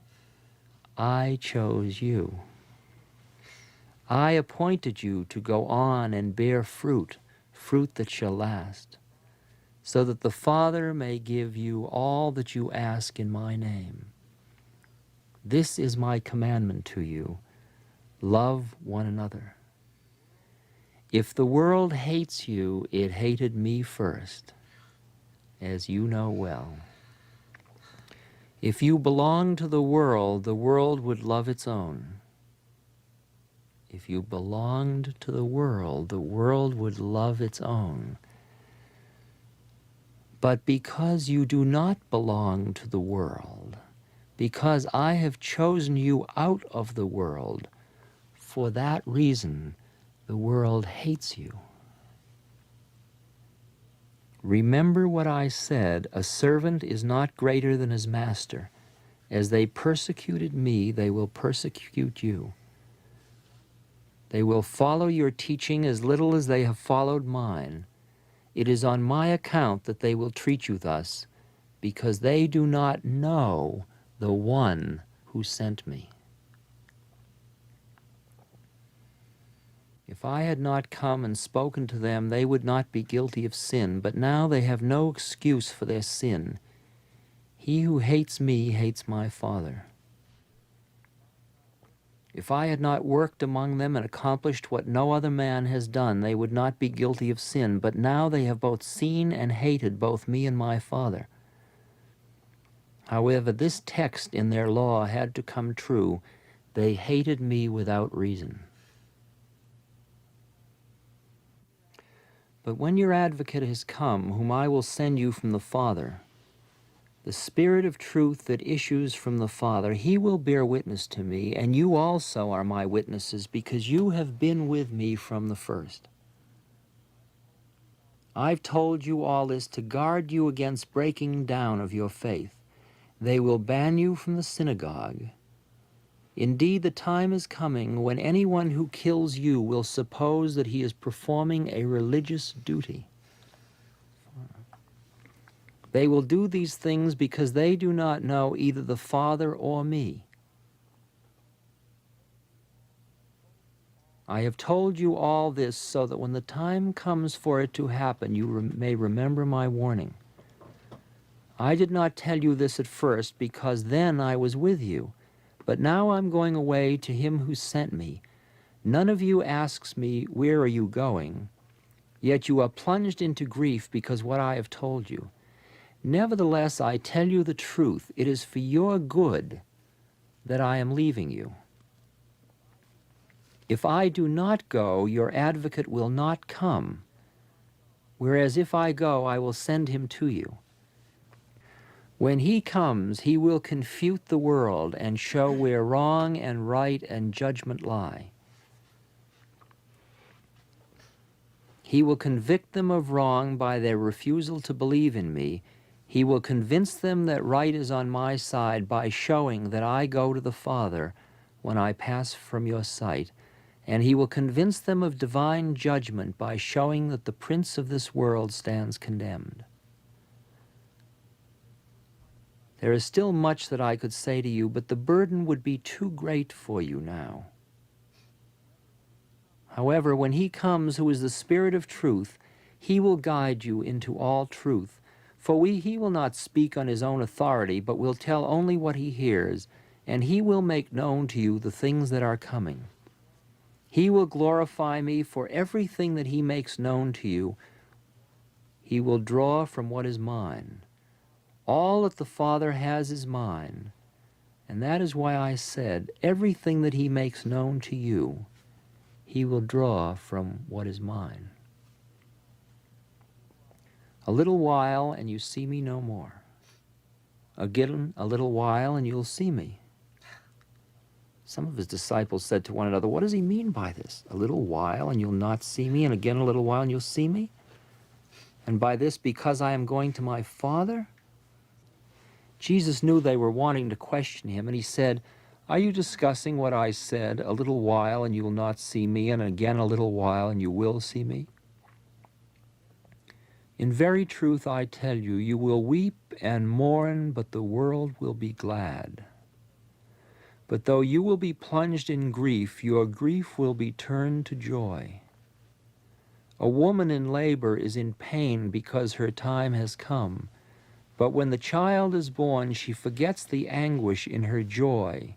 I chose you. I appointed you to go on and bear fruit, fruit that shall last, so that the Father may give you all that you ask in my name. This is my commandment to you. Love one another. If the world hates you, it hated me first, as you know well. If you belong to the world would love its own. If you belonged to the world would love its own. But because you do not belong to the world, because I have chosen you out of the world, for that reason the world hates you. Remember what I said, a servant is not greater than his master. As they persecuted me, they will persecute you. They will follow your teaching as little as they have followed mine. It is on my account that they will treat you thus, because they do not know the one who sent me. If I had not come and spoken to them, they would not be guilty of sin, but now they have no excuse for their sin. He who hates me hates my Father. If I had not worked among them and accomplished what no other man has done, they would not be guilty of sin, but now they have both seen and hated both me and my Father. However, this text in their law had to come true. They hated me without reason. But when your advocate has come, whom I will send you from the Father, the Spirit of truth that issues from the Father, he will bear witness to me, and you also are my witnesses, because you have been with me from the first. I've told you all this to guard you against breaking down of your faith. They will ban you from the synagogue. Indeed, the time is coming when anyone who kills you will suppose that he is performing a religious duty. They will do these things because they do not know either the Father or me. I have told you all this so that when the time comes for it to happen, you may remember my warning. I did not tell you this at first because then I was with you, but now I'm going away to him who sent me. None of you asks me, where are you going? Yet you are plunged into grief because what I have told you. Nevertheless, I tell you the truth. It is for your good that I am leaving you. If I do not go, your advocate will not come, whereas if I go, I will send him to you. When he comes, he will confute the world and show where wrong and right and judgment lie. He will convict them of wrong by their refusal to believe in me. He will convince them that right is on my side by showing that I go to the Father when I pass from your sight. And he will convince them of divine judgment by showing that the prince of this world stands condemned. There is still much that I could say to you, but the burden would be too great for you now. However, when he comes, who is the Spirit of truth, he will guide you into all truth. For he will not speak on his own authority, but will tell only what he hears, and he will make known to you the things that are coming. He will glorify me, for everything that he makes known to you, he will draw from what is mine. All that the Father has is mine, and that is why I said, everything that he makes known to you, he will draw from what is mine. A little while, and you see me no more. Again, a little while, and you'll see me. Some of his disciples said to one another, what does he mean by this? A little while, and you'll not see me, and again a little while, and you'll see me? And by this, because I am going to my Father? Jesus knew they were wanting to question him, and he said, are you discussing what I said? A little while, and you will not see me, and again a little while, and you will see me? In very truth, I tell you, you will weep and mourn, but the world will be glad. But though you will be plunged in grief, your grief will be turned to joy. A woman in labor is in pain because her time has come, but when the child is born, she forgets the anguish in her joy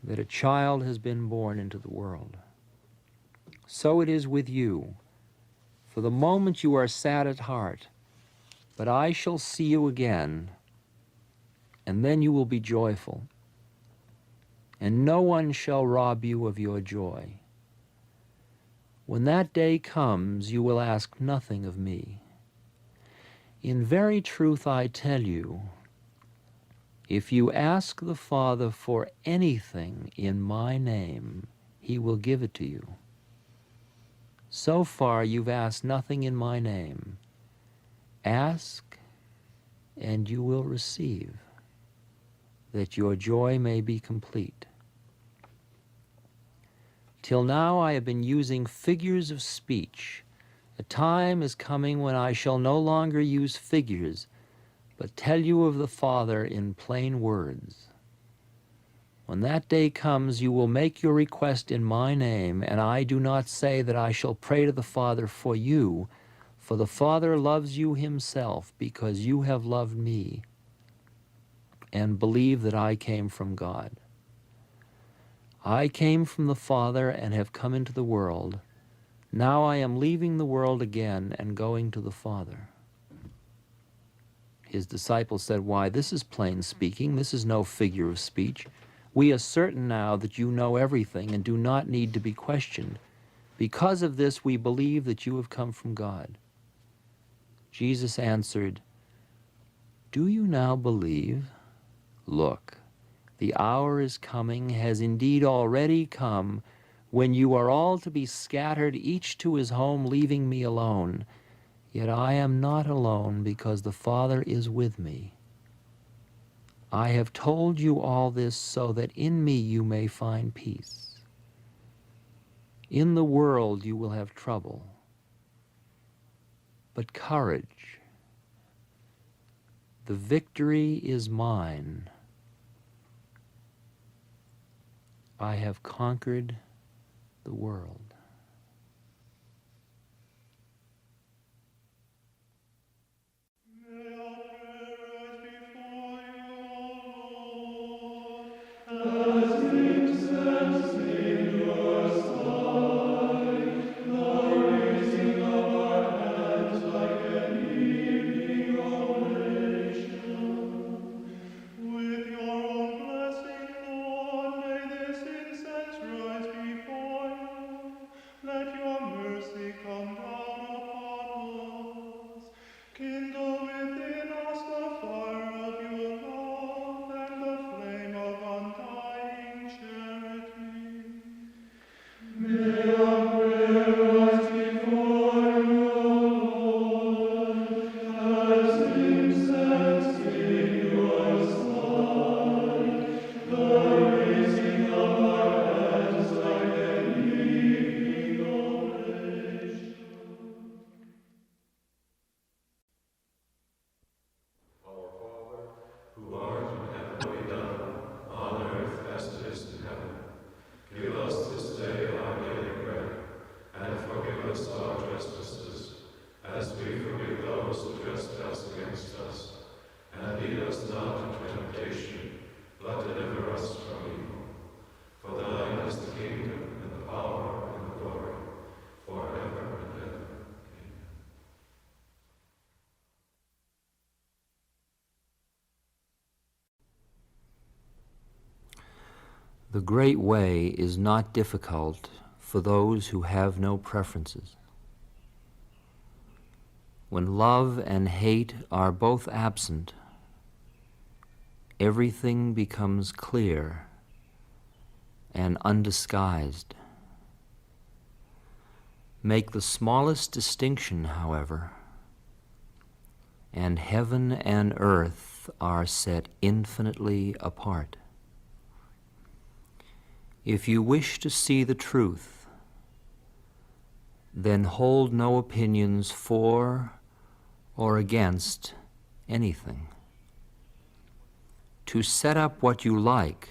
that a child has been born into the world. So it is with you. For the moment you are sad at heart, but I shall see you again, and then you will be joyful, and no one shall rob you of your joy. When that day comes, you will ask nothing of me. In very truth, I tell you, if you ask the Father for anything in my name, he will give it to you. So far, you've asked nothing in my name. Ask, and you will receive, that your joy may be complete. Till now, I have been using figures of speech. A time is coming when I shall no longer use figures, but tell you of the Father in plain words. When that day comes, you will make your request in my name, and I do not say that I shall pray to the Father for you, for the Father loves you himself, because you have loved me and believe that I came from God. I came from the Father and have come into the world. Now I am leaving the world again and going to the Father. His disciples said, Why, this is plain speaking. This is no figure of speech. We are certain now that you know everything and do not need to be questioned. Because of this, we believe that you have come from God. Jesus answered, Do you now believe? Look, the hour is coming, has indeed already come, when you are all to be scattered, each to his home, leaving me alone. Yet I am not alone, because the Father is with me. I have told you all this so that in me you may find peace. In the world you will have trouble, but courage. The victory is mine. I have conquered the world. The great way is not difficult for those who have no preferences. When love and hate are both absent, everything becomes clear and undisguised. Make the smallest distinction, however, and heaven and earth are set infinitely apart. If you wish to see the truth, then hold no opinions for or against anything. To set up what you like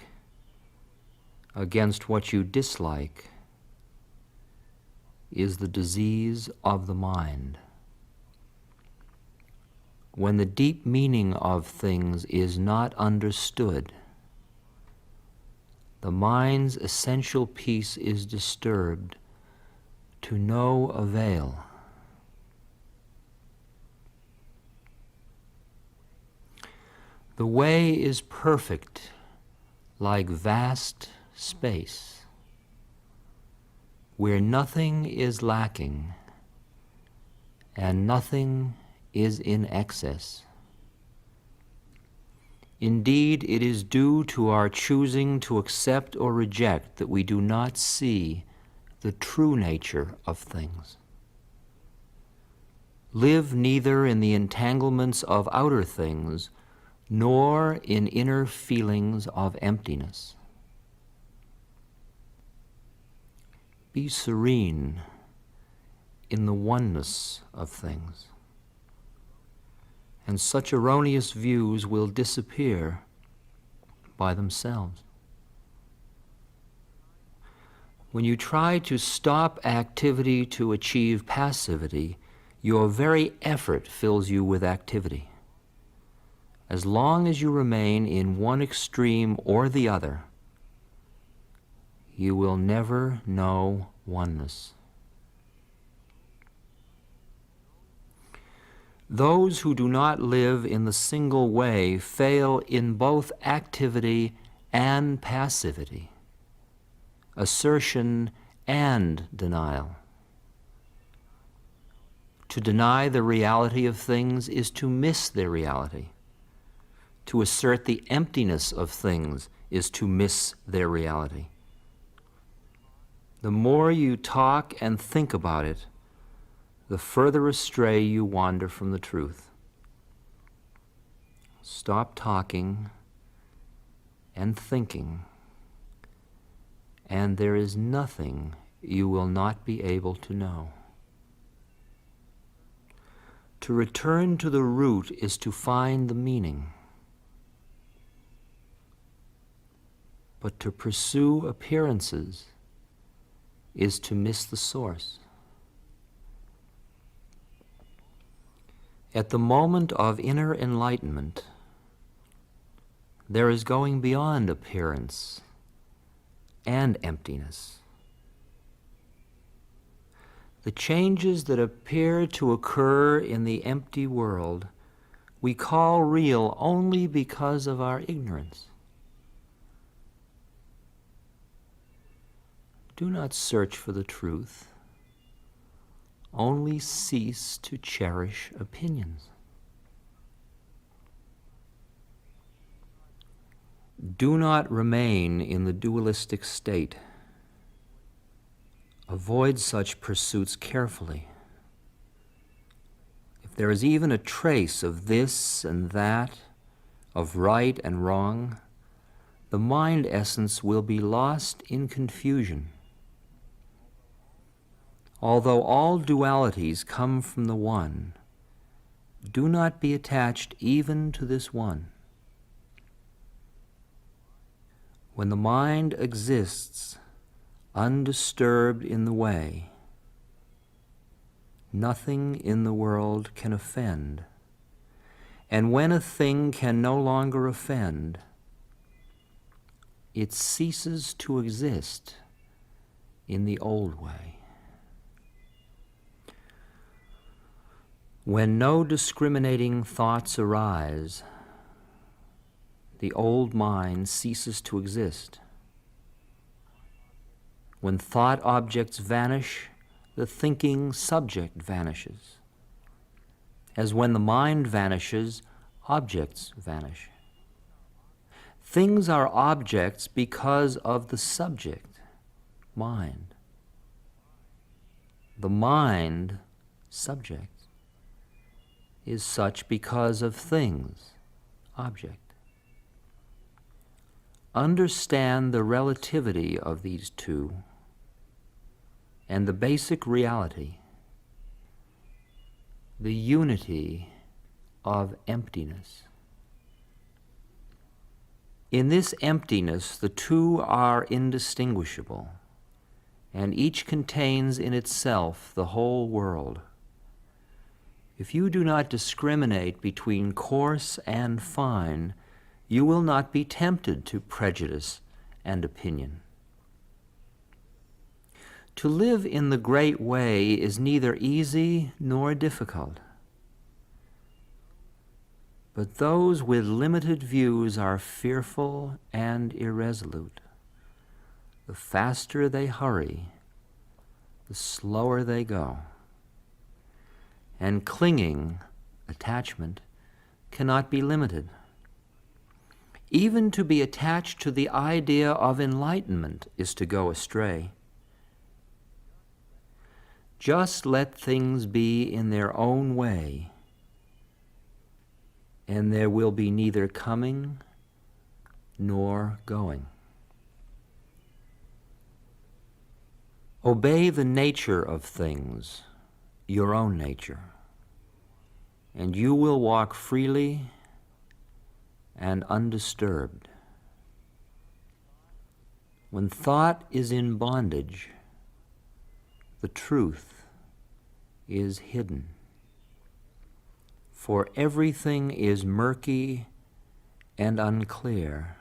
against what you dislike is the disease of the mind. When the deep meaning of things is not understood, the mind's essential peace is disturbed to no avail. The way is perfect, like vast space, where nothing is lacking and nothing is in excess. Indeed, it is due to our choosing to accept or reject that we do not see the true nature of things. Live neither in the entanglements of outer things, nor in inner feelings of emptiness. Be serene in the oneness of things, and such erroneous views will disappear by themselves. When you try to stop activity to achieve passivity, your very effort fills you with activity. As long as you remain in one extreme or the other, you will never know oneness. Those who do not live in the single way fail in both activity and passivity, assertion and denial. To deny the reality of things is to miss their reality. To assert the emptiness of things is to miss their reality. The more you talk and think about it, the further astray you wander from the truth. Stop talking and thinking, and there is nothing you will not be able to know. To return to the root is to find the meaning. But to pursue appearances is to miss the source. At the moment of inner enlightenment, there is going beyond appearance and emptiness. The changes that appear to occur in the empty world we call real only because of our ignorance. Do not search for the truth. Only cease to cherish opinions. Do not remain in the dualistic state. Avoid such pursuits carefully. If there is even a trace of this and that, of right and wrong, the mind essence will be lost in confusion. Although all dualities come from the One, do not be attached even to this One. When the mind exists undisturbed in the way, nothing in the world can offend. And when a thing can no longer offend, it ceases to exist in the old way. When no discriminating thoughts arise, the old mind ceases to exist. When thought objects vanish, the thinking subject vanishes. As when the mind vanishes, objects vanish. Things are objects because of the subject, mind. The mind, subject, is such because of things, object. Understand the relativity of these two and the basic reality, the unity of emptiness. In this emptiness, the two are indistinguishable, and each contains in itself the whole world. If you do not discriminate between coarse and fine, you will not be tempted to prejudice and opinion. To live in the great way is neither easy nor difficult. But those with limited views are fearful and irresolute. The faster they hurry, the slower they go. And clinging, attachment, cannot be limited. Even to be attached to the idea of enlightenment is to go astray. Just let things be in their own way, and there will be neither coming nor going. Obey the nature of things, your own nature, and you will walk freely and undisturbed. When thought is in bondage, the truth is hidden. For everything is murky and unclear,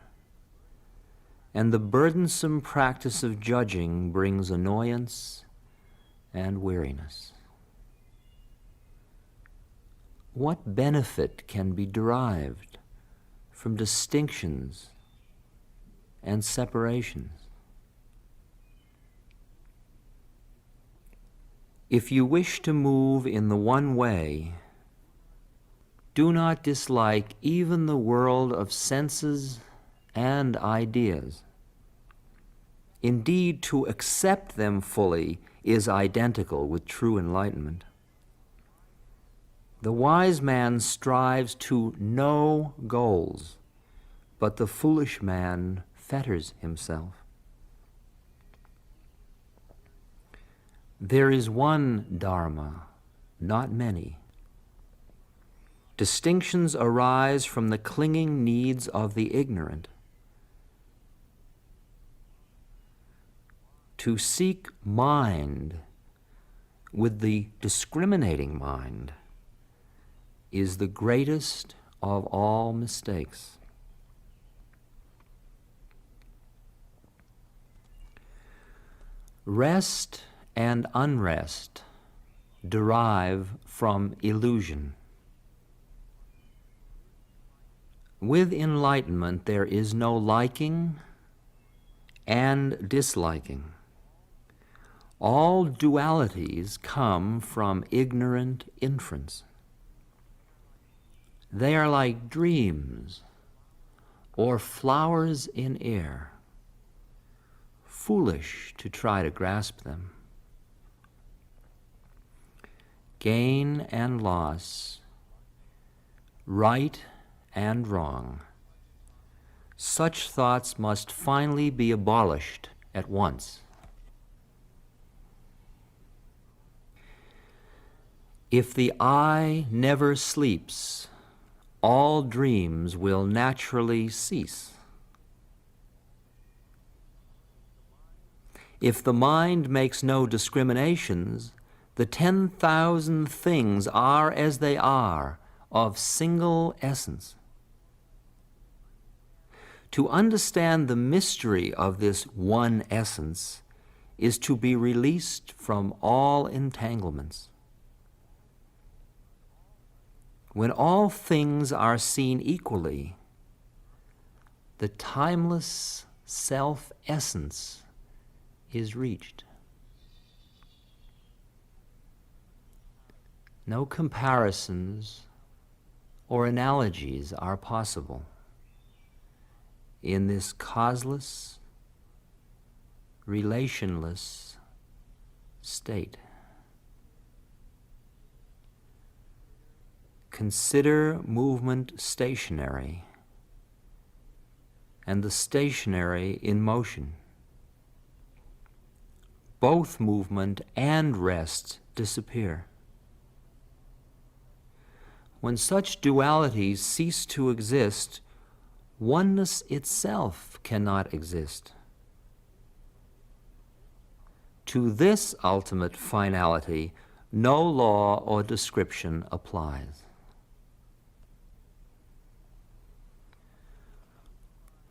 and the burdensome practice of judging brings annoyance and weariness. What benefit can be derived from distinctions and separations? If you wish to move in the one way, do not dislike even the world of senses and ideas. Indeed, to accept them fully is identical with true enlightenment. The wise man strives to know goals, but the foolish man fetters himself. There is one Dharma, not many. Distinctions arise from the clinging needs of the ignorant. To seek mind with the discriminating mind is the greatest of all mistakes. Rest and unrest derive from illusion. With enlightenment, there is no liking and disliking. All dualities come from ignorant inference. They are like dreams or flowers in air, foolish to try to grasp them. Gain and loss, right and wrong, such thoughts must finally be abolished at once. If the eye never sleeps, all dreams will naturally cease. If the mind makes no discriminations, the 10,000 things are as they are, of single essence. To understand the mystery of this one essence is to be released from all entanglements. When all things are seen equally, the timeless self-essence is reached. No comparisons or analogies are possible in this causeless, relationless state. Consider movement stationary and the stationary in motion. Both movement and rest disappear. When such dualities cease to exist, oneness itself cannot exist. To this ultimate finality, no law or description applies.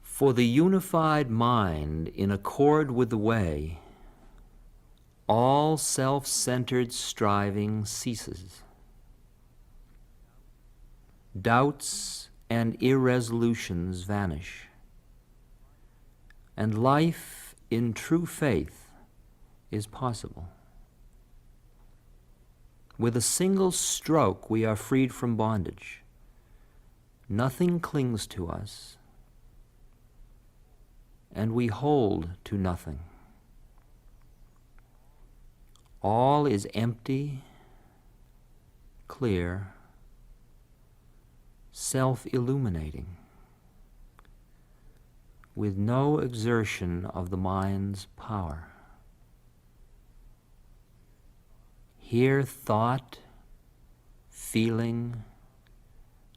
For the unified mind in accord with the way, all self-centered striving ceases. Doubts and irresolutions vanish, and life in true faith is possible. With a single stroke, we are freed from bondage. Nothing clings to us, and we hold to nothing. All is empty, clear, self-illuminating, with no exertion of the mind's power. Here thought, feeling,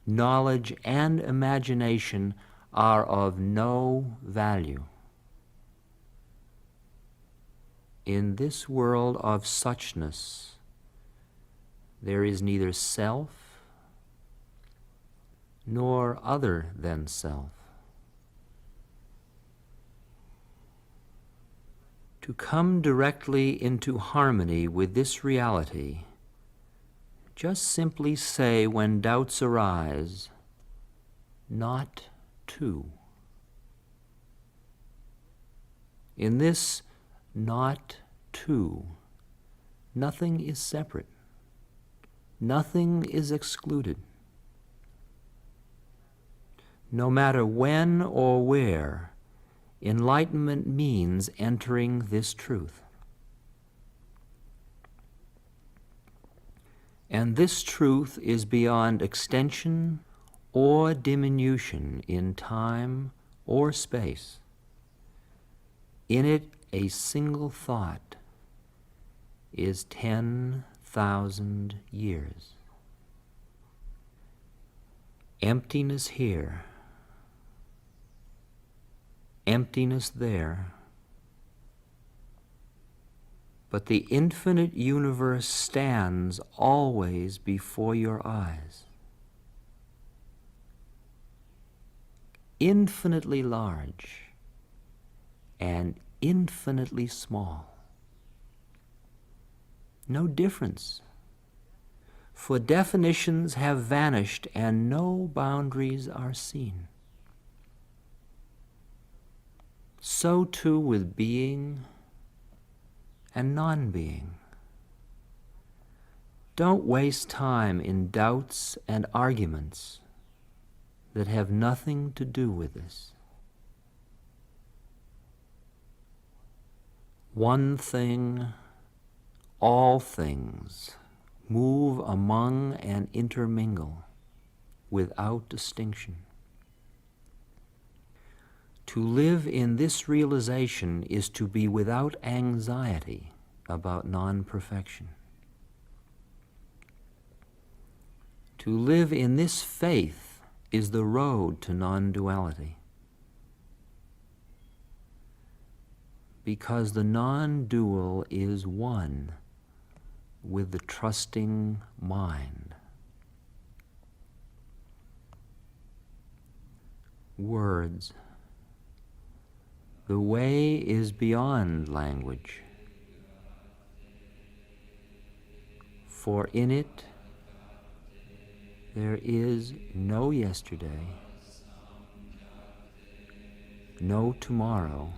knowledge, and imagination are of no value. In this world of suchness, there is neither self nor other than self. To come directly into harmony with this reality, just simply say when doubts arise, not to. In this not to, nothing is separate, nothing is excluded. No matter when or where, enlightenment means entering this truth. And this truth is beyond extension or diminution in time or space. In it, a single thought is 10,000 years. Emptiness here, emptiness there, but the infinite universe stands always before your eyes. Infinitely large and infinitely small. No difference, for definitions have vanished and no boundaries are seen. So too with being and non-being. Don't waste time in doubts and arguments that have nothing to do with this. One thing, all things move among and intermingle without distinction. To live in this realization is to be without anxiety about non-perfection. To live in this faith is the road to non-duality. Because the non-dual is one with the trusting mind. Words. The way is beyond language, for in it there is no yesterday, no tomorrow,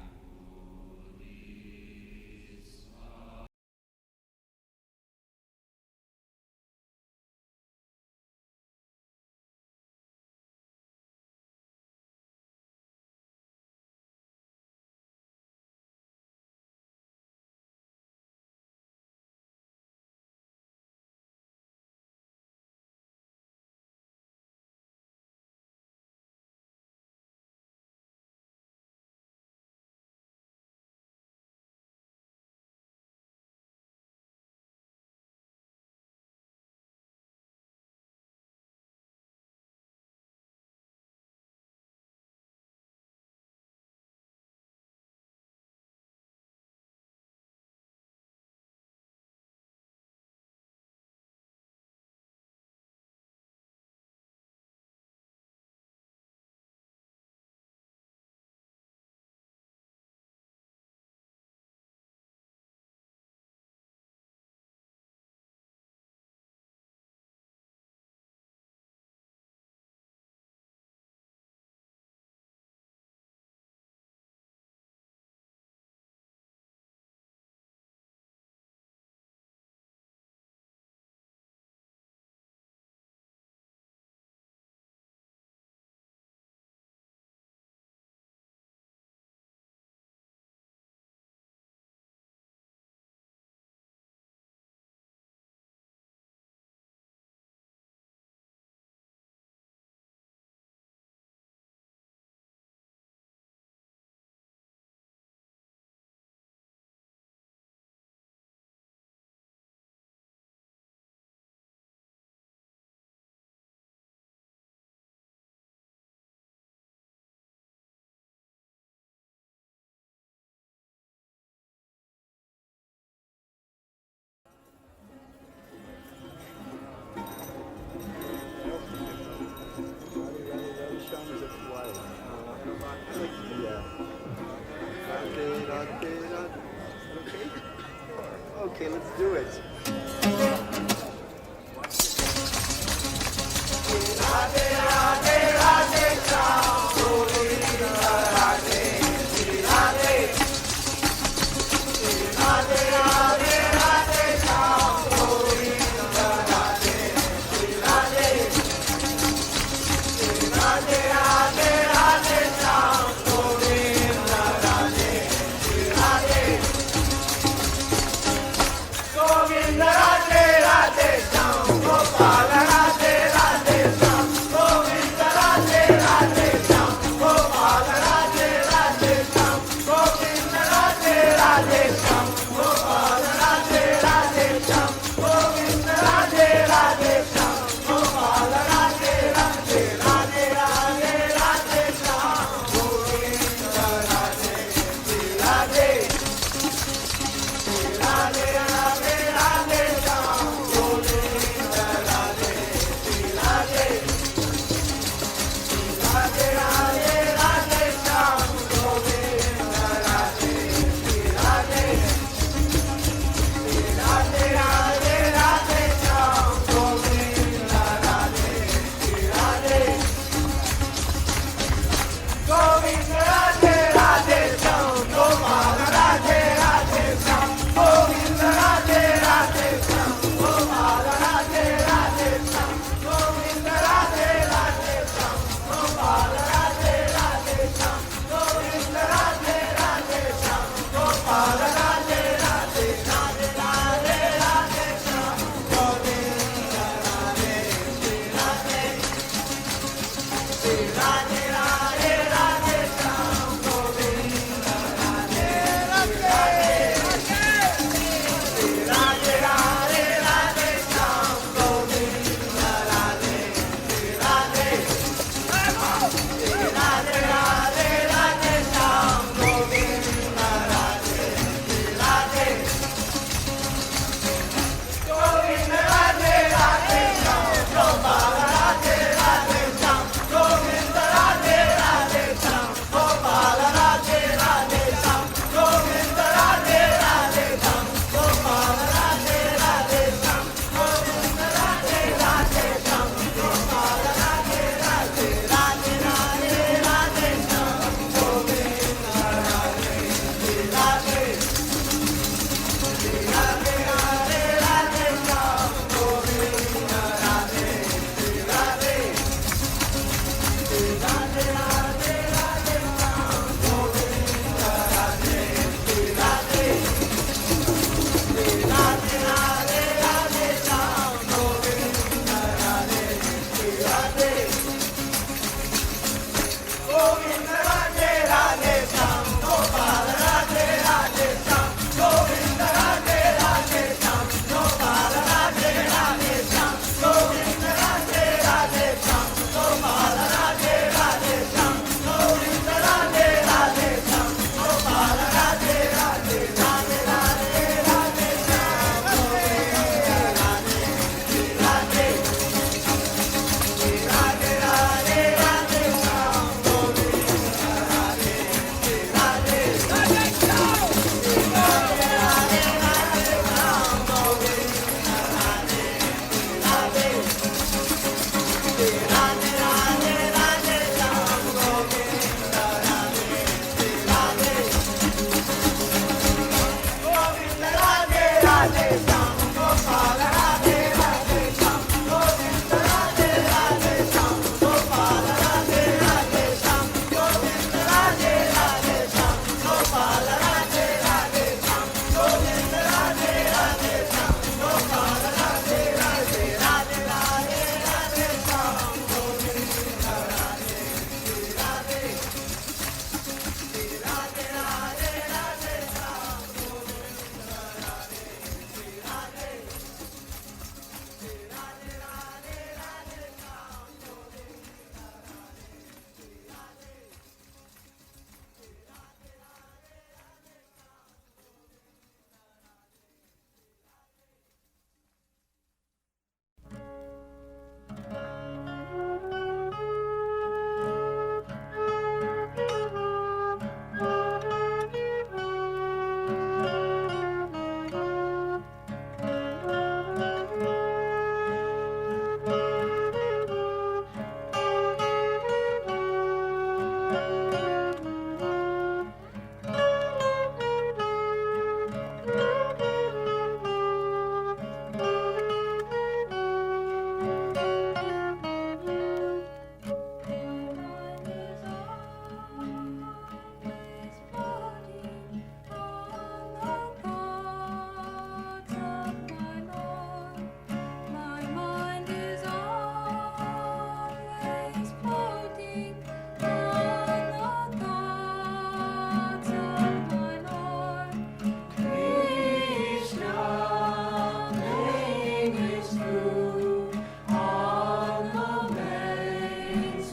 Okay, let's do it.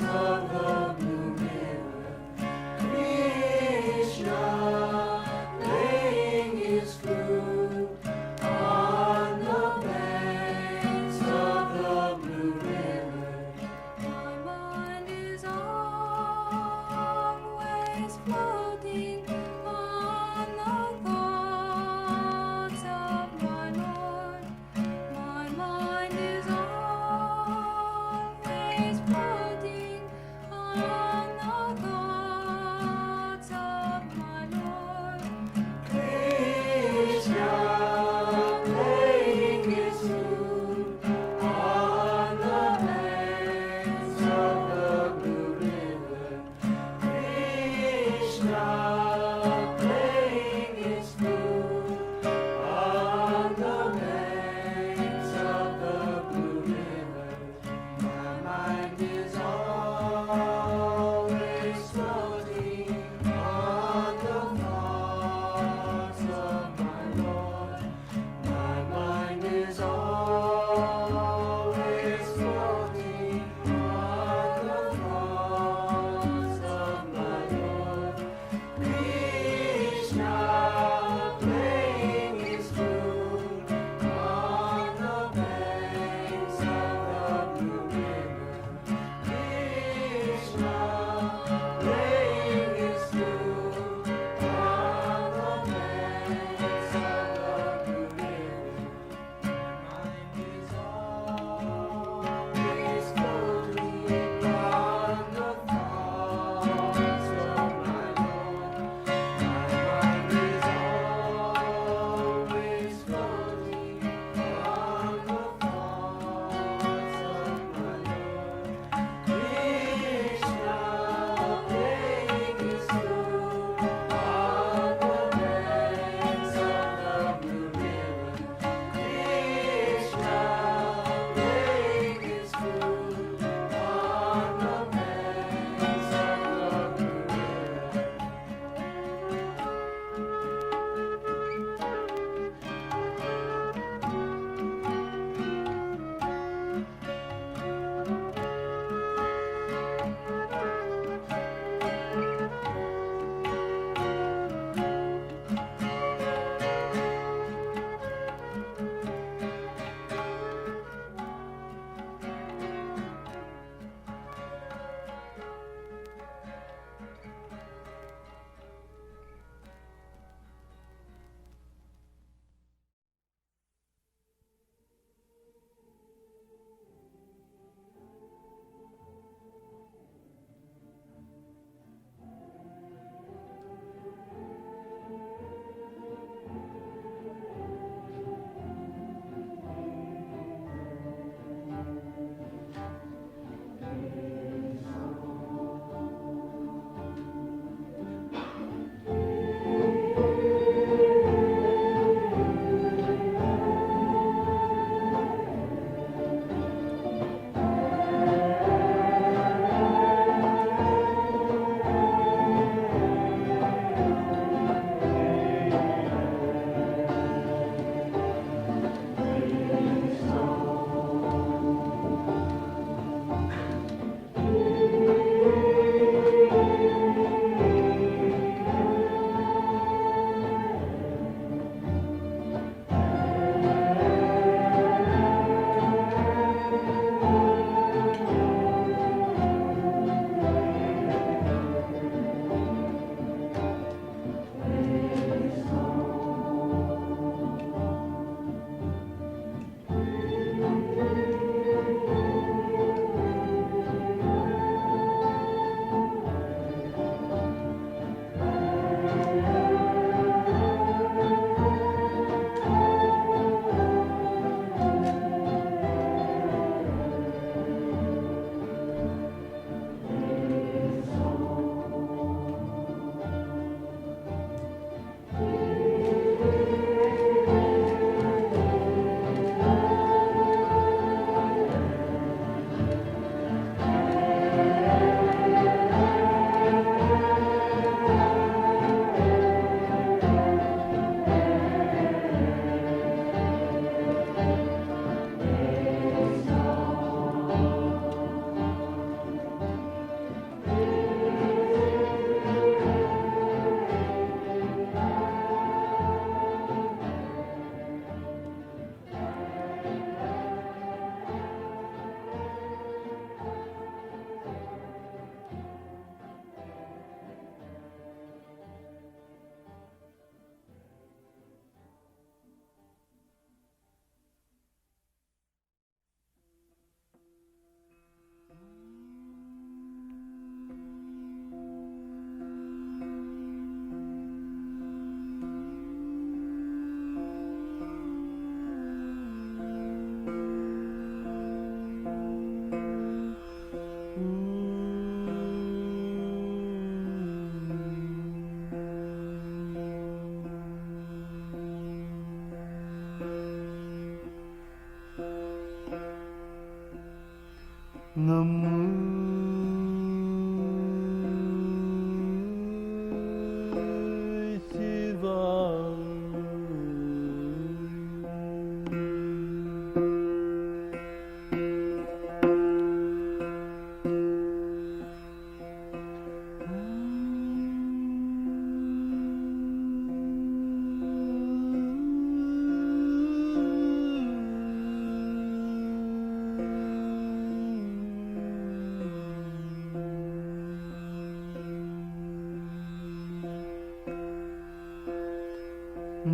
of the blue river, Krishna laying his flute on the banks of the blue river. My mind is always floating on the thoughts of my Lord. My mind is always floating on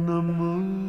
Namo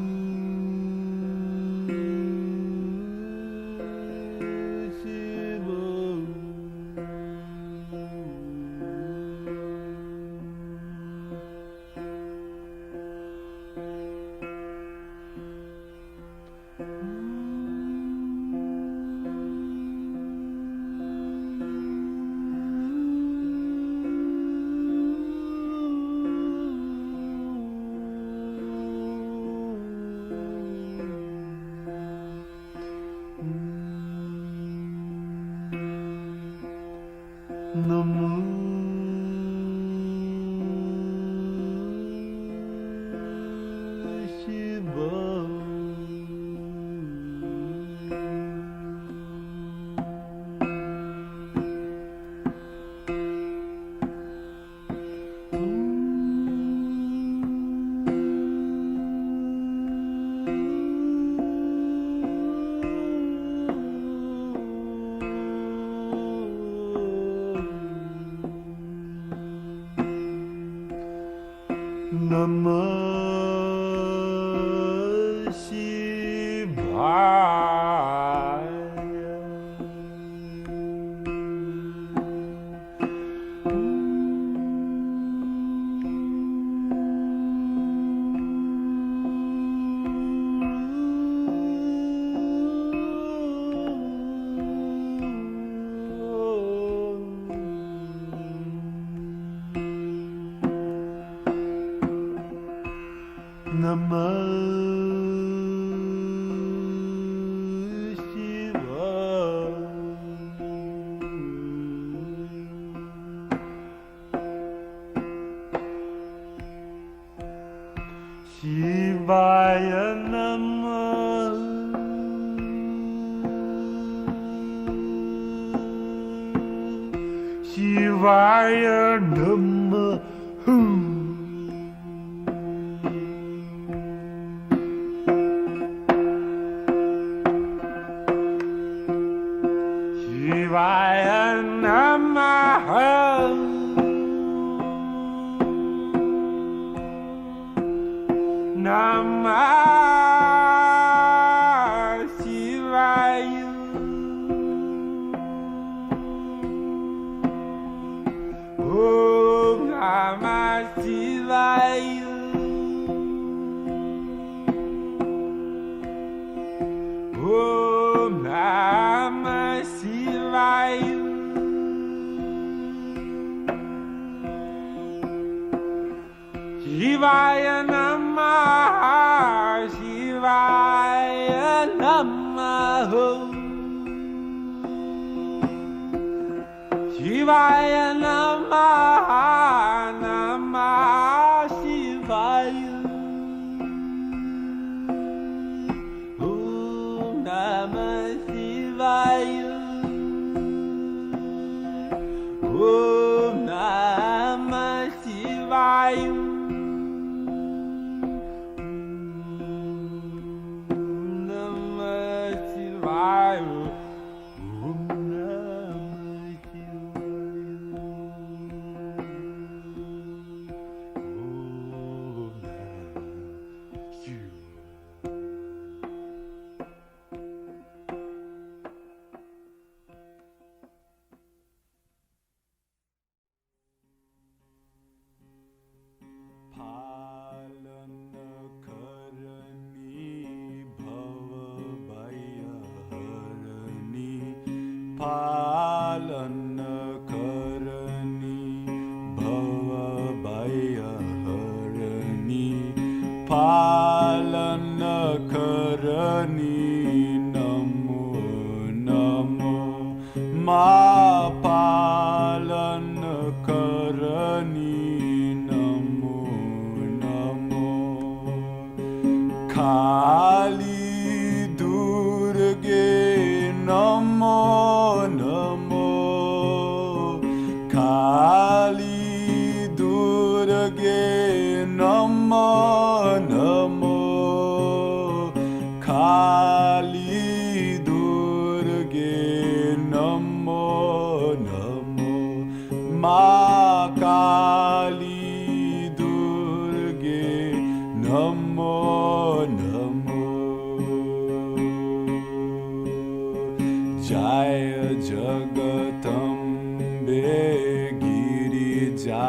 Girija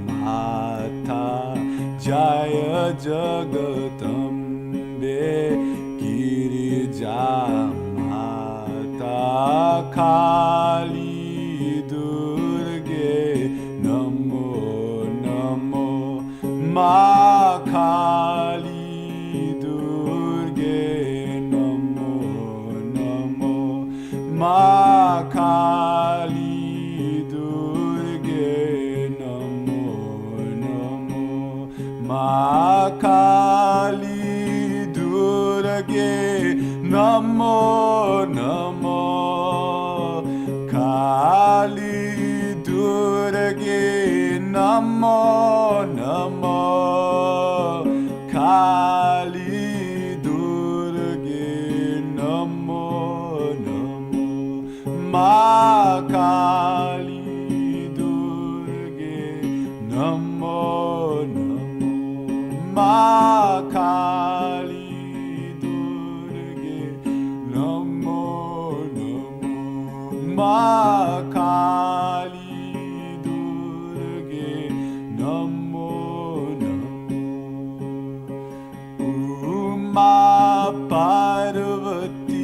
माता जय जगदम्बे गिरिजा माता काली दुर्गे नमो नमो माँ काली दुर्गे नमो नमो माँ काली दुर्गे नमो नमो माँ काली दुर्गे नमो नमो काली दुर्गे नमो नमो काली दुर्गे नमो नमो माँ काली दुर्गे नमो नमो माँ काली दुर्गे नमो नमो माँ काली दुर्गे नमो नमो उमा पार्वती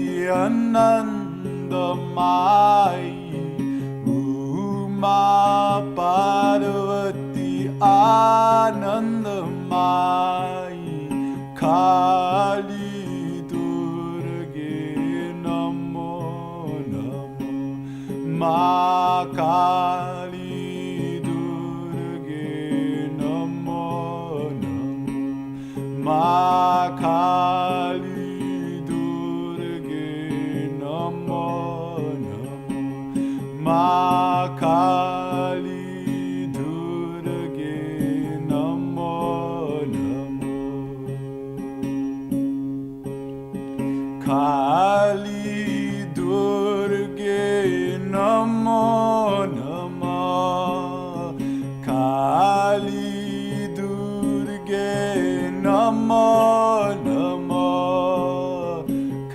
आनंदमाई उमा पार्वती आनंदमाई काली दुर्गे नमो नमो माँ काली दुर्गे नमो नमो माँ काली दुर्गे नमो नमो माँ काली दुर्गे नमो नमो काली दुर्गे नमो नमो काली दुर्गे नमो नमो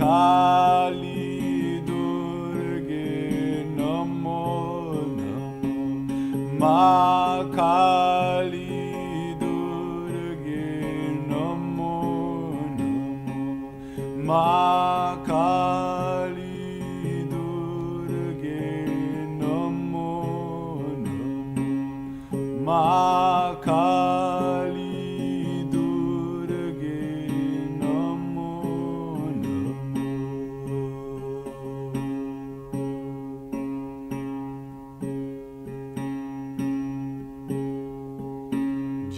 काली दुर्गे नमो नमो माँ काली दुर्गे नमो नमो माँ काली दुर्गे नमो नमो माँ काली दुर्गे नमो नमो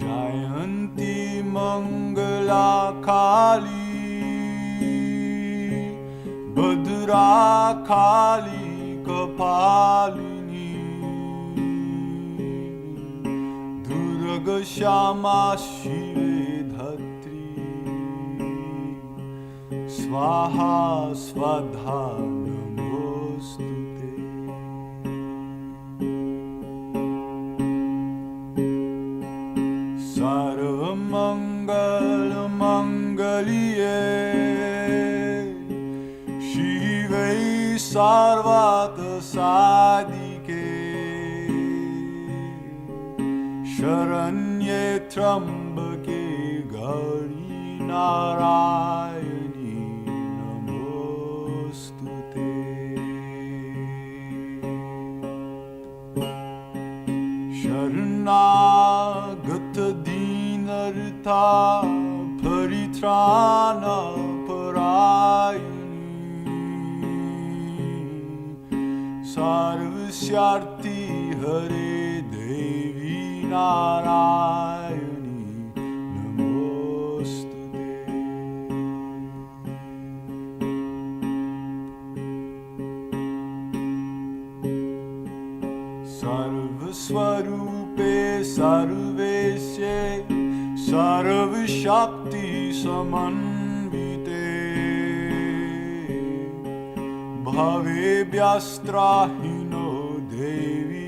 जयंती मंगला काली भद्रा काली कपालिनी दुर्ग श्यामा शिवे धत्री स्वाहा स्वधा नमोस्तुते सर्वमंगल मंगल्ये शिवे सर्वार्थ साधिके शरण्ये त्र्यंबके गौरी नारायणी नमोस्तुते शरणागत दीनर्ता परित्राण परायणी सर्वस्यार्थी हरे देवी नारायणी नमोस्तुते सर्वस्वरूपे सर्वेशे सर्वशक्ति समन्विते भवे व्यस्त्राहीनो देवी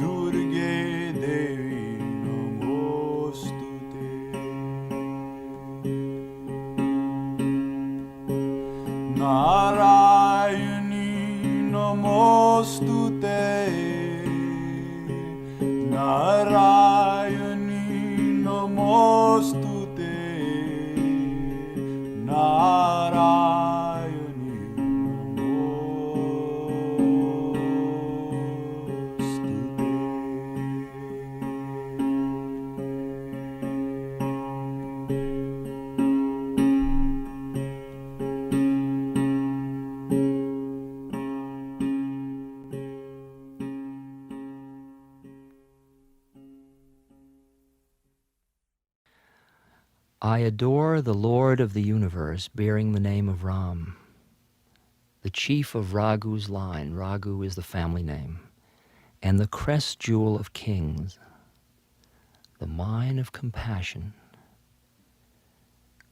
दुर्गे देवी नमोस्तुते नारायणी नमोस्तुते Narayani Namostute Narayani
I adore the Lord of the universe bearing the name of Ram, the chief of Raghu's line. Raghu is the family name, and the crest jewel of kings, the mine of compassion,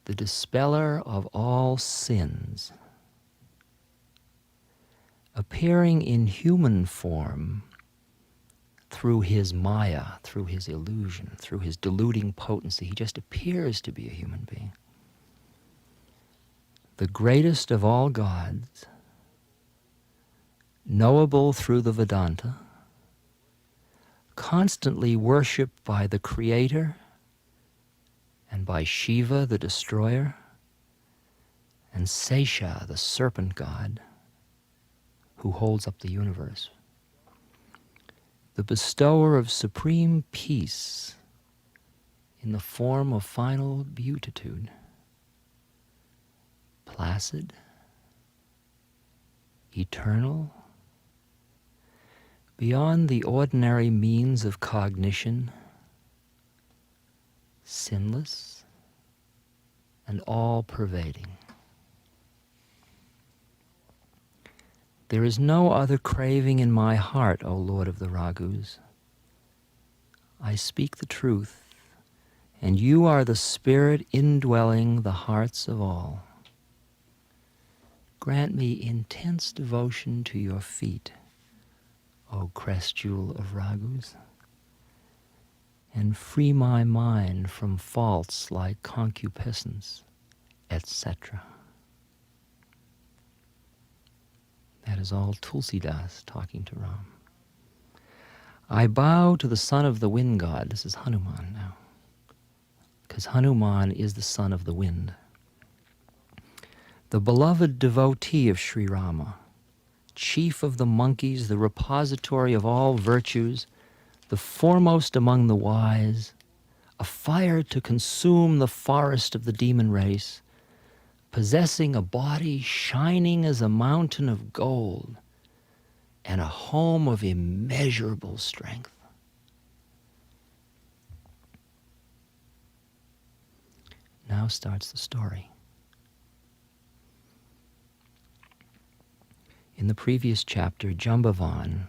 the dispeller of all sins, appearing in human form through his maya, through his illusion, through his deluding potency. He just appears to be a human being. The greatest of all gods, knowable through the Vedanta, constantly worshipped by the Creator and by Shiva, the destroyer, and Sesha, the serpent god, who holds up the universe. The bestower of supreme peace in the form of final beatitude, placid, eternal, beyond the ordinary means of cognition, sinless, and all-pervading. There is no other craving in my heart, O Lord of the Raghus. I speak the truth, and you are the Spirit indwelling the hearts of all. Grant me intense devotion to your feet, O crest jewel of Raghus, and free my mind from faults like concupiscence, etc. That is all Tulsidas talking to Ram. I bow to the son of the wind god. This is Hanuman now, because Hanuman is the son of the wind. The beloved devotee of Sri Rama, chief of the monkeys, the repository of all virtues, the foremost among the wise, a fire to consume the forest of the demon race, possessing a body shining as a mountain of gold, and a home of immeasurable strength. Now starts the story. In the previous chapter, Jambavan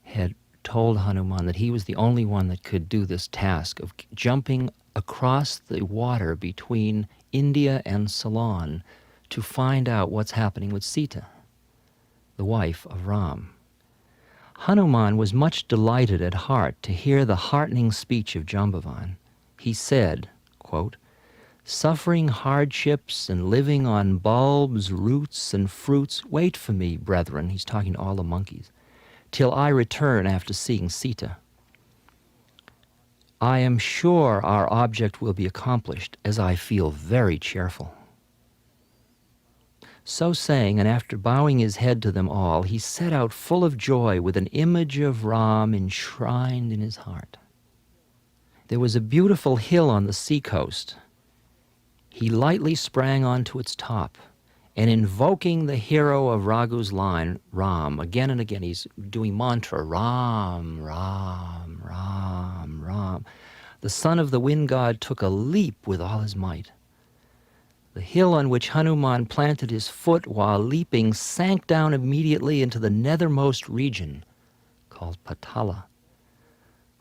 had told Hanuman that he was the only one that could do this task of jumping across the water between India and Ceylon to find out what's happening with Sita, the wife of Ram. Hanuman was much delighted at heart to hear the heartening speech of Jambavan. He said, quote, "Suffering hardships and living on bulbs, roots, and fruits, wait for me, brethren," he's talking to all the monkeys, "till I return after seeing Sita. I am sure our object will be accomplished, as I feel very cheerful." So saying, and after bowing his head to them all, he set out full of joy with an image of Ram enshrined in his heart. There was a beautiful hill on the seacoast. He lightly sprang onto its top, and invoking the hero of Raghu's line, Ram, again and again, he's doing mantra, Ram, Ram, Ram, Ram. The son of the wind god took a leap with all his might. The hill on which Hanuman planted his foot while leaping sank down immediately into the nethermost region, called Patala.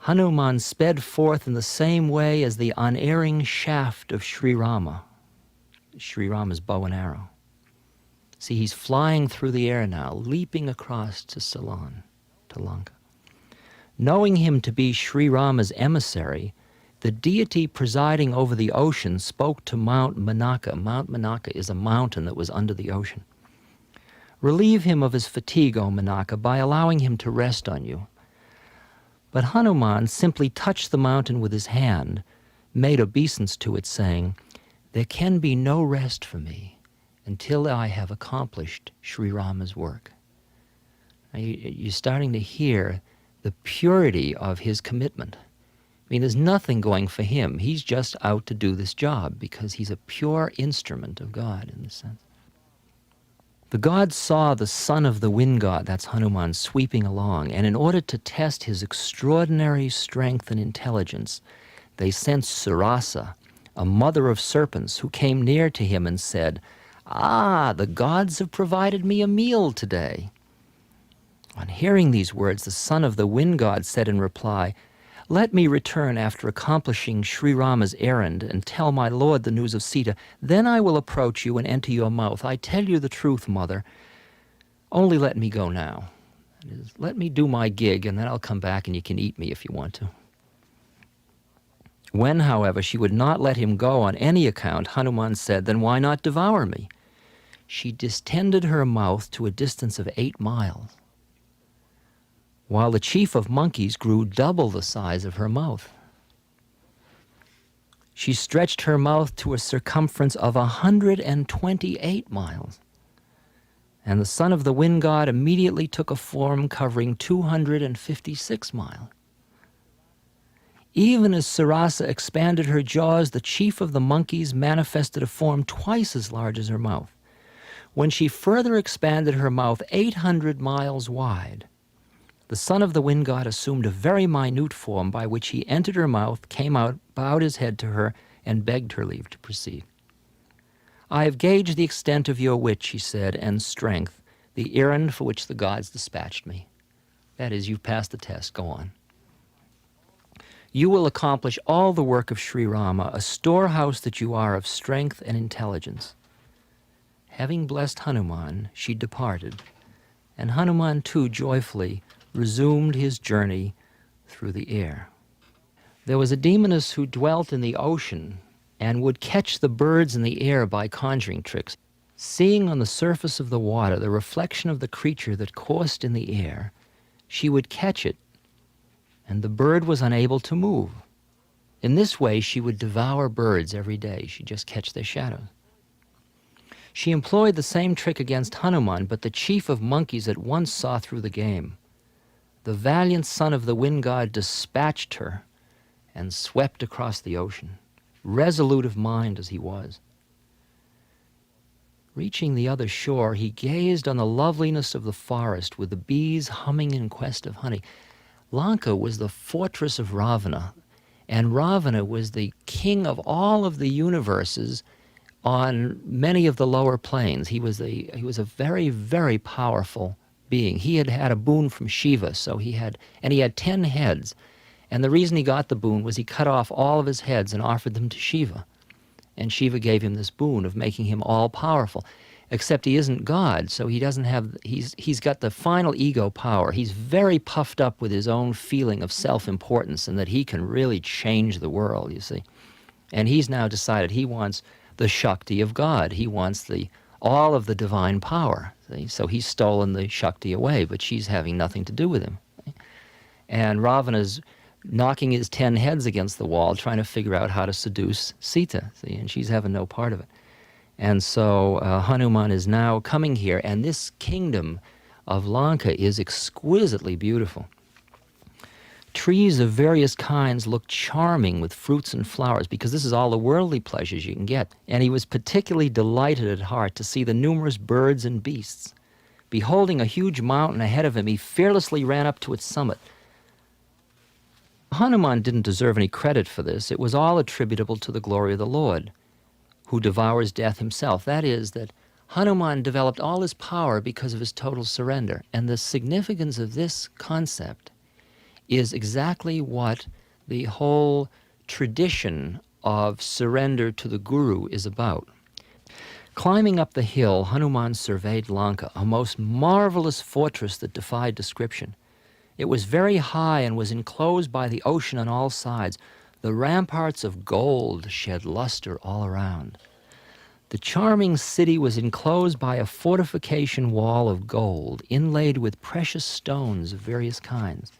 Hanuman sped forth in the same way as the unerring shaft of Sri Rama, Sri Rama's bow and arrow. See, he's flying through the air now, leaping across to Ceylon, to Lanka. Knowing him to be Sri Rama's emissary, the deity presiding over the ocean spoke to Mount Manaka. Mount Manaka is a mountain that was under the ocean. "Relieve him of his fatigue, O Manaka, by allowing him to rest on you. But Hanuman simply touched the mountain with his hand, made obeisance to it, saying, "There can be no rest for me until I have accomplished Sri Rama's work." Now you're starting to hear the purity of his commitment. I mean, there's nothing going for him. He's just out to do this job because he's a pure instrument of God in this sense. The gods saw the son of the wind god, that's Hanuman, sweeping along, and in order to test his extraordinary strength and intelligence, they sent Surasa, a mother of serpents, who came near to him and said, "Ah, the gods have provided me a meal today." On hearing these words, the son of the wind god said in reply, "Let me return after accomplishing Sri Rama's errand and tell my lord the news of Sita. Then I will approach you and enter your mouth. I tell you the truth, mother. Only let me go now. That is, let me do my gig, and then I'll come back and you can eat me if you want to." When, however, she would not let him go on any account, Hanuman said, "Then why not devour me?" She distended her mouth to a distance of 8 miles, while the chief of monkeys grew double the size of her mouth. She stretched her mouth to a circumference of 128 miles, and the son of the wind god immediately took a form covering 256 miles. Even as Sarasa expanded her jaws, the chief of the monkeys manifested a form twice as large as her mouth. When she further expanded her mouth 800 miles wide, the son of the wind god assumed a very minute form by which he entered her mouth, came out, bowed his head to her, and begged her leave to proceed. "I have gauged the extent of your wit," she said, "and strength, the errand for which the gods dispatched me." That is, you've passed the test, go on. "You will accomplish all the work of Sri Rama, a storehouse that you are of strength and intelligence." Having blessed Hanuman, she departed, and Hanuman too joyfully resumed his journey through the air. There was a demoness who dwelt in the ocean and would catch the birds in the air by conjuring tricks. Seeing on the surface of the water the reflection of the creature that coursed in the air, she would catch it, and the bird was unable to move. In this way, she would devour birds every day. She'd just catch their shadows. She employed the same trick against Hanuman, but the chief of monkeys at once saw through the game. The valiant son of the wind god dispatched her and swept across the ocean, resolute of mind as he was. Reaching the other shore, he gazed on the loveliness of the forest with the bees humming in quest of honey. Lanka was the fortress of Ravana, and Ravana was the king of all of the universes on many of the lower planes. He was a very, very powerful being. He had had a boon from Shiva, he had 10 heads. And the reason he got the boon was he cut off all of his heads and offered them to Shiva. And Shiva gave him this boon of making him all-powerful. Except he isn't God, so he doesn't have, he's got the final ego power. He's very puffed up with his own feeling of self-importance and that he can really change the world, you see. And he's now decided he wants the Shakti of God. He wants all of the divine power. See? So he's stolen the Shakti away, but she's having nothing to do with him. And Ravana's knocking his 10 heads against the wall, trying to figure out how to seduce Sita, see? And she's having no part of it. And so Hanuman is now coming here, and this kingdom of Lanka is exquisitely beautiful. Trees of various kinds look charming with fruits and flowers, because this is all the worldly pleasures you can get. And he was particularly delighted at heart to see the numerous birds and beasts. Beholding a huge mountain ahead of him, he fearlessly ran up to its summit. Hanuman didn't deserve any credit for this. It was all attributable to the glory of the Lord, who devours death himself. That is, that Hanuman developed all his power because of his total surrender. And the significance of this concept is exactly what the whole tradition of surrender to the Guru is about. Climbing up the hill, Hanuman surveyed Lanka, a most marvelous fortress that defied description. It was very high and was enclosed by the ocean on all sides. The ramparts of gold shed luster all around. The charming city was enclosed by a fortification wall of gold, inlaid with precious stones of various kinds.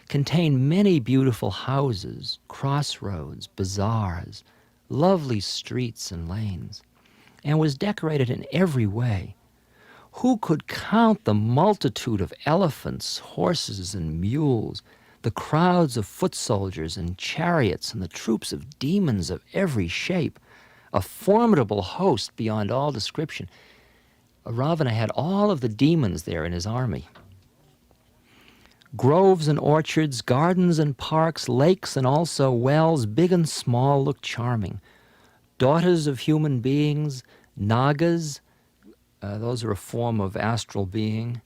contained many beautiful houses, crossroads, bazaars, lovely streets and lanes, and was decorated in every way. Who could count the multitude of elephants, horses, and mules, the crowds of foot soldiers and chariots, and the troops of demons of every shape, a formidable host beyond all description? Ravana had all of the demons there in his army. Groves and orchards, gardens and parks, lakes and also wells, big and small, looked charming. Daughters of human beings, nagas, those are a form of astral being,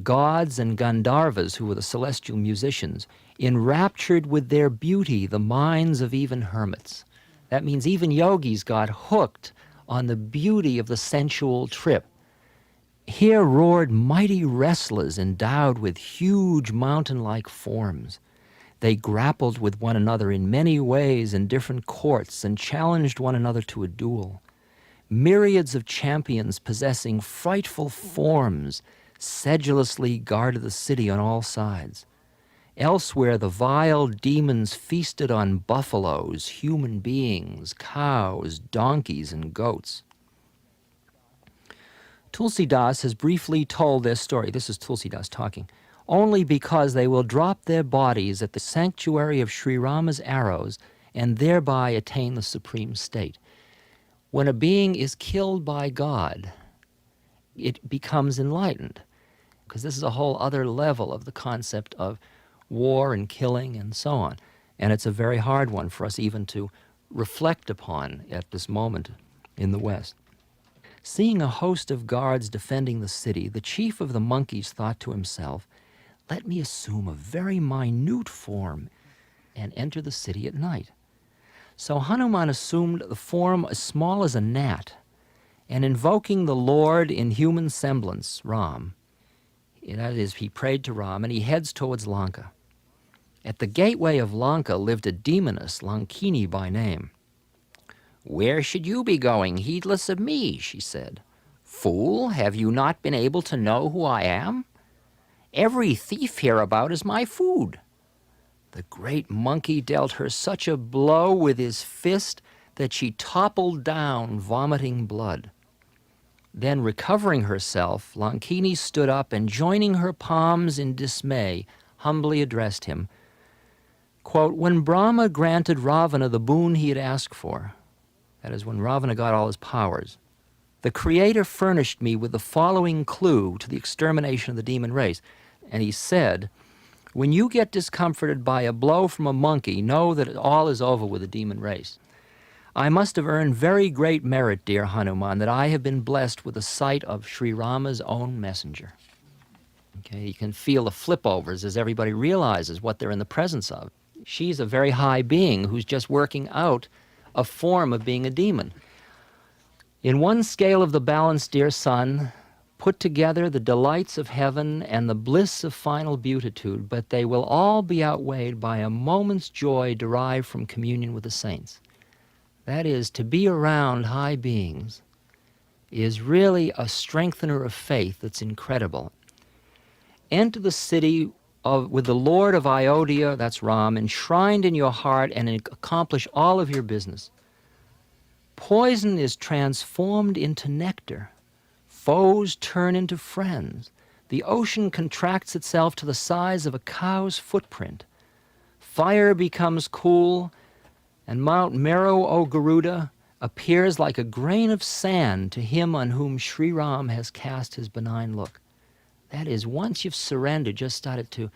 gods and Gandharvas, who were the celestial musicians, enraptured with their beauty the minds of even hermits. That means even yogis got hooked on the beauty of the sensual trip. Here roared mighty wrestlers endowed with huge mountain-like forms. They grappled with one another in many ways in different courts and challenged one another to a duel. Myriads of champions possessing frightful forms sedulously guarded the city on all sides. Elsewhere, the vile demons feasted on buffaloes, human beings, cows, donkeys, and goats. Tulsidas has briefly told their story. This is Tulsidas talking. Only because they will drop their bodies at the sanctuary of Sri Rama's arrows and thereby attain the supreme state. When a being is killed by God, it becomes enlightened, because this is a whole other level of the concept of war and killing and so on. And it's a very hard one for us even to reflect upon at this moment in the West. Seeing a host of guards defending the city, the chief of the monkeys thought to himself, "Let me assume a very minute form and enter the city at night." So Hanuman assumed the form as small as a gnat, and invoking the Lord in human semblance, Ram, that is, he prayed to Ram, and he heads towards Lanka. At the gateway of Lanka lived a demoness, Lankini by name. "Where should you be going, heedless of me?" she said. "Fool, have you not been able to know who I am? Every thief hereabout is my food." The great monkey dealt her such a blow with his fist that she toppled down, vomiting blood. Then, recovering herself, Lankini stood up and, joining her palms in dismay, humbly addressed him. Quote, "When Brahma granted Ravana the boon he had asked for," that is, when Ravana got all his powers, "the Creator furnished me with the following clue to the extermination of the demon race." And he said, "When you get discomforted by a blow from a monkey, know that all is over with the demon race. I must have earned very great merit, dear Hanuman, that I have been blessed with the sight of Sri Rama's own messenger." Okay, you can feel the flip-overs as everybody realizes what they're in the presence of. She's a very high being who's just working out a form of being a demon. In one scale of the balance, dear son, put together the delights of heaven and the bliss of final beatitude, but they will all be outweighed by a moment's joy derived from communion with the saints. That is, to be around high beings is really a strengthener of faith that's incredible. Enter the city with the Lord of Ayodhya, that's Ram, enshrined in your heart, and accomplish all of your business. Poison is transformed into nectar. Foes turn into friends. The ocean contracts itself to the size of a cow's footprint. Fire becomes cool, and Mount Meru, O Garuda, appears like a grain of sand to him on whom Sri Ram has cast his benign look. That is, once you've surrendered, just started to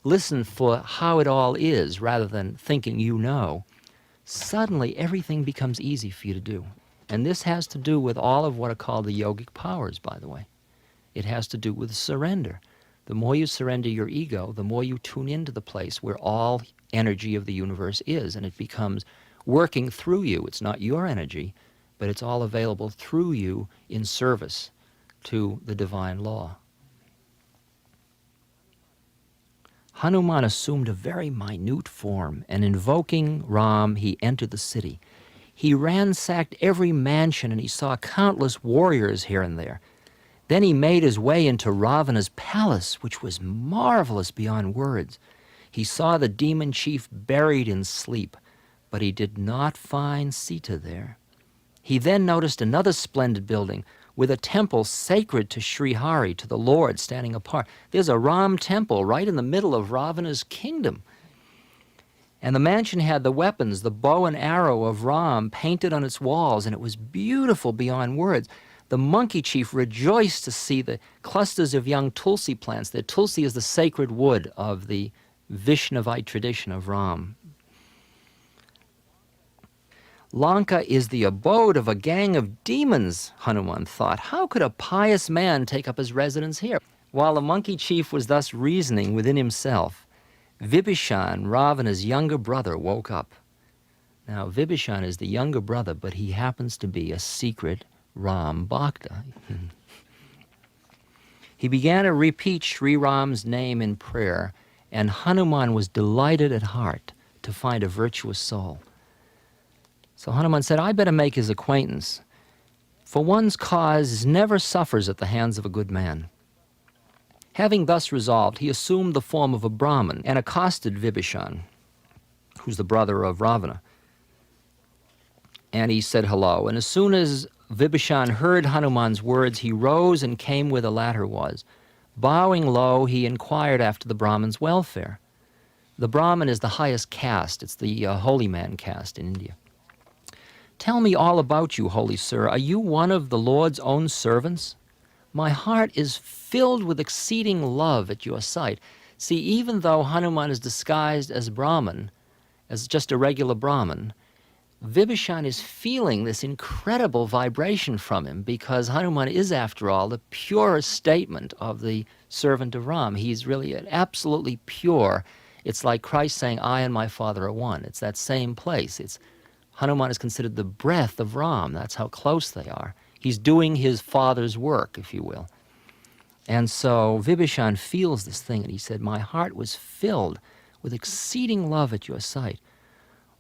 listen for how it all is rather than thinking you know, suddenly everything becomes easy for you to do. And this has to do with all of what are called the yogic powers, by the way. It has to do with surrender. The more you surrender your ego, the more you tune into the place where all energy of the universe is, and it becomes working through you. It's not your energy, but it's all available through you in service to the divine law. Hanuman assumed a very minute form, and invoking Ram, he entered the city. He ransacked every mansion, and he saw countless warriors here and there. Then he made his way into Ravana's palace, which was marvelous beyond words. He saw the demon chief buried in sleep, but he did not find Sita there. He then noticed another splendid building with a temple sacred to Sri Hari, to the Lord, standing apart. There's a Ram temple right in the middle of Ravana's kingdom. And the mansion had the weapons, the bow and arrow of Ram, painted on its walls, and it was beautiful beyond words. The monkey chief rejoiced to see the clusters of young tulsi plants. The tulsi is the sacred wood of the Vaishnavite tradition of Ram. Lanka is the abode of a gang of demons, Hanuman thought. How could a pious man take up his residence here? While the monkey chief was thus reasoning within himself, Vibhishan, Ravana's younger brother, woke up. Now, Vibhishan is the younger brother, but he happens to be a secret Ram Bhakta. He began to repeat Sri Ram's name in prayer, and Hanuman was delighted at heart to find a virtuous soul. So Hanuman said, I better make his acquaintance, for one's cause never suffers at the hands of a good man. Having thus resolved, he assumed the form of a Brahmin and accosted Vibhishan, who's the brother of Ravana. And he said hello, and as soon as Vibhishan heard Hanuman's words, he rose and came where the latter was. Bowing low, he inquired after the Brahmin's welfare. The Brahmin is the highest caste. It's the holy man caste in India. Tell me all about you, holy sir. Are you one of the Lord's own servants? My heart is filled with exceeding love at your sight. See, even though Hanuman is disguised as Brahmin, as just a regular Brahmin, Vibhishan is feeling this incredible vibration from him because Hanuman is, after all, the purest statement of the servant of Ram. He's really absolutely pure. It's like Christ saying, I and my Father are one. It's that same place. Hanuman is considered the breath of Ram. That's how close they are. He's doing his father's work, if you will. And so Vibhishan feels this thing, and he said, my heart was filled with exceeding love at your sight.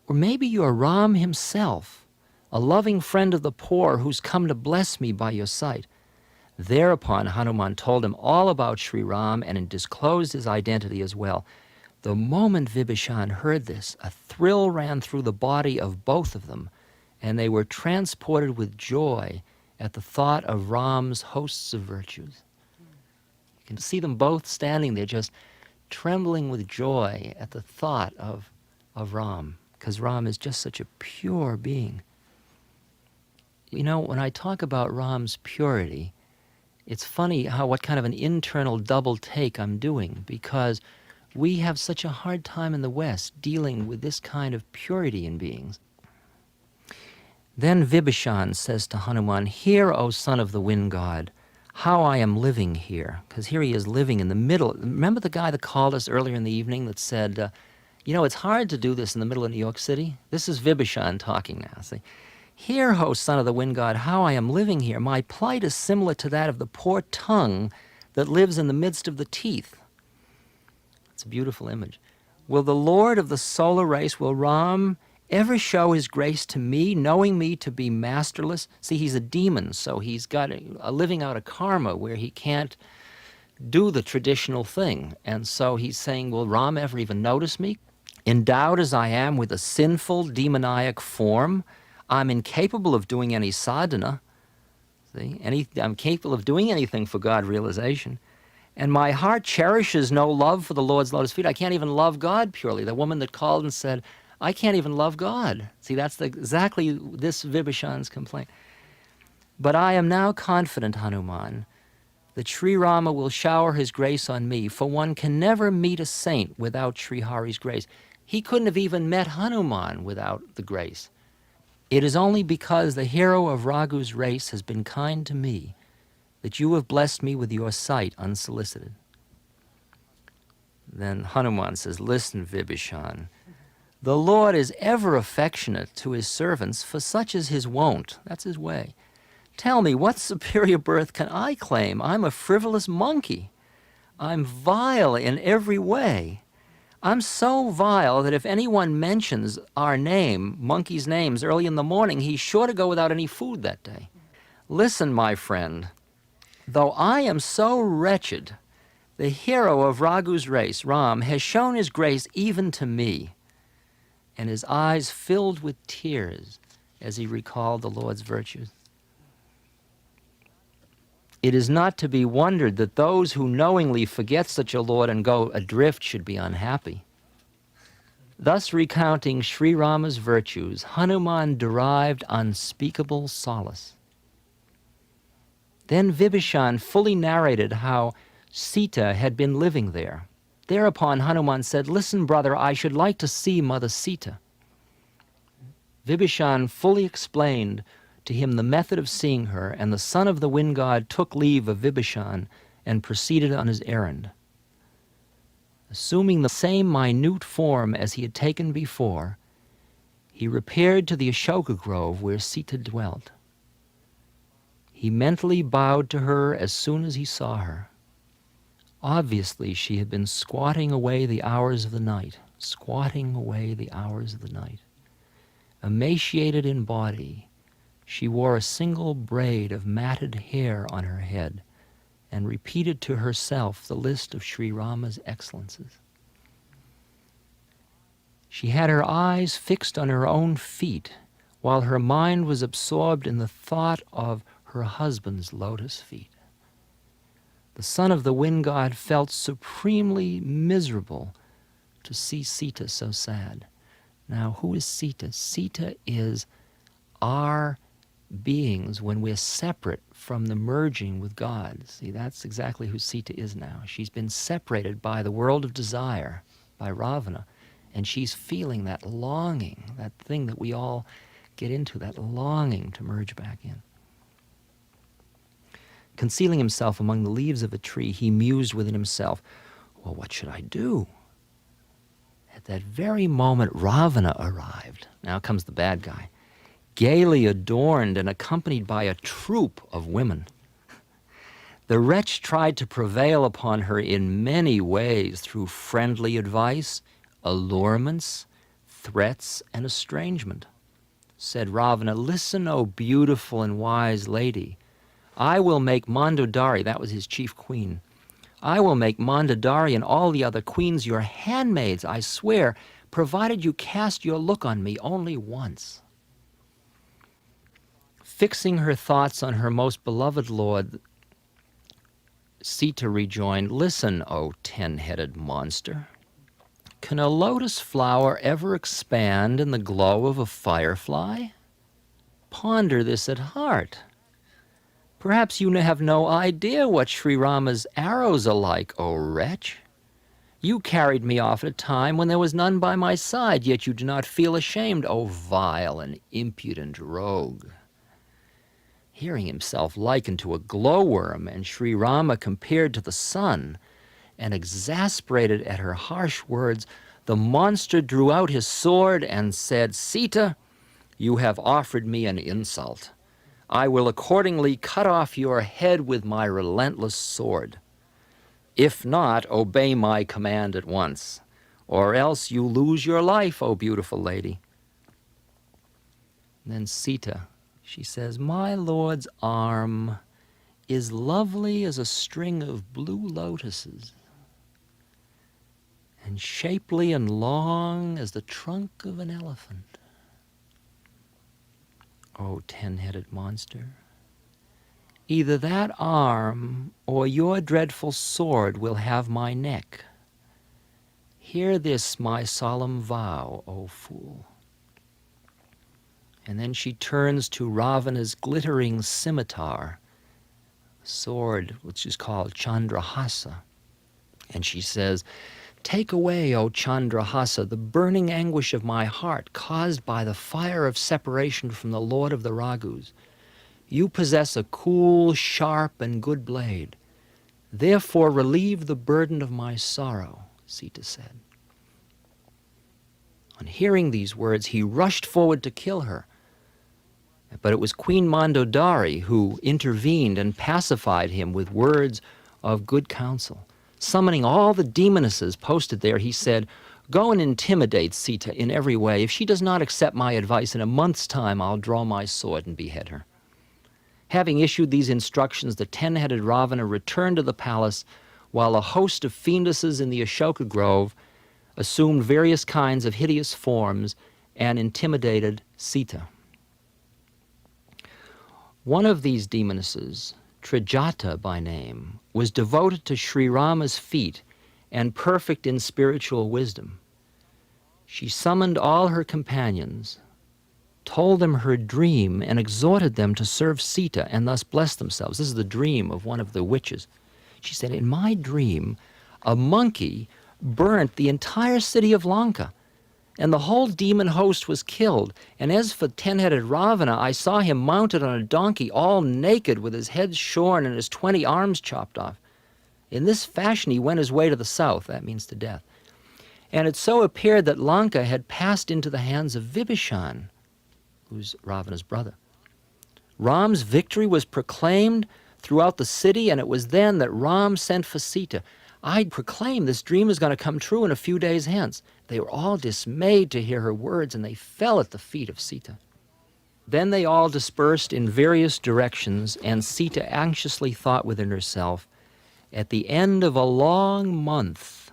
Or maybe you're Ram himself, a loving friend of the poor who's come to bless me by your sight. Thereupon Hanuman told him all about Sri Ram and disclosed his identity as well. The moment Vibhishan heard this, a thrill ran through the body of both of them, and they were transported with joy at the thought of Ram's hosts of virtues. You can see them both standing there just trembling with joy at the thought of Ram, because Ram is just such a pure being. You know, when I talk about Ram's purity, it's funny what kind of an internal double take I'm doing, because we have such a hard time in the West dealing with this kind of purity in beings. Then Vibhishan says to Hanuman, hear, O son of the wind god, how I am living here. Because here he is living in the middle. Remember the guy that called us earlier in the evening that said, you know, it's hard to do this in the middle of New York City? This is Vibhishan talking now. See, hear, O son of the wind god, how I am living here. My plight is similar to that of the poor tongue that lives in the midst of the teeth. It's a beautiful image. Will the Lord of the solar race, will Ram ever show his grace to me, knowing me to be masterless? See, he's a demon, so he's got a living out a karma where he can't do the traditional thing. And so he's saying, will Ram ever even notice me? Endowed as I am with a sinful, demoniac form, I'm incapable of doing any sadhana. See, I'm capable of doing anything for God realization. And my heart cherishes no love for the Lord's lotus feet. I can't even love God purely. The woman that called and said, I can't even love God. See, that's exactly this Vibhishan's complaint. But I am now confident, Hanuman, that Sri Rama will shower his grace on me, for one can never meet a saint without Sri Hari's grace. He couldn't have even met Hanuman without the grace. It is only because the hero of Raghu's race has been kind to me that you have blessed me with your sight unsolicited. Then Hanuman says, listen, Vibhishan, the Lord is ever affectionate to his servants, for such is his wont. That's his way. Tell me, what superior birth can I claim? I'm a frivolous monkey. I'm vile in every way. I'm so vile that if anyone mentions our name, monkey's names, early in the morning, he's sure to go without any food that day. Listen, my friend, though I am so wretched The hero of Raghu's race, Ram, has shown his grace even to me, and his eyes filled with tears as he recalled the Lord's virtues. It is not to be wondered that those who knowingly forget such a Lord and go adrift should be unhappy. Thus recounting Sri Rama's virtues, Hanuman derived unspeakable solace. Then Vibhishan fully narrated how Sita had been living there. Thereupon Hanuman said, "Listen, brother, I should like to see Mother Sita." Vibhishan fully explained to him the method of seeing her, and the son of the wind god took leave of Vibhishan and proceeded on his errand. Assuming the same minute form as he had taken before, he repaired to the Ashoka grove where Sita dwelt. He mentally bowed to her as soon as he saw her. Obviously, she had been squatting away the hours of the night, Emaciated in body, she wore a single braid of matted hair on her head and repeated to herself the list of Sri Rama's excellences. She had her eyes fixed on her own feet, while her mind was absorbed in the thought of her husband's lotus feet. The son of the wind god felt supremely miserable to see Sita so sad. Now, who is Sita? Sita is our beings when we're separate from the merging with God. See, that's exactly who Sita is now. She's been separated by the world of desire, by Ravana, and she's feeling that longing, that thing that we all get into, that longing to merge back in. Concealing himself among the leaves of a tree, he mused within himself, well, what should I do? At that very moment, Ravana arrived. Now comes the bad guy, gaily adorned and accompanied by a troop of women. The wretch tried to prevail upon her in many ways through friendly advice, allurements, threats, and estrangement. Said Ravana, "Listen, O beautiful and wise lady. I will make Mandodari," that was his chief queen, "I will make Mandodari and all the other queens your handmaids, I swear, provided you cast your look on me only once." Fixing her thoughts on her most beloved lord, Sita rejoined, "Listen, O 10-headed monster. Can a lotus flower ever expand in the glow of a firefly? Ponder this at heart. Perhaps you have no idea what Sri Rama's arrows are like, O wretch. You carried me off at a time when there was none by my side, yet you do not feel ashamed, O vile and impudent rogue." Hearing himself likened to a glowworm and Sri Rama compared to the sun, and exasperated at her harsh words, the monster drew out his sword and said, "Sita, you have offered me an insult. I will accordingly cut off your head with my relentless sword. If not, obey my command at once, or else you lose your life, O beautiful lady." Then Sita, she says, "My lord's arm is lovely as a string of blue lotuses, and shapely and long as the trunk of an elephant. O 10-headed monster, either that arm or your dreadful sword will have my neck. Hear this, my solemn vow, O fool." And then she turns to Ravana's glittering scimitar, sword which is called Chandrahasa, and she says, "Take away, O Chandrahasa, the burning anguish of my heart caused by the fire of separation from the Lord of the Raghus. You possess a cool, sharp, and good blade. Therefore relieve the burden of my sorrow," Sita said. On hearing these words, he rushed forward to kill her. But it was Queen Mandodari who intervened and pacified him with words of good counsel. Summoning all the demonesses posted there, he said, "Go and intimidate Sita in every way. If she does not accept my advice, in a month's time I'll draw my sword and behead her." Having issued these instructions, the 10-headed Ravana returned to the palace while a host of fiendesses in the Ashoka Grove assumed various kinds of hideous forms and intimidated Sita. One of these demonesses, Trijata by name, was devoted to Sri Rama's feet and perfect in spiritual wisdom. She summoned all her companions, told them her dream, and exhorted them to serve Sita and thus bless themselves. This is the dream of one of the witches. She said, in my dream, a monkey burnt the entire city of Lanka, and the whole demon host was killed. And as for ten-headed Ravana, I saw him mounted on a donkey, all naked, with his head shorn and his 20 arms chopped off. In this fashion he went his way to the south, that means to death. And it so appeared that Lanka had passed into the hands of Vibhishan, who's Ravana's brother. Ram's victory was proclaimed throughout the city, and it was then that Ram sent for Sita. I proclaim this dream is going to come true in a few days hence. They were all dismayed to hear her words, and they fell at the feet of Sita. Then they all dispersed in various directions, and Sita anxiously thought within herself, at the end of a long month,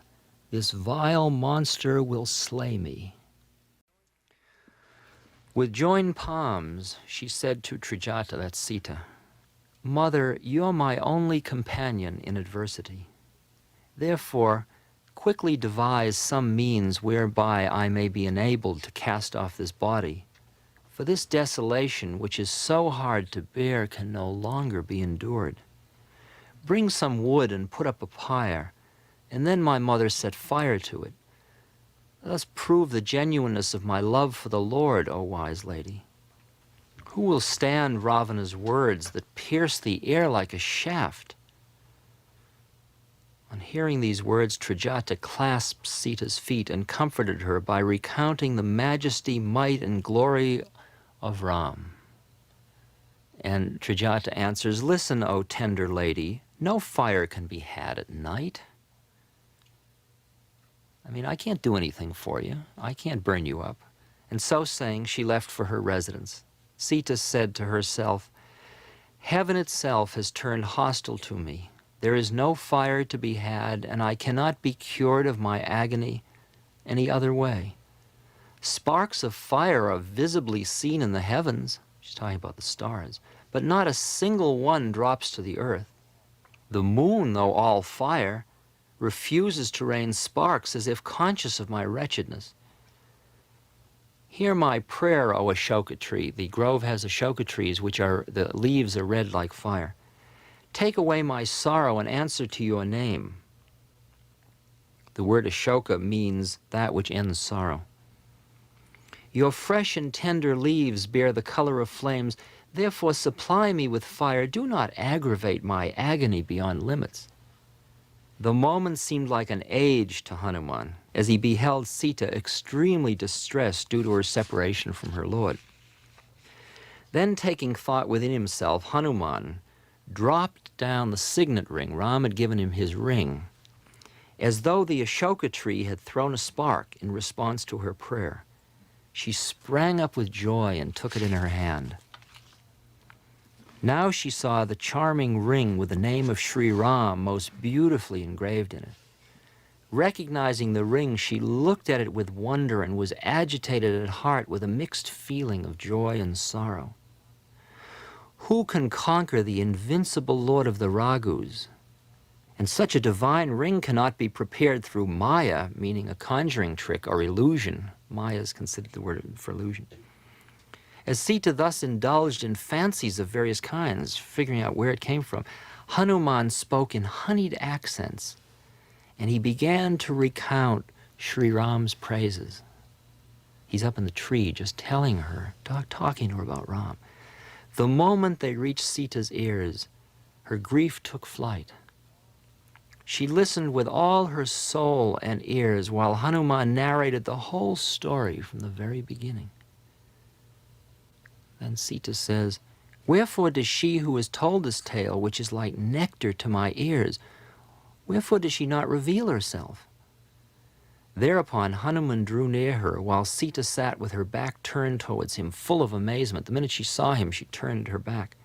this vile monster will slay me. With joined palms, she said to Trijata, that's Sita, Mother, you're my only companion in adversity. Therefore, quickly devise some means whereby I may be enabled to cast off this body, for this desolation, which is so hard to bear, can no longer be endured. Bring some wood and put up a pyre, and then my mother set fire to it. Thus prove the genuineness of my love for the Lord, O wise lady. Who will stand Ravana's words that pierce the air like a shaft? On hearing these words, Trijata clasped Sita's feet and comforted her by recounting the majesty, might, and glory of Ram. And Trijata answers, listen, O tender lady, no fire can be had at night. I mean, I can't do anything for you. I can't burn you up. And so saying, she left for her residence. Sita said to herself, heaven itself has turned hostile to me. There is no fire to be had, and I cannot be cured of my agony any other way. Sparks of fire are visibly seen in the heavens. She's talking about the stars. But not a single one drops to the earth. The moon, though all fire, refuses to rain sparks as if conscious of my wretchedness. Hear my prayer, O Ashoka tree. The grove has Ashoka trees, which are, the leaves are red like fire. Take away my sorrow and answer to your name. The word Ashoka means that which ends sorrow. Your fresh and tender leaves bear the color of flames. Therefore supply me with fire. Do not aggravate my agony beyond limits. The moment seemed like an age to Hanuman, as he beheld Sita extremely distressed due to her separation from her Lord. Then taking thought within himself, Hanuman dropped down the signet ring. Ram had given him his ring, as though the Ashoka tree had thrown a spark in response to her prayer. She sprang up with joy and took it in her hand. Now she saw the charming ring with the name of Sri Ram most beautifully engraved in it. Recognizing the ring, she looked at it with wonder and was agitated at heart with a mixed feeling of joy and sorrow. Who can conquer the invincible Lord of the Raghus? And such a divine ring cannot be prepared through Maya, meaning a conjuring trick or illusion. Maya is considered the word for illusion. As Sita thus indulged in fancies of various kinds, figuring out where it came from, Hanuman spoke in honeyed accents, and he began to recount Sri Ram's praises. He's up in the tree just telling her, talking to her about Ram. The moment they reached Sita's ears, her grief took flight. She listened with all her soul and ears while Hanuman narrated the whole story from the very beginning. Then Sita says, wherefore does she who has told this tale, which is like nectar to my ears, wherefore does she not reveal herself? Thereupon Hanuman drew near her, while Sita sat with her back turned towards him, full of amazement. The minute she saw him, she turned her back.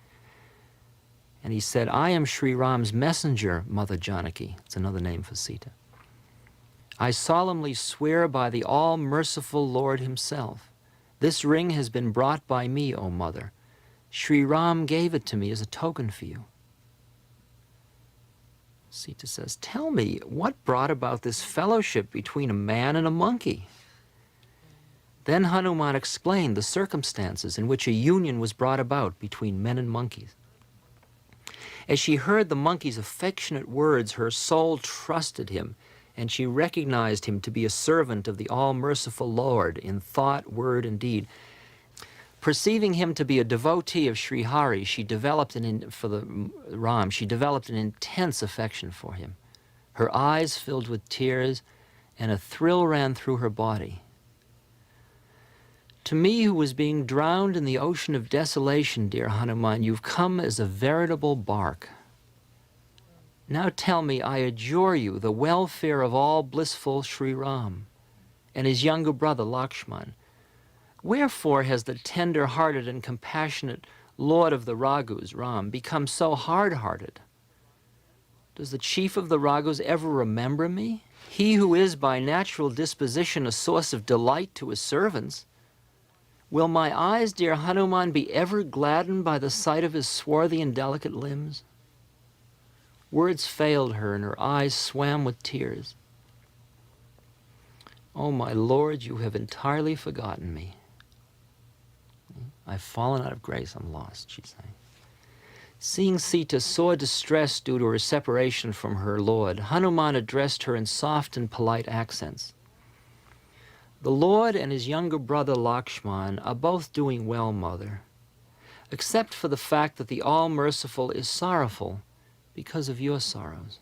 And he said, I am Sri Ram's messenger, Mother Janaki. It's another name for Sita. I solemnly swear by the all-merciful Lord himself. This ring has been brought by me, O Mother. Sri Ram gave it to me as a token for you. Sita says, tell me, what brought about this fellowship between a man and a monkey? Then Hanuman explained the circumstances in which a union was brought about between men and monkeys. As she heard the monkey's affectionate words, her soul trusted him, and she recognized him to be a servant of the all-merciful Lord in thought, word, and deed. Perceiving him to be a devotee of Sri Hari, she developed she developed an intense affection for him. Her eyes filled with tears, and a thrill ran through her body. To me, who was being drowned in the ocean of desolation, dear Hanuman, you've come as a veritable bark. Now tell me, I adjure you, the welfare of all blissful Sri Ram and his younger brother Lakshman. Wherefore has the tender-hearted and compassionate Lord of the Raghus, Ram, become so hard-hearted? Does the chief of the Raghus ever remember me? He who is by natural disposition a source of delight to his servants. Will my eyes, dear Hanuman, be ever gladdened by the sight of his swarthy and delicate limbs? Words failed her, and her eyes swam with tears. Oh, my Lord, you have entirely forgotten me. I've fallen out of grace, I'm lost, she's saying. Seeing Sita sore distressed due to her separation from her Lord, Hanuman addressed her in soft and polite accents. The Lord and his younger brother Lakshman are both doing well, Mother, except for the fact that the All-Merciful is sorrowful because of your sorrows.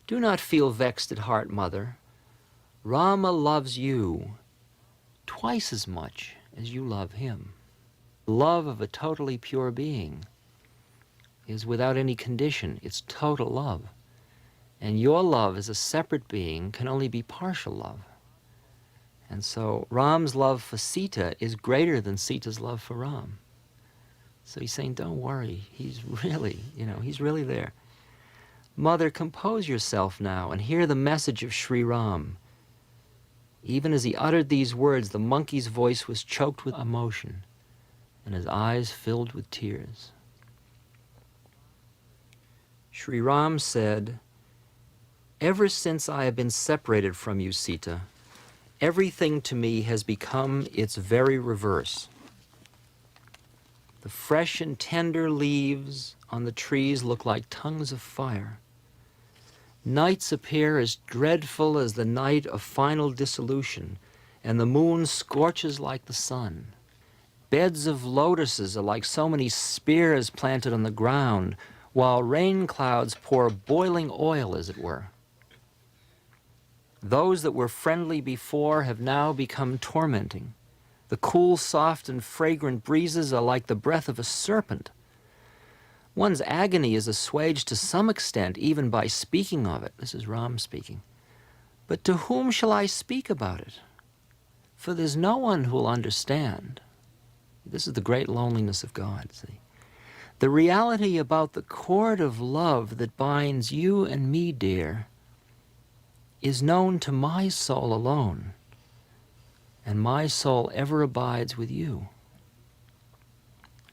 Do not feel vexed at heart, Mother. Rama loves you twice as much as you love him. The love of a totally pure being is without any condition. It's total love. And your love as a separate being can only be partial love. And so Ram's love for Sita is greater than Sita's love for Ram. So he's saying, don't worry, he's really there. Mother, compose yourself now and hear the message of Sri Ram. Even as he uttered these words, the monkey's voice was choked with emotion, and his eyes filled with tears. Sri Ram said, ever since I have been separated from you, Sita, everything to me has become its very reverse. The fresh and tender leaves on the trees look like tongues of fire. Nights appear as dreadful as the night of final dissolution, and the moon scorches like the sun. Beds of lotuses are like so many spears planted on the ground, while rain clouds pour boiling oil, as it were. Those that were friendly before have now become tormenting. The cool, soft, and fragrant breezes are like the breath of a serpent. One's agony is assuaged to some extent even by speaking of it. This is Ram speaking. But to whom shall I speak about it? For there's no one who will understand. This is the great loneliness of God, see. The reality about the cord of love that binds you and me, dear, is known to my soul alone, and my soul ever abides with you.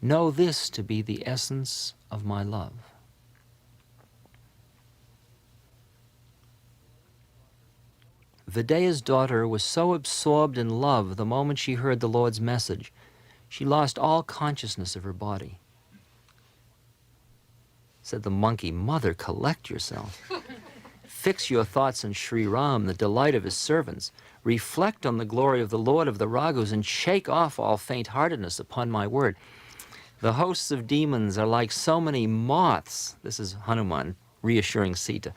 Know this to be the essence of my love. Videya's daughter was so absorbed in love the moment she heard the Lord's message, she lost all consciousness of her body. Said the monkey, Mother, collect yourself. Fix your thoughts on Sri Ram, the delight of his servants. Reflect on the glory of the Lord of the Raghus and shake off all faint-heartedness upon my word. The hosts of demons are like so many moths. This is Hanuman reassuring Sita.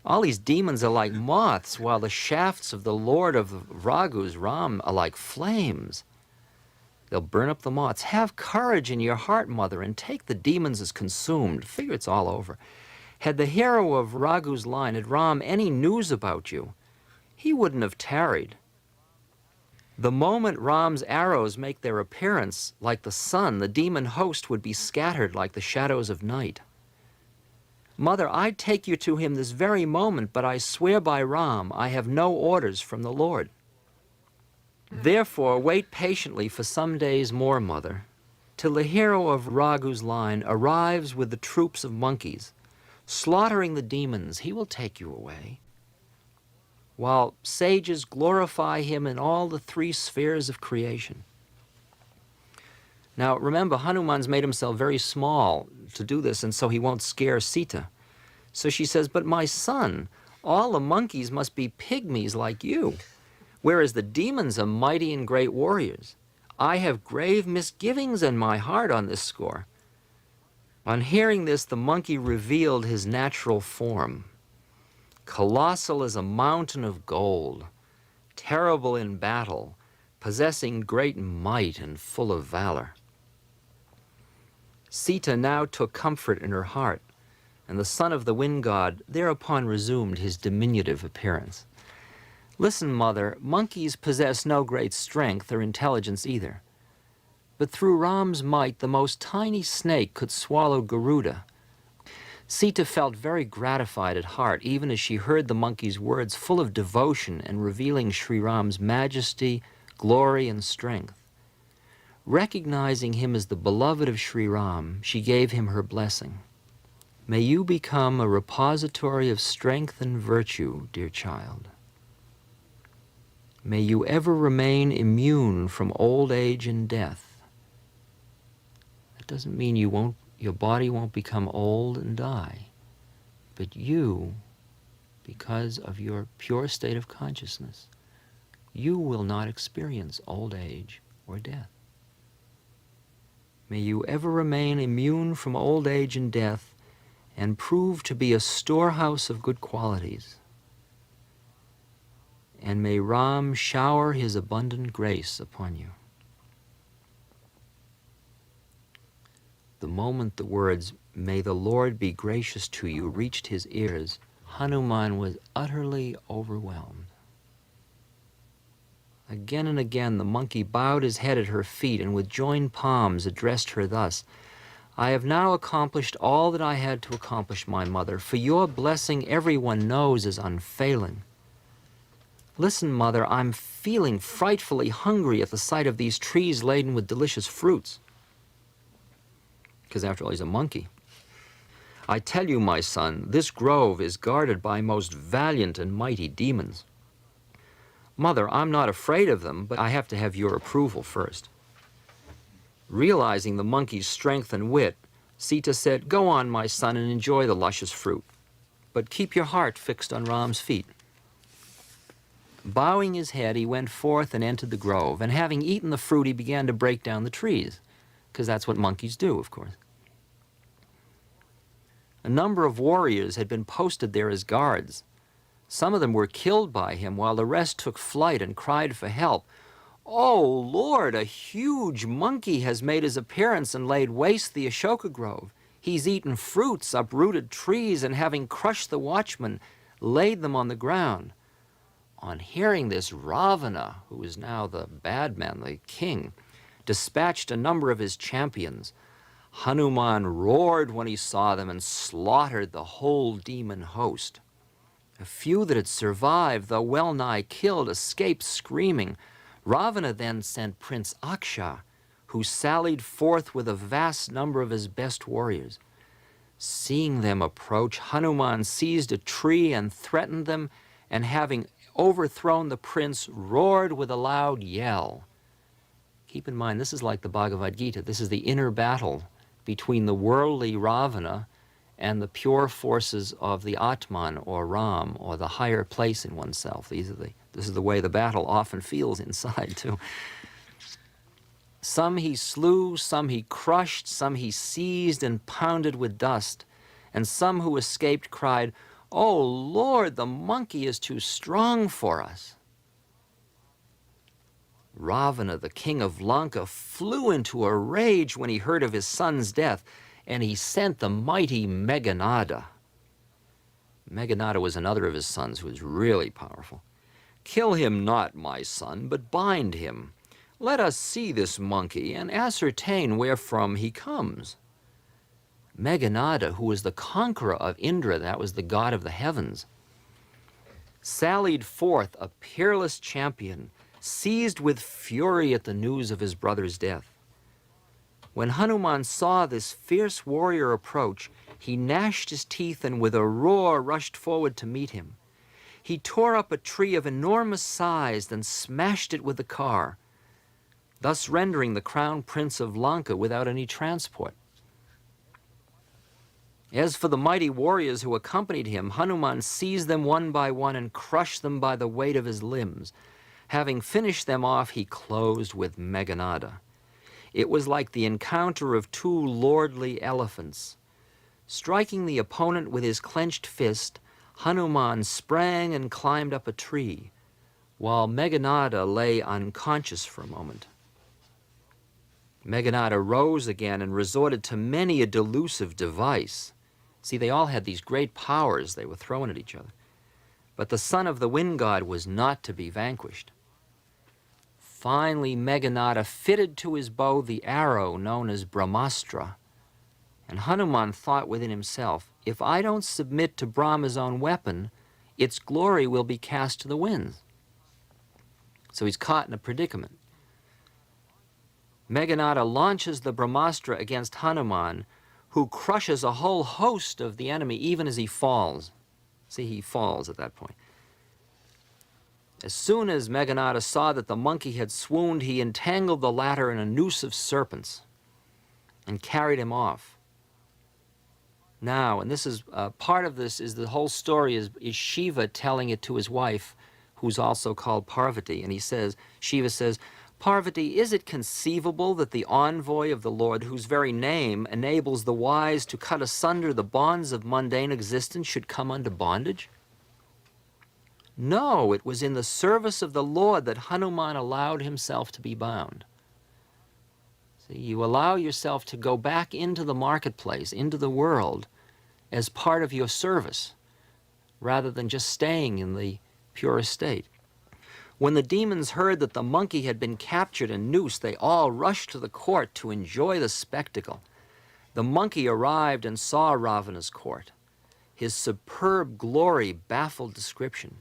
All these demons are like moths, while the shafts of the Lord of the Raghus, Ram, are like flames. They'll burn up the moths. Have courage in your heart, Mother, and take the demons as consumed. Figure it's all over. Had the hero of Raghu's line, had Ram any news about you, he wouldn't have tarried. The moment Ram's arrows make their appearance, like the sun, the demon host would be scattered like the shadows of night. Mother, I'd take you to him this very moment, but I swear by Ram, I have no orders from the Lord. Therefore, wait patiently for some days more, Mother, till the hero of Raghu's line arrives with the troops of monkeys. Slaughtering the demons, he will take you away, while sages glorify him in all the three spheres of creation. Now, remember, Hanuman's made himself very small to do this, and so he won't scare Sita. So she says, but my son, all the monkeys must be pygmies like you, whereas the demons are mighty and great warriors. I have grave misgivings in my heart on this score. On hearing this, the monkey revealed his natural form. Colossal as a mountain of gold, terrible in battle, possessing great might and full of valor. Sita now took comfort in her heart, and the son of the wind god thereupon resumed his diminutive appearance. Listen, Mother, monkeys possess no great strength or intelligence either. But through Ram's might, the most tiny snake could swallow Garuda. Sita felt very gratified at heart, even as she heard the monkey's words full of devotion and revealing Sri Ram's majesty, glory, and strength. Recognizing him as the beloved of Sri Ram, she gave him her blessing. May you become a repository of strength and virtue, dear child. May you ever remain immune from old age and death. That doesn't mean your body won't become old and die, but you, because of your pure state of consciousness, you will not experience old age or death. May you ever remain immune from old age and death and prove to be a storehouse of good qualities. And may Ram shower his abundant grace upon you. The moment the words, "May the Lord be gracious to you," reached his ears, Hanuman was utterly overwhelmed. Again and again the monkey bowed his head at her feet and with joined palms addressed her thus, "I have now accomplished all that I had to accomplish, my mother, for your blessing everyone knows is unfailing. Listen, Mother, I'm feeling frightfully hungry at the sight of these trees laden with delicious fruits." Because after all, he's a monkey. "I tell you, my son, this grove is guarded by most valiant and mighty demons. Mother, I'm not afraid of them, but I have to have your approval first." Realizing the monkey's strength and wit, Sita said, "Go on, my son, and enjoy the luscious fruit, but keep your heart fixed on Ram's feet." Bowing his head, he went forth and entered the grove, and having eaten the fruit, he began to break down the trees, because that's what monkeys do, of course. A number of warriors had been posted there as guards. Some of them were killed by him, while the rest took flight and cried for help. "Oh, Lord, a huge monkey has made his appearance and laid waste the Ashoka grove. He's eaten fruits, uprooted trees, and having crushed the watchmen, laid them on the ground." On hearing this, Ravana, who is now the bad man, the king, dispatched a number of his champions. Hanuman roared when he saw them and slaughtered the whole demon host. A few that had survived, though well nigh killed, escaped screaming. Ravana then sent Prince Aksha, who sallied forth with a vast number of his best warriors. Seeing them approach, Hanuman seized a tree and threatened them, and having overthrown the prince, roared with a loud yell. Keep in mind, this is like the Bhagavad Gita. This is the inner battle between the worldly Ravana and the pure forces of the Atman, or Ram, or the higher place in oneself. This is the way the battle often feels inside, too. Some he slew, some he crushed, some he seized and pounded with dust, and some who escaped cried, "Oh, Lord, the monkey is too strong for us." Ravana, the king of Lanka, flew into a rage when he heard of his son's death, and he sent the mighty Meghanada. Meghanada was another of his sons who was really powerful. Kill him not, my son, but bind him. Let us see this monkey and ascertain wherefrom he comes. Meghanada, who was the conqueror of Indra, that was the god of the heavens, sallied forth a peerless champion, seized with fury at the news of his brother's death. When Hanuman saw this fierce warrior approach, he gnashed his teeth and with a roar rushed forward to meet him. He tore up a tree of enormous size and smashed it with the car, thus rendering the crown prince of Lanka without any transport. As for the mighty warriors who accompanied him, Hanuman seized them one by one and crushed them by the weight of his limbs. Having finished them off, he closed with Meghanada. It was like the encounter of two lordly elephants. Striking the opponent with his clenched fist, Hanuman sprang and climbed up a tree, while Meghanada lay unconscious for a moment. Meghanada rose again and resorted to many a delusive device. See, they all had these great powers they were throwing at each other. But the son of the wind god was not to be vanquished. Finally, Meghanada fitted to his bow the arrow known as Brahmastra. And Hanuman thought within himself, if I don't submit to Brahma's own weapon, its glory will be cast to the winds. So he's caught in a predicament. Meghanada launches the Brahmastra against Hanuman, who crushes a whole host of the enemy even as he falls. See, he falls at that point. As soon as Meghanada saw that the monkey had swooned, he entangled the latter in a noose of serpents and carried him off. Now, and this is part of this is the whole story is Shiva telling it to his wife, who's also called Parvati, and he says, Shiva says, Parvati, is it conceivable that the envoy of the Lord, whose very name enables the wise to cut asunder the bonds of mundane existence, should come under bondage? No, it was in the service of the Lord that Hanuman allowed himself to be bound. See, you allow yourself to go back into the marketplace, into the world, as part of your service, rather than just staying in the pure state. When the demons heard that the monkey had been captured and noosed, they all rushed to the court to enjoy the spectacle. The monkey arrived and saw Ravana's court. His superb glory baffled description.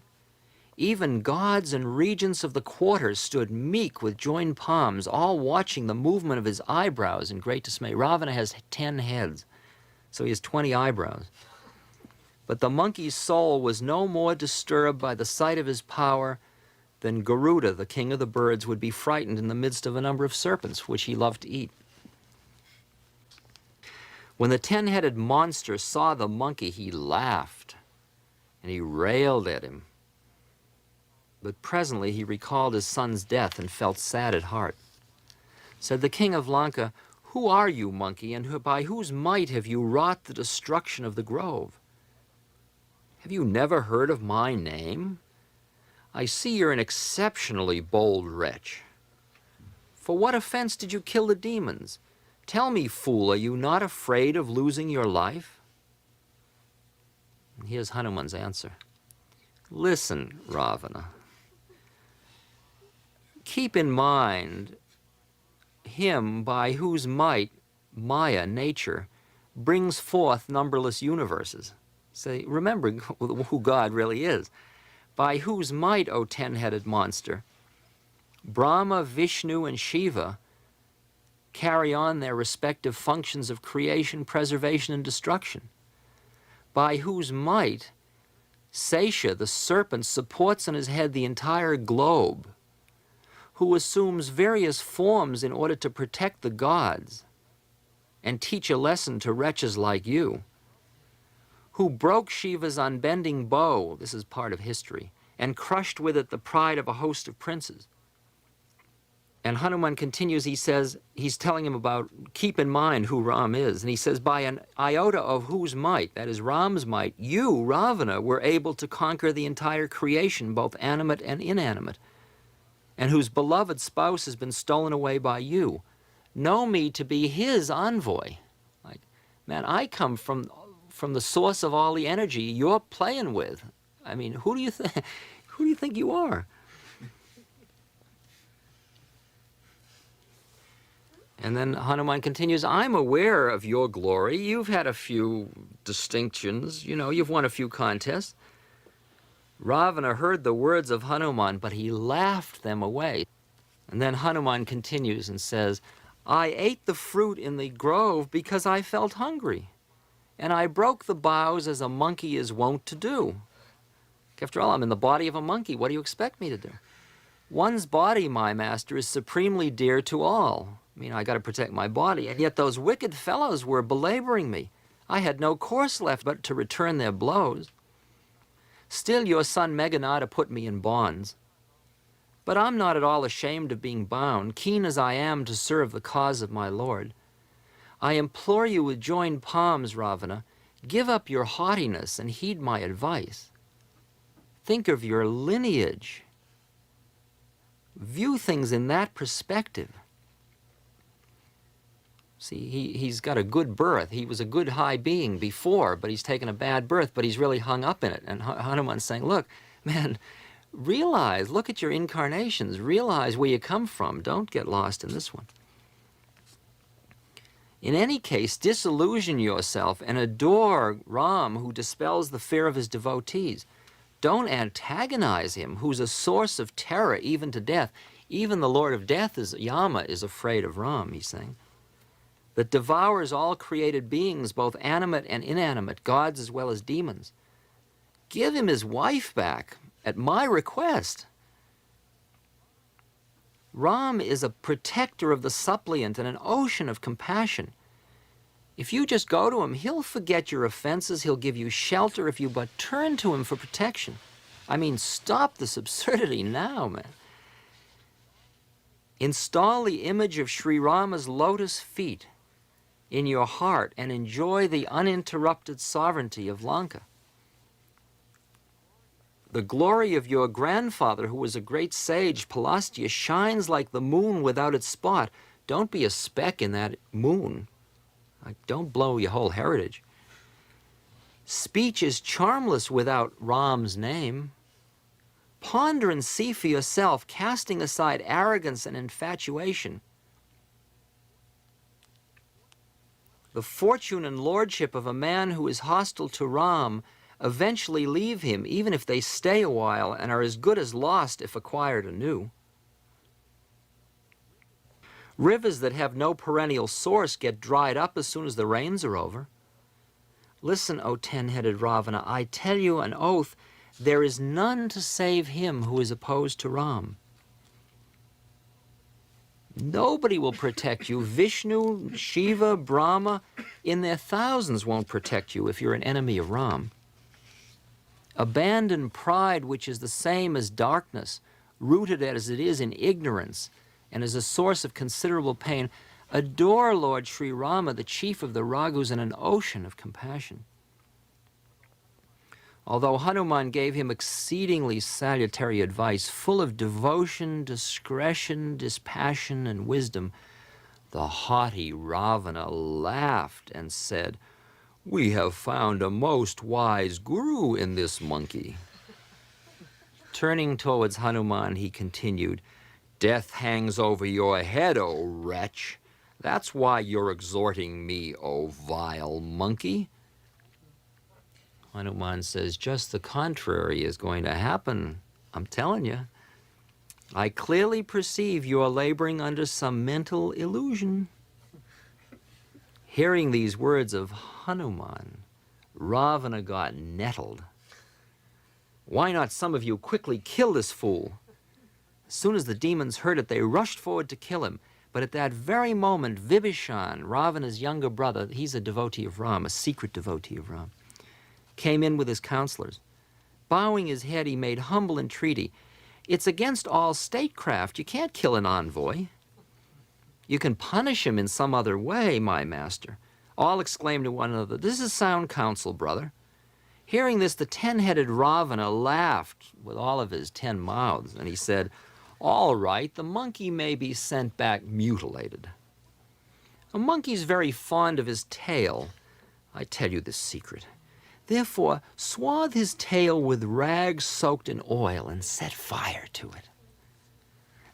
Even gods and regents of the quarters stood meek with joined palms, all watching the movement of his eyebrows in great dismay. Ravana has 10 heads, so he has 20 eyebrows. But the monkey's soul was no more disturbed by the sight of his power than Garuda, the king of the birds, would be frightened in the midst of a number of serpents, which he loved to eat. When the 10-headed monster saw the monkey, he laughed, and he railed at him. But presently he recalled his son's death and felt sad at heart. Said the king of Lanka, "Who are you, monkey, and by whose might have you wrought the destruction of the grove? Have you never heard of my name? I see you're an exceptionally bold wretch. For what offense did you kill the demons? Tell me, fool, are you not afraid of losing your life?" And here's Hanuman's answer. Listen, Ravana. Keep in mind him by whose might Maya, nature, brings forth numberless universes. Say, remember who God really is. By whose might, O 10-headed monster, Brahma, Vishnu, and Shiva carry on their respective functions of creation, preservation, and destruction. By whose might Sesha, the serpent, supports on his head the entire globe, who assumes various forms in order to protect the gods and teach a lesson to wretches like you, who broke Shiva's unbending bow, this is part of history, and crushed with it the pride of a host of princes. And Hanuman continues, he says, he's telling him about, keep in mind who Ram is, and he says, by an iota of whose might, that is Ram's might, you, Ravana, were able to conquer the entire creation, both animate and inanimate, and whose beloved spouse has been stolen away by you. Know me to be his envoy. Like, man, I come from the source of all the energy you're playing with. I mean, who do you think you are? And then Hanuman continues, I'm aware of your glory. You've had a few distinctions. You know, you've won a few contests. Ravana heard the words of Hanuman, but he laughed them away. And then Hanuman continues and says, I ate the fruit in the grove because I felt hungry, and I broke the boughs as a monkey is wont to do. After all, I'm in the body of a monkey. What do you expect me to do? One's body, my master, is supremely dear to all. I mean, I got to protect my body, and yet those wicked fellows were belaboring me. I had no course left but to return their blows. Still, your son Meghanada put me in bonds. But I'm not at all ashamed of being bound, keen as I am to serve the cause of my Lord. I implore you with joined palms, Ravana, give up your haughtiness and heed my advice. Think of your lineage. View things in that perspective. See, he's got a good birth. He was a good high being before, but he's taken a bad birth, but he's really hung up in it. And Hanuman's saying, look, man, realize, look at your incarnations, realize where you come from. Don't get lost in this one. In any case, disillusion yourself and adore Ram, who dispels the fear of his devotees. Don't antagonize him, who's a source of terror even to death. Even the Lord of Death, Yama, is afraid of Ram, he's saying. That devours all created beings, both animate and inanimate, gods as well as demons. Give him his wife back, at my request. Ram is a protector of the suppliant and an ocean of compassion. If you just go to him, he'll forget your offenses, he'll give you shelter if you but turn to him for protection. I mean, stop this absurdity now, man. Install the image of Sri Rama's lotus feet in your heart and enjoy the uninterrupted sovereignty of Lanka. The glory of your grandfather, who was a great sage, Palastya, shines like the moon without its spot. Don't be a speck in that moon. Don't blow your whole heritage. Speech is charmless without Ram's name. Ponder and see for yourself, casting aside arrogance and infatuation. The fortune and lordship of a man who is hostile to Ram eventually leave him, even if they stay a while and are as good as lost if acquired anew. Rivers that have no perennial source get dried up as soon as the rains are over. Listen, O ten-headed Ravana, I tell you an oath, there is none to save him who is opposed to Ram. Nobody will protect you. Vishnu, Shiva, Brahma, in their thousands won't protect you if you're an enemy of Ram. Abandon pride, which is the same as darkness, rooted as it is in ignorance, and is a source of considerable pain. Adore Lord Sri Rama, the chief of the Raghus, in an ocean of compassion. Although Hanuman gave him exceedingly salutary advice, full of devotion, discretion, dispassion, and wisdom, the haughty Ravana laughed and said, "We have found a most wise guru in this monkey." Turning towards Hanuman, he continued, "Death hangs over your head, O wretch. That's why you're exhorting me, O vile monkey." Hanuman says, just the contrary is going to happen. I'm telling you. I clearly perceive you are laboring under some mental illusion. Hearing these words of Hanuman, Ravana got nettled. Why not some of you quickly kill this fool? As soon as the demons heard it, they rushed forward to kill him. But at that very moment, Vibhishan, Ravana's younger brother, he's a devotee of Ram, a secret devotee of Ram, came in with his counselors. Bowing his head, he made humble entreaty. It's against all statecraft. You can't kill an envoy. You can punish him in some other way, my master. All exclaimed to one another, "This is sound counsel, brother." Hearing this, the ten-headed Ravana laughed with all of his 10 mouths, and he said, "All right, the monkey may be sent back mutilated. A monkey's very fond of his tail. I tell you this secret. Therefore, swathe his tail with rags soaked in oil and set fire to it.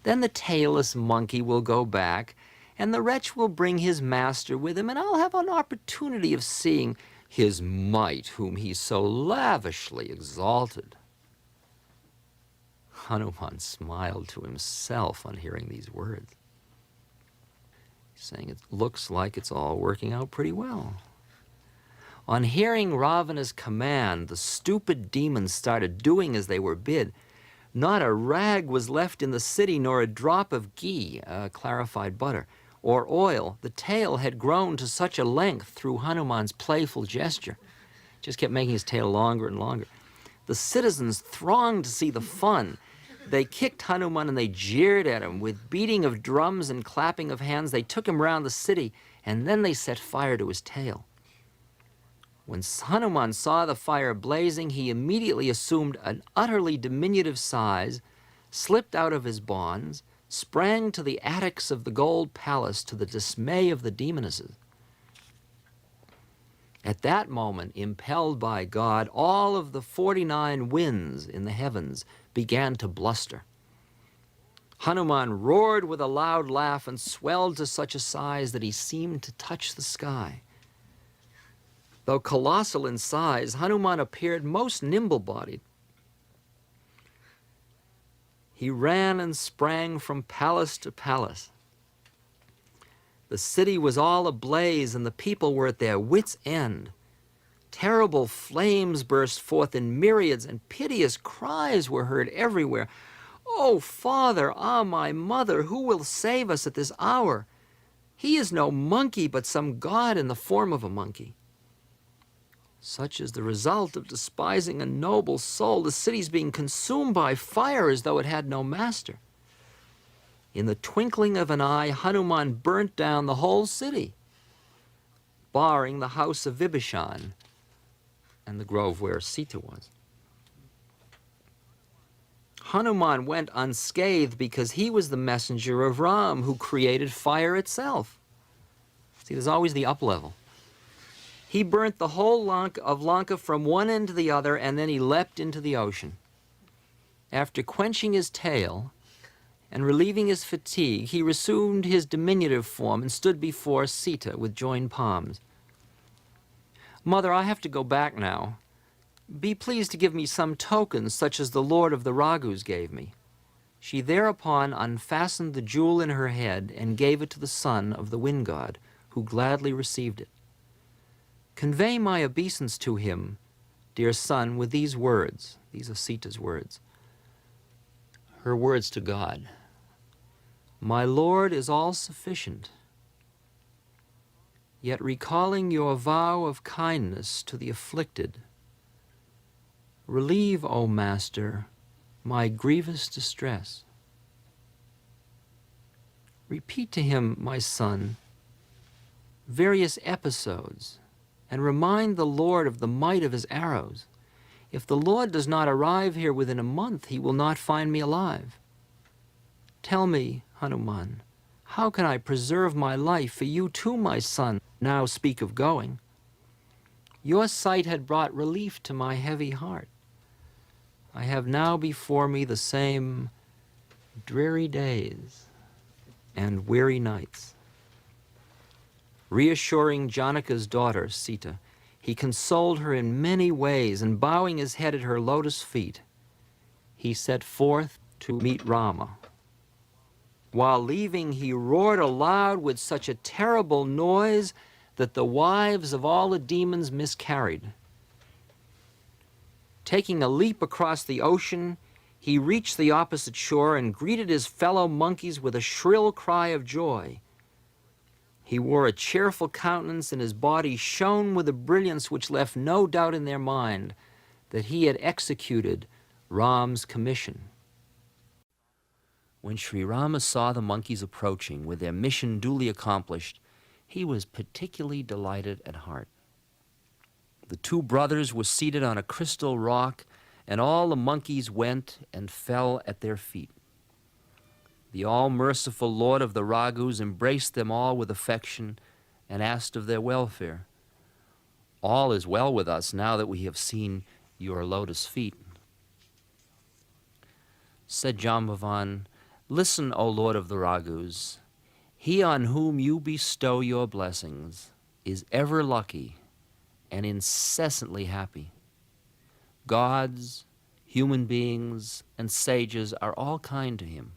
Then the tailless monkey will go back, and the wretch will bring his master with him, and I'll have an opportunity of seeing his might, whom he so lavishly exalted." Hanuman smiled to himself on hearing these words, saying, "It looks like it's all working out pretty well." On hearing Ravana's command, the stupid demons started doing as they were bid. Not a rag was left in the city, nor a drop of ghee, clarified butter, or oil. The tail had grown to such a length through Hanuman's playful gesture. Just kept making his tail longer and longer. The citizens thronged to see the fun. They kicked Hanuman and they jeered at him. With beating of drums and clapping of hands, they took him round the city, and then they set fire to his tail. When Hanuman saw the fire blazing, he immediately assumed an utterly diminutive size, slipped out of his bonds, sprang to the attics of the gold palace to the dismay of the demonesses. At that moment, impelled by God, all of the 49 winds in the heavens began to bluster. Hanuman roared with a loud laugh and swelled to such a size that he seemed to touch the sky. Though colossal in size, Hanuman appeared most nimble-bodied. He ran and sprang from palace to palace. The city was all ablaze, and the people were at their wits' end. Terrible flames burst forth in myriads, and piteous cries were heard everywhere. "Oh, Father, ah, my mother, who will save us at this hour? He is no monkey, but some god in the form of a monkey." Such is the result of despising a noble soul. The city's being consumed by fire as though it had no master. In the twinkling of an eye, Hanuman burnt down the whole city, barring the house of Vibhishan and the grove where Sita was. Hanuman went unscathed because he was the messenger of Ram, who created fire itself. See, there's always the up level. He burnt the whole of Lanka from one end to the other, and then he leapt into the ocean. After quenching his tail and relieving his fatigue, he resumed his diminutive form and stood before Sita with joined palms. "Mother, I have to go back now. Be pleased to give me some tokens, such as the Lord of the Raghus gave me." She thereupon unfastened the jewel in her head and gave it to the son of the wind god, who gladly received it. "Convey my obeisance to him, dear son, with these words." These are Sita's words. Her words to God. "My Lord is all sufficient. Yet recalling your vow of kindness to the afflicted, relieve, O Master, my grievous distress. Repeat to him, my son, various episodes, and remind the Lord of the might of his arrows. If the Lord does not arrive here within a month, he will not find me alive. Tell me, Hanuman, how can I preserve my life? For you too, my son, now speak of going. Your sight had brought relief to my heavy heart. I have now before me the same dreary days and weary nights." Reassuring Janaka's daughter, Sita, he consoled her in many ways, and bowing his head at her lotus feet, he set forth to meet Rama. While leaving, he roared aloud with such a terrible noise that the wives of all the demons miscarried. Taking a leap across the ocean, he reached the opposite shore and greeted his fellow monkeys with a shrill cry of joy. He wore a cheerful countenance, and his body shone with a brilliance which left no doubt in their mind that he had executed Ram's commission. When Sri Rama saw the monkeys approaching with their mission duly accomplished, he was particularly delighted at heart. The two brothers were seated on a crystal rock, and all the monkeys went and fell at their feet. The all-merciful Lord of the Raghus embraced them all with affection and asked of their welfare. "All is well with us now that we have seen your lotus feet." Said Jambavan, "Listen, O Lord of the Raghus. He on whom you bestow your blessings is ever lucky and incessantly happy. Gods, human beings, and sages are all kind to him.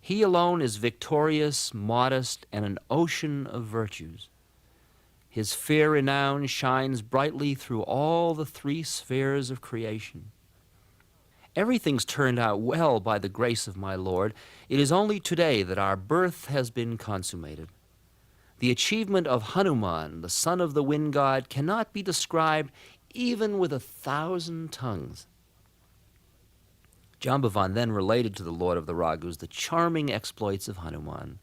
He alone is victorious, modest, and an ocean of virtues. His fair renown shines brightly through all the three spheres of creation. Everything's turned out well by the grace of my Lord. It is only today that our birth has been consummated. The achievement of Hanuman, the son of the wind god, cannot be described even with 1,000 tongues. Jambavan then related to the Lord of the Raghus the charming exploits of Hanuman.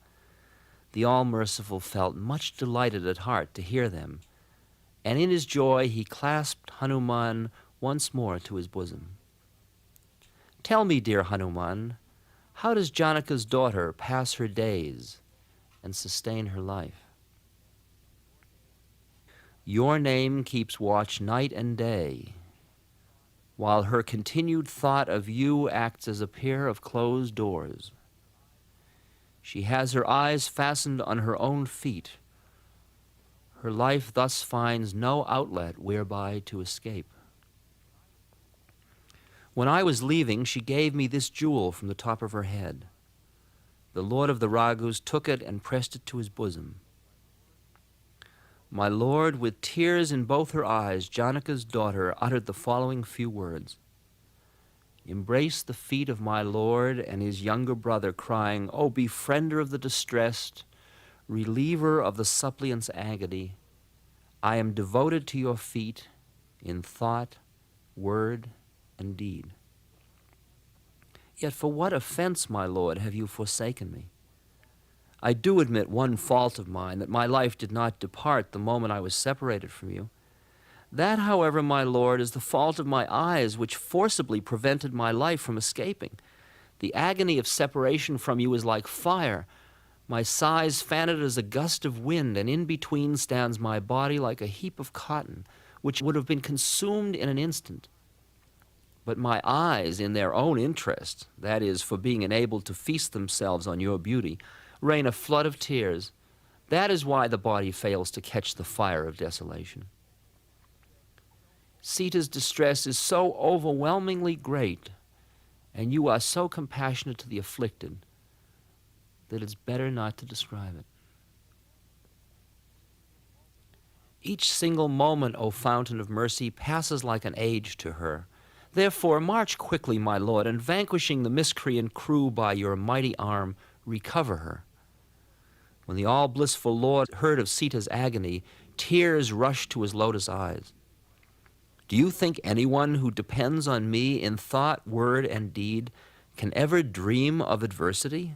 The All-Merciful felt much delighted at heart to hear them, and in his joy he clasped Hanuman once more to his bosom. Tell me, dear Hanuman, how does Janaka's daughter pass her days and sustain her life? Your name keeps watch night and day, while her continued thought of you acts as a pair of closed doors. She has her eyes fastened on her own feet. Her life thus finds no outlet whereby to escape. When I was leaving, she gave me this jewel from the top of her head. The Lord of the Raghus took it and pressed it to his bosom. My Lord, with tears in both her eyes, Janaka's daughter uttered the following few words. Embrace the feet of my Lord and his younger brother, crying, O befriender of the distressed, reliever of the suppliant's agony, I am devoted to your feet in thought, word, and deed. Yet for what offense, my Lord, have you forsaken me? I do admit one fault of mine, that my life did not depart the moment I was separated from you. That, however, my Lord, is the fault of my eyes, which forcibly prevented my life from escaping. The agony of separation from you is like fire. My sighs fan it as a gust of wind, and in between stands my body like a heap of cotton, which would have been consumed in an instant. But my eyes, in their own interest, that is, for being enabled to feast themselves on your beauty, rain a flood of tears. That is why the body fails to catch the fire of desolation. Sita's distress is so overwhelmingly great, and you are so compassionate to the afflicted, that it's better not to describe it. Each single moment, O fountain of mercy, passes like an age to her. Therefore, march quickly, my Lord, and vanquishing the miscreant crew by your mighty arm, recover her. When the all-blissful Lord heard of Sita's agony, tears rushed to his lotus eyes. Do you think anyone who depends on me in thought, word, and deed can ever dream of adversity?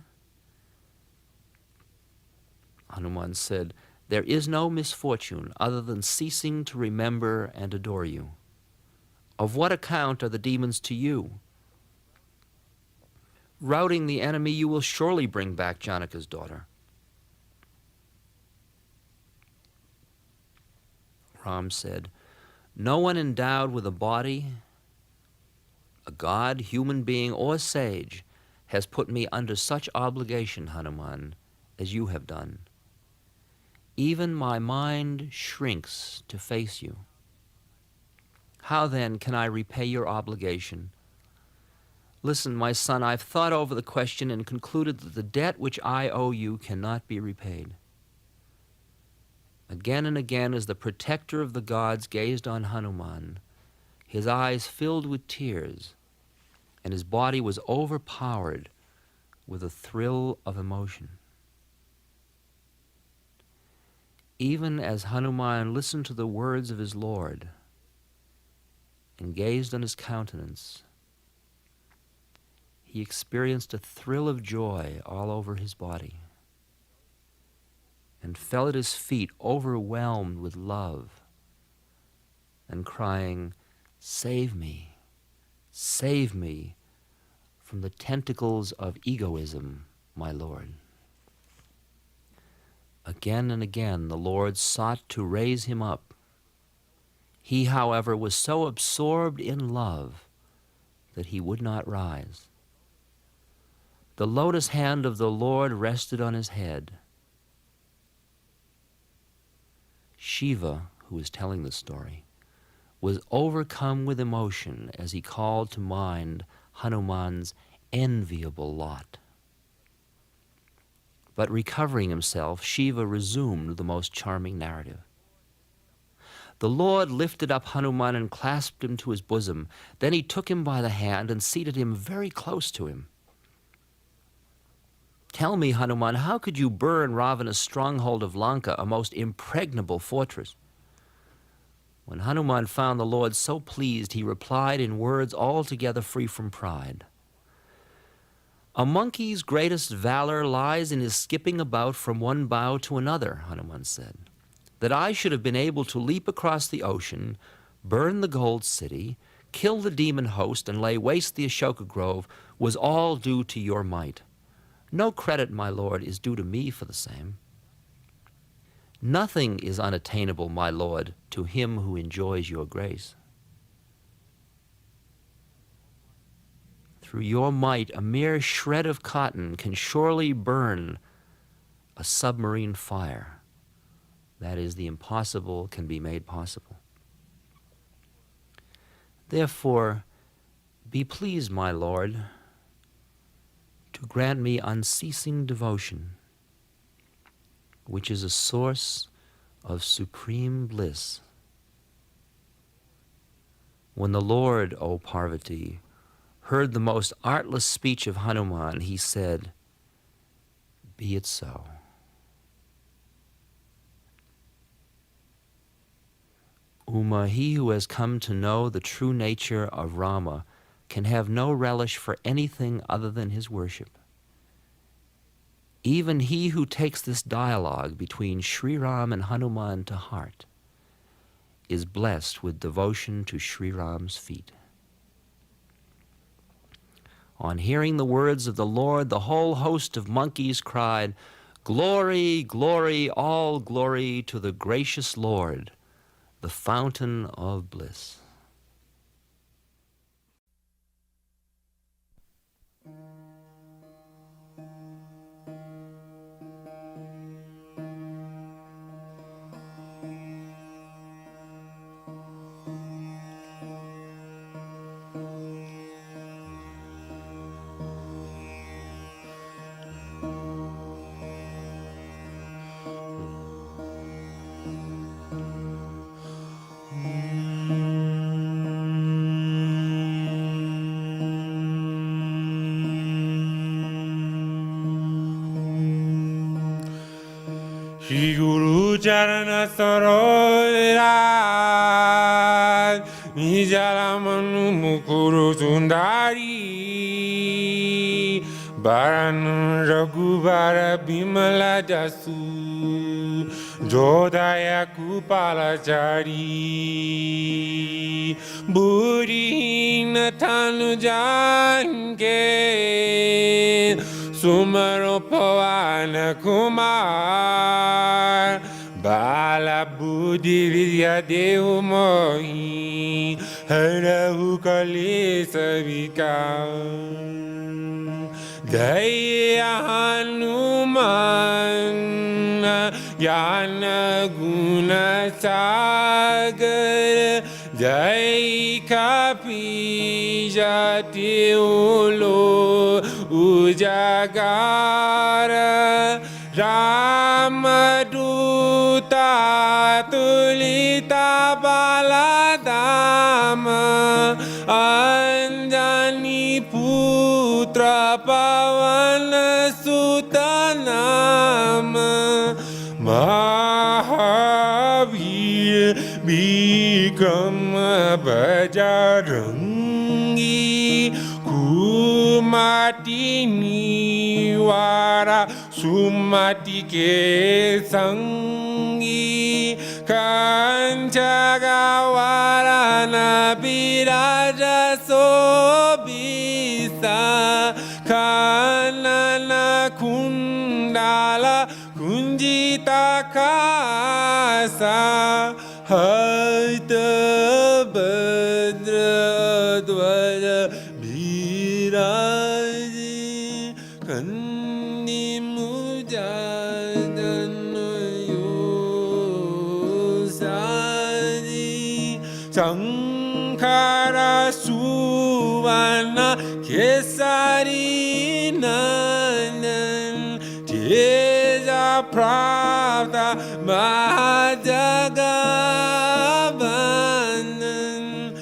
Hanuman said, There is no misfortune other than ceasing to remember and adore you. Of what account are the demons to you? Routing the enemy, you will surely bring back Janaka's daughter. Ram said, No one endowed with a body, a god, human being, or sage, has put me under such obligation, Hanuman, as you have done. Even my mind shrinks to face you. How then can I repay your obligation? Listen, my son, I've thought over the question and concluded that the debt which I owe you cannot be repaid. Again and again, as the protector of the gods gazed on Hanuman, his eyes filled with tears, and his body was overpowered with a thrill of emotion. Even as Hanuman listened to the words of his Lord and gazed on his countenance, he experienced a thrill of joy all over his body and fell at his feet overwhelmed with love and crying, Save me from the tentacles of egoism, my Lord. Again and again the Lord sought to raise him up. He, however, was so absorbed in love that he would not rise. the lotus hand of the Lord rested on his head. Shiva, who was telling the story, was overcome with emotion as he called to mind Hanuman's enviable lot. But recovering himself, Shiva resumed the most charming narrative. The Lord lifted up Hanuman and clasped him to his bosom. Then he took him by the hand and seated him very close to him. Tell me, Hanuman, how could you burn Ravana's stronghold of Lanka, a most impregnable fortress? When Hanuman found the Lord so pleased, he replied in words altogether free from pride. A monkey's greatest valor lies in his skipping about from one bough to another, Hanuman said. That I should have been able to leap across the ocean, burn the gold city, kill the demon host, and lay waste the Ashoka grove was all due to your might. No credit, my lord, is due to me for the same. Nothing is unattainable, my lord, to him who enjoys your grace. Through your might, a mere shred of cotton can surely burn a submarine fire. That is, the impossible can be made possible. Therefore, be pleased, my lord, to grant me unceasing devotion, which is a source of supreme bliss. When the Lord, O Parvati, heard the most artless speech of Hanuman, he said, "Be it so." Uma, he who has come to know the true nature of Rama can have no relish for anything other than his worship. Even he who takes this dialogue between Sri Ram and Hanuman to heart is blessed with devotion to Sri Ram's feet. On hearing the words of the Lord, the whole host of monkeys cried, "Glory, glory, all glory to the gracious Lord, the fountain of bliss."
Shri Guru Charana Saroja Nijalamanu Mukuru Sundari Baran Raghubara Bimala Jasu Jodaya Kupalachari Buri Natanu Janke Sumaro Pavana Kumar Bala Buddhi Vidya Devu Mohi Harahu Kali Savika Jaya Hanuman Jnana Guna Sagar Jai Kapi Jati Ulo Ujagara Ramaduta Tulita Baladama Anjani Putra Pavana Sutanama Mahavir Bikram Bajarangi Kumati Niwara Sumati Ke Sangi Kanchagawara Nabiraja Sobisa Kanana Kundala Kunjita Kasa Haita Badra Dwaja Biraji ni mujadano yosadi Sankara suvana kesari nanan Teja pravda mahajagabanan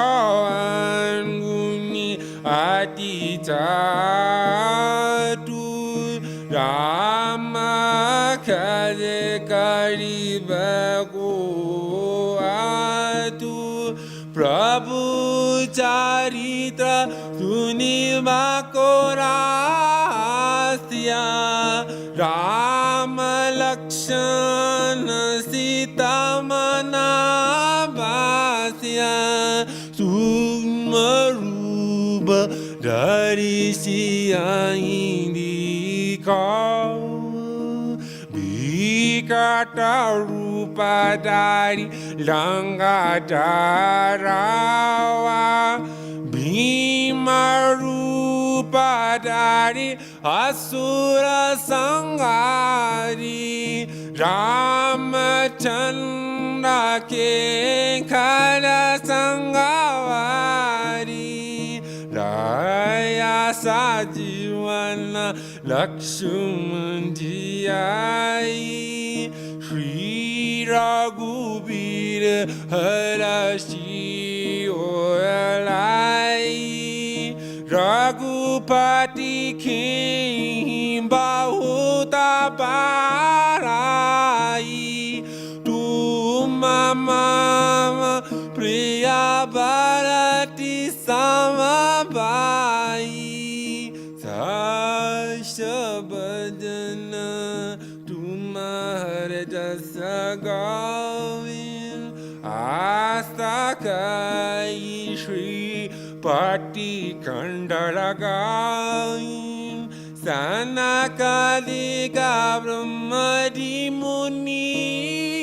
Vidyavan guni aditatu Rama kaje karibago atu Prabhu charitra tuni makorasya Rama lakshana sita manabasya Sukmaruba dari siyahindika Bikata rupa dari Langadarawa Bhima rupa dari Asura Sangari Ramachandra Kenkara Sangavari Raya Sajivana Lakshman Jiyai Shri Raghubir Harashi Olai Raghupati King Bahuta Parai Tu Mama Priya Bharati Samabai Sashabhajana Tumhara Jasa Govin Astakai Shri Pati Kandalagain Sanakadika Brahmadi Munisa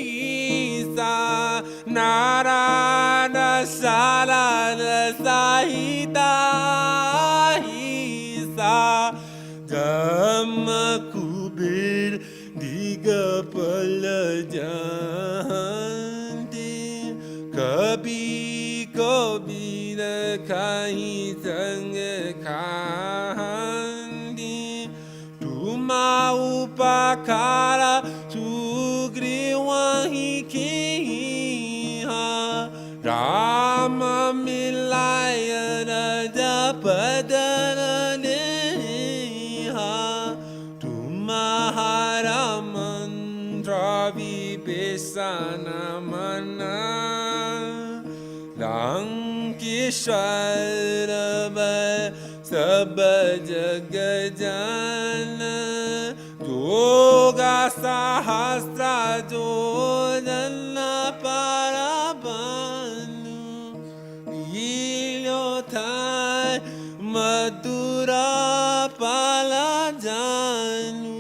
Narada Sarada Sahita Hisa Dhamma Kubir Digapala Janti Kabi Kabira Kahi Sangha Kandi Tuma Upakara Sugriwahi Kiha Rama Milaya Raja Padana Neha Tumahara Mantra Vipesana Mana Lankishwarava Sabha Jagajana Yoga Sahasra Jodana Parabanu Ilotai Madura Palajanu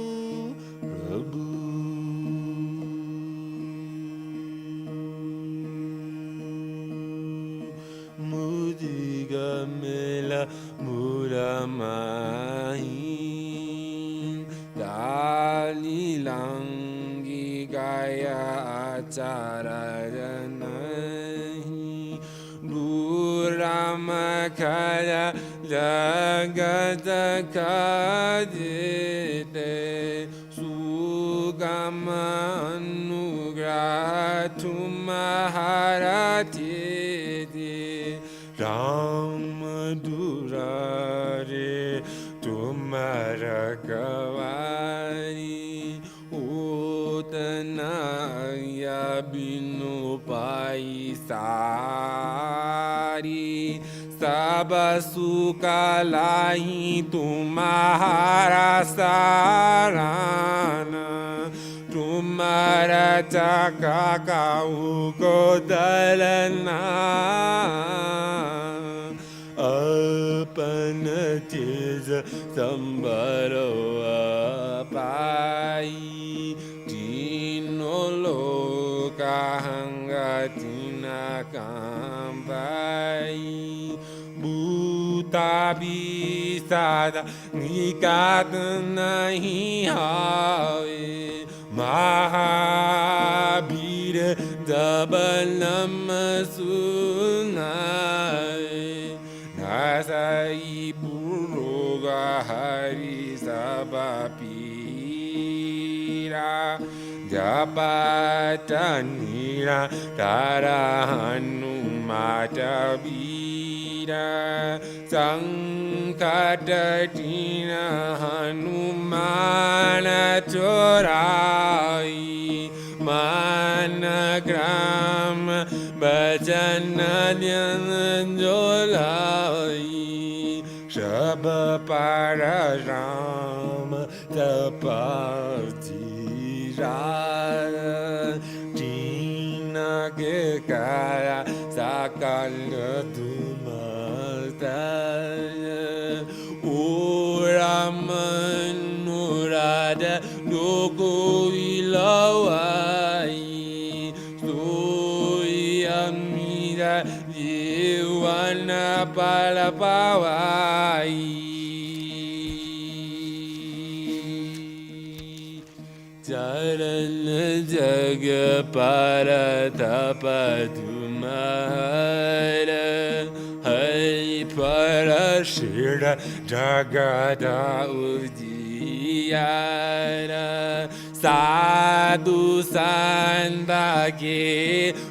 Mudigamela Muramahin Dalilangi Gaya Acharajanahi Duramakaya Jagata Kadite Sugama Anugratummaharati Rama Durare Tumara Kavari Utanaya Binu Paisari Sabasukalahi Tumahara Sarana Tumara Chakaka Ukodalana Apanatiza Sambaro Apai Tinoloka Hangatina Kampai Buta bisada nikat nahi hawe Mahabir dabalam sunai Nasai puroga hari sabapira Japatanira tarahanu matabira Sankatatina hanumana chorai Managram bhajanadyan jolai Shabba pararam tapati Tina ke kara sakala tumataya Uraman nurada loko ilawai Suyamira diwana palapawai Charan jag parathapatmara Hai parashira jagada ujiyara Sadhu sandake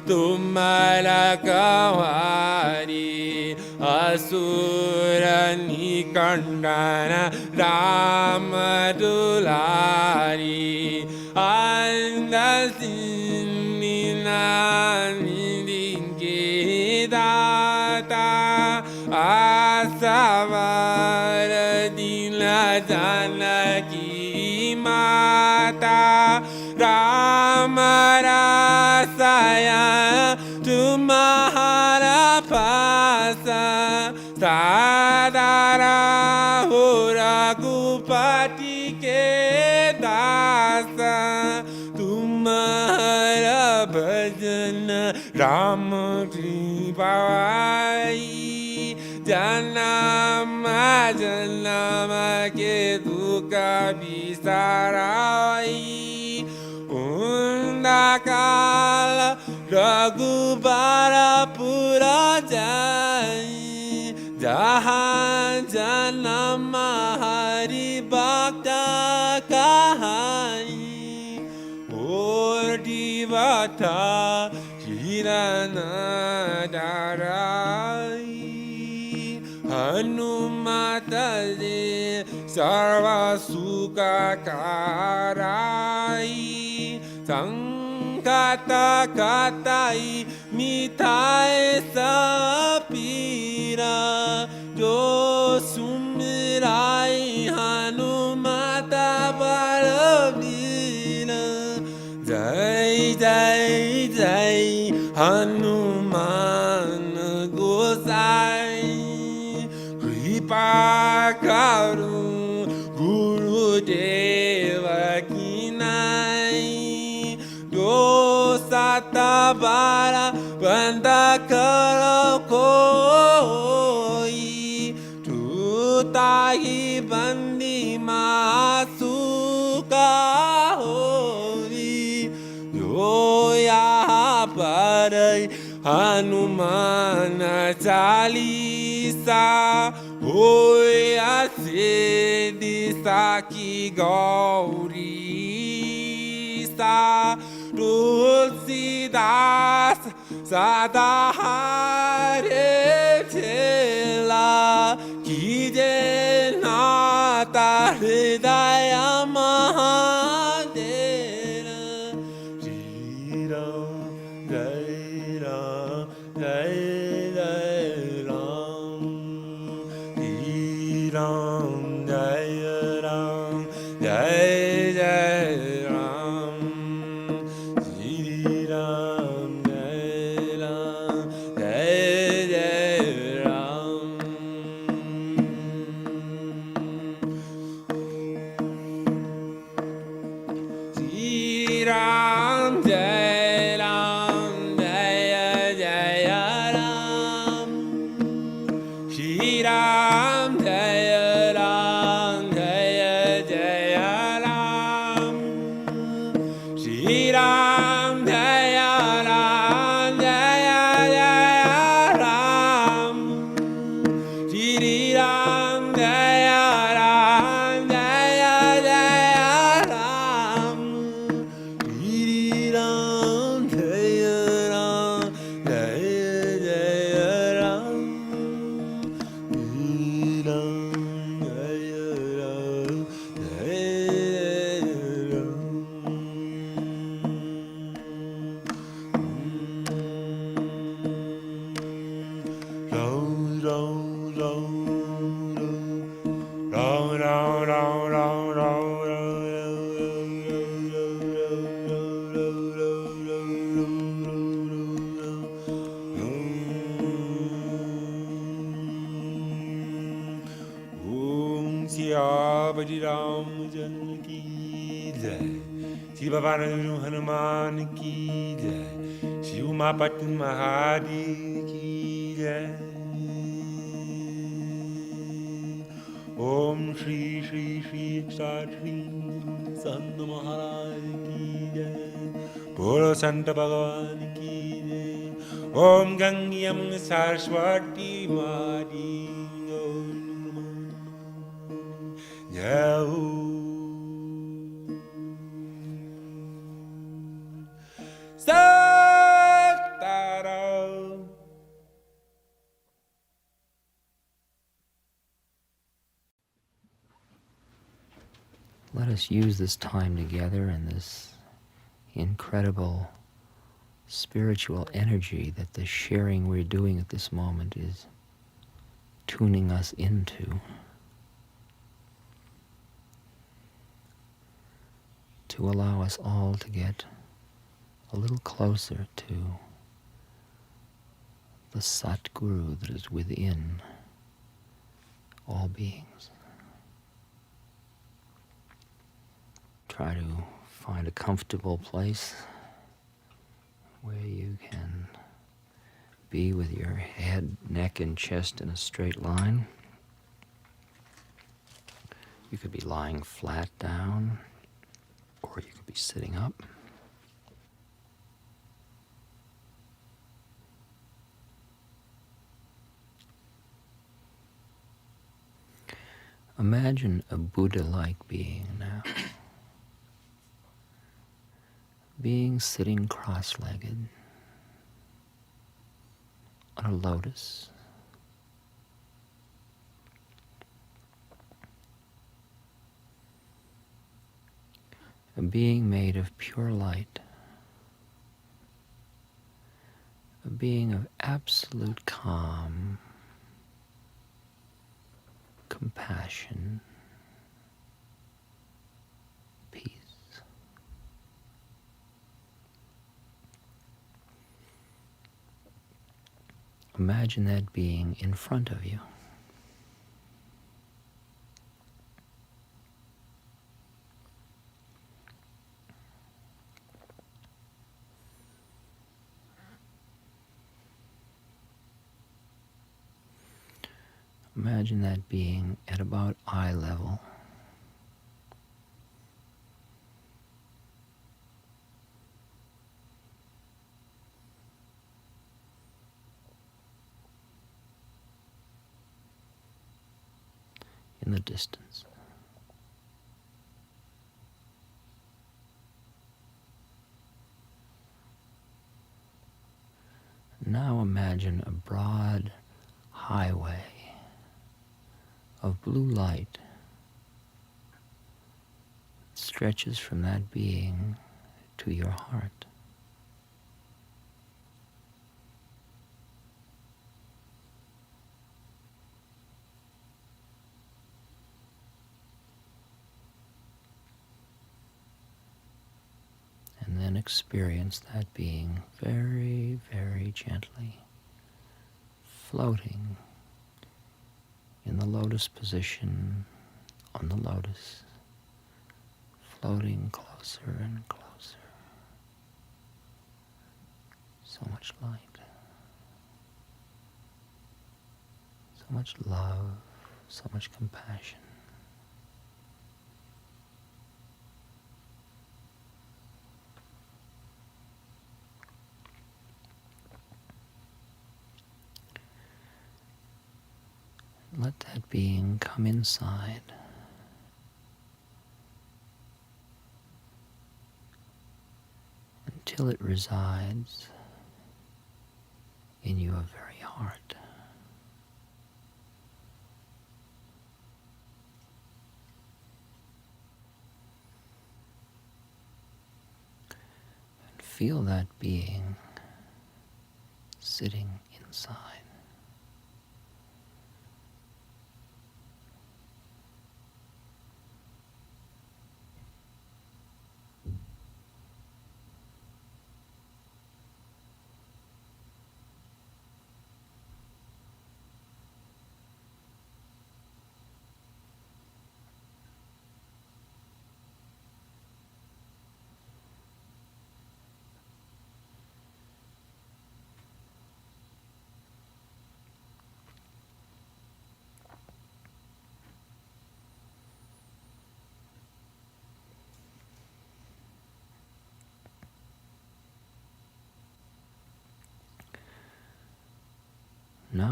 tumara kavari Asura nikandana ramadulari Andasinina nidinke data Asavara dila janaki mata Ramarasaya tumhara pasa Sadara hora gupati ke dasa Tumhara bhajan Ram Kripavai Janama janama ke dukha bisarai Undakala Raghubara pura jai Jahan janama hari bhakta kahai Or divata kirana darai Hanumatale sarva sukha karai Sankata katai mitai sapira Jo sumirai Hanumata baravina Jai jai jai Hanuman Gosai Kripa karu Guru Deva kinai Dosata bara Banda karo koi Tutahi bandi masuka hoi Yoya parai Hanumana Chalisa Hoya Siddhi Saki Gaurisa Tulsidas Sada Hare Chela Kije Nata Hridaya Mahadera Jai Ram Jai Ram Jai Jai Ram Jai Ram Jai Ram Jai Jai Ram Jai Ram Jai Ram Jai Jai Ram Jai Ram Jai Ram Jai Jai Ram Shri Ram Badi Ram Janaki Jai, Shiva Vanu Hanuman Ki Jai, Shiv Mapat Mahadi Ki Jai. Om Shri Shri Shri Kshatri Sant Maharaj Ki Jai, Bolo Sant Bhagavan Ki Jai, Om Gangyam Saraswati Madi Yahoo. Saktaro.
Let us use this time together and this incredible spiritual energy that the sharing we're doing at this moment is tuning us into, to allow us all to get a little closer to the Satguru that is within all beings. Try to find a comfortable place where you can be with your head, neck, and chest in a straight line. You could be lying flat down, or you could be sitting up. Imagine a Buddha-like being now. Being sitting cross-legged on a lotus. A being made of pure light. A being of absolute calm, compassion, peace. Imagine that being in front of you. Imagine that being at about eye level. In the distance. Now imagine a broad highway of blue light that stretches from that being to your heart. And then experience that being very, very gently floating in the lotus position on the lotus, floating closer and closer. So much light, so much love, so much compassion. Let that being come inside. Until it resides in your very heart. And feel that being sitting inside.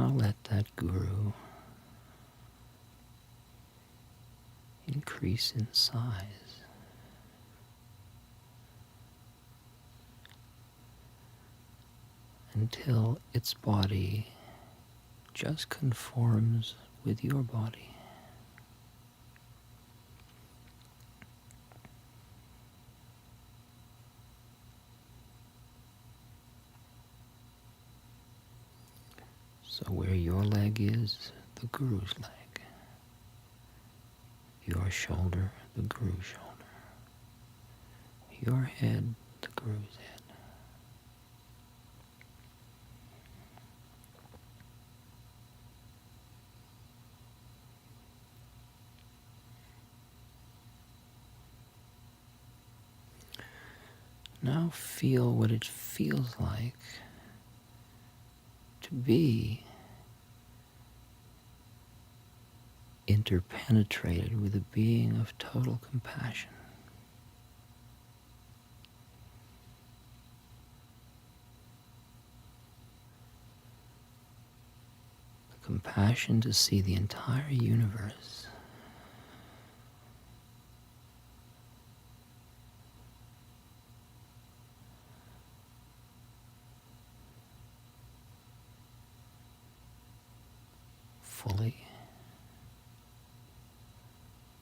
now let that guru increase in size until its body just conforms with your body. So where your leg is, the guru's leg. Your shoulder, the guru's shoulder. Your head, the guru's head. Now feel what it feels like to be interpenetrated with a being of total compassion. The compassion to see the entire universe fully,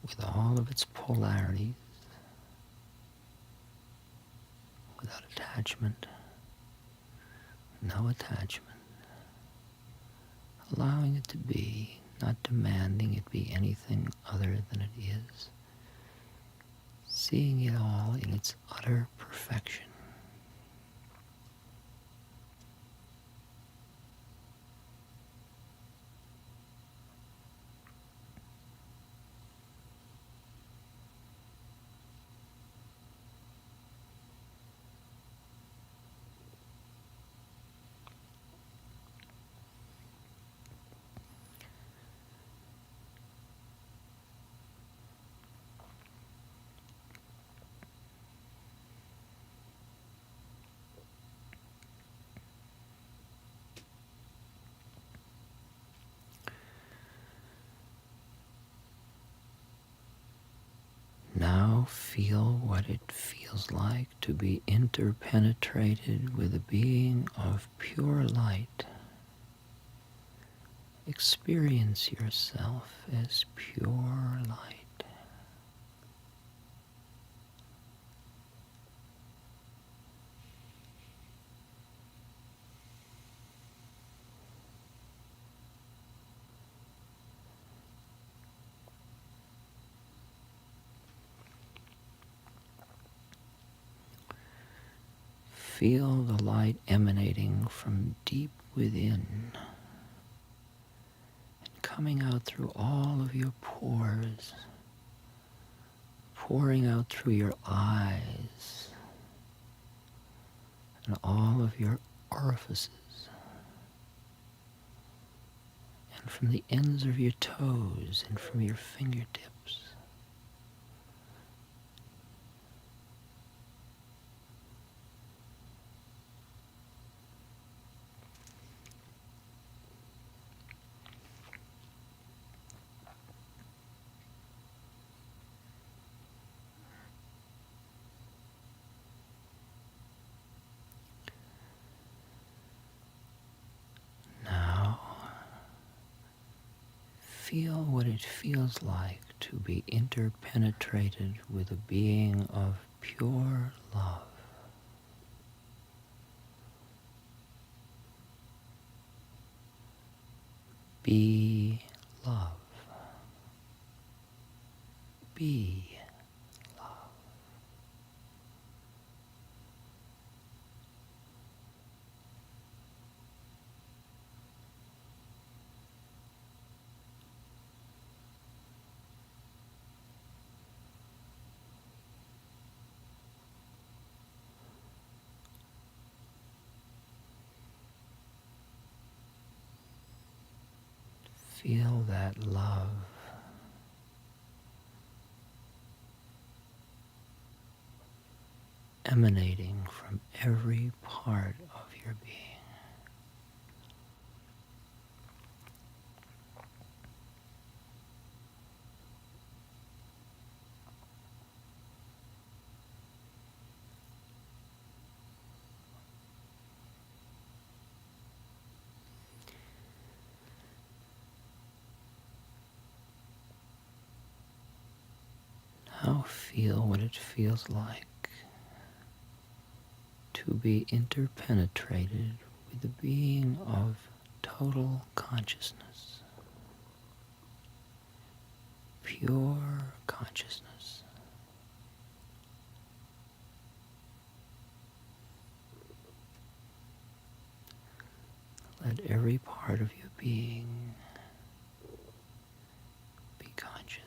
with all of its polarities, without attachment, no attachment, allowing it to be, not demanding it be anything other than it is, seeing it all in its utter perfection. Now feel what it feels like to be interpenetrated with a being of pure light. Experience yourself as pure light. Feel the light emanating from deep within and coming out through all of your pores, pouring out through your eyes and all of your orifices, and from the ends of your toes and from your fingertips. Feel what it feels like to be interpenetrated with a being of pure love. Be love. Be love. Feel that love emanating from every part of your being. Now feel what it feels like to be interpenetrated with the being of total consciousness, pure consciousness. Let every part of your being be conscious.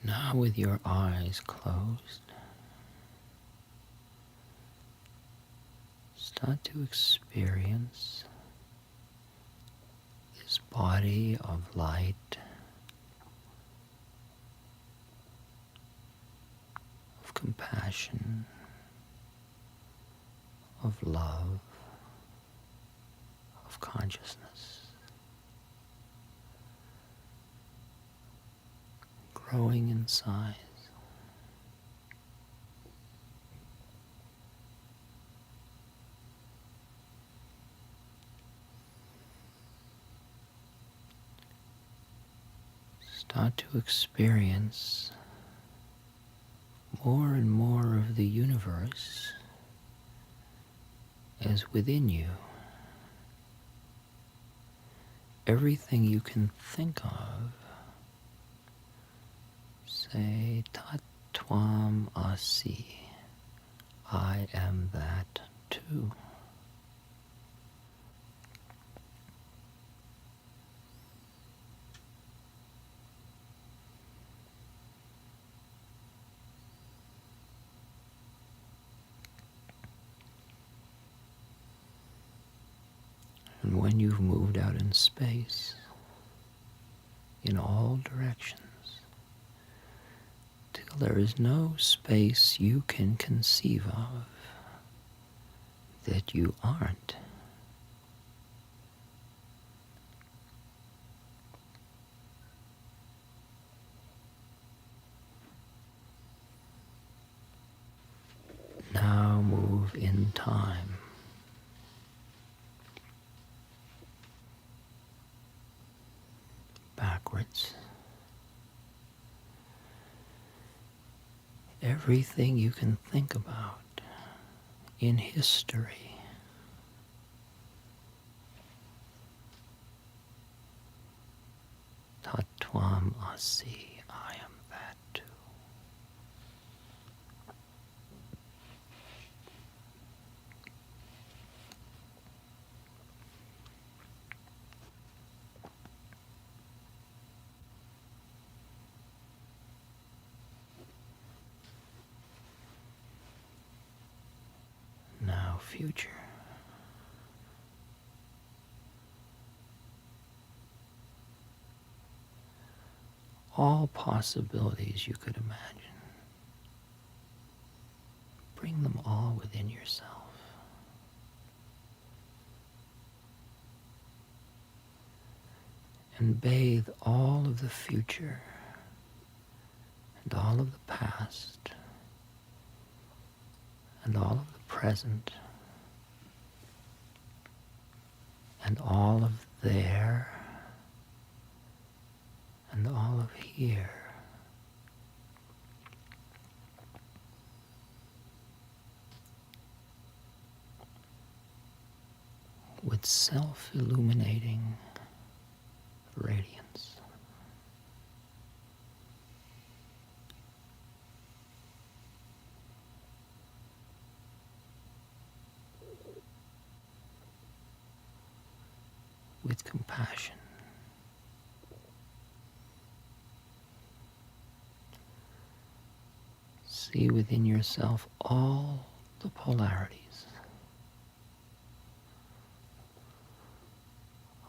Now with your eyes closed, start to experience this body of light, of compassion, of love, of consciousness, growing in size. Start to experience more and more of the universe as within you. Everything you can think of, say, Tat Tvam Asi, I am that too. And when you've moved out in space, in all directions, till there is no space you can conceive of that you aren't. Now move in time. Backwards. Everything you can think about in history. Tat Tvam Asi, I am that too. Now future. All possibilities you could imagine. Bring them all within yourself. And bathe all of the future and all of the past and all of the present and all of there and all of here. With self-illuminating radiance. With compassion. See within yourself all the polarities,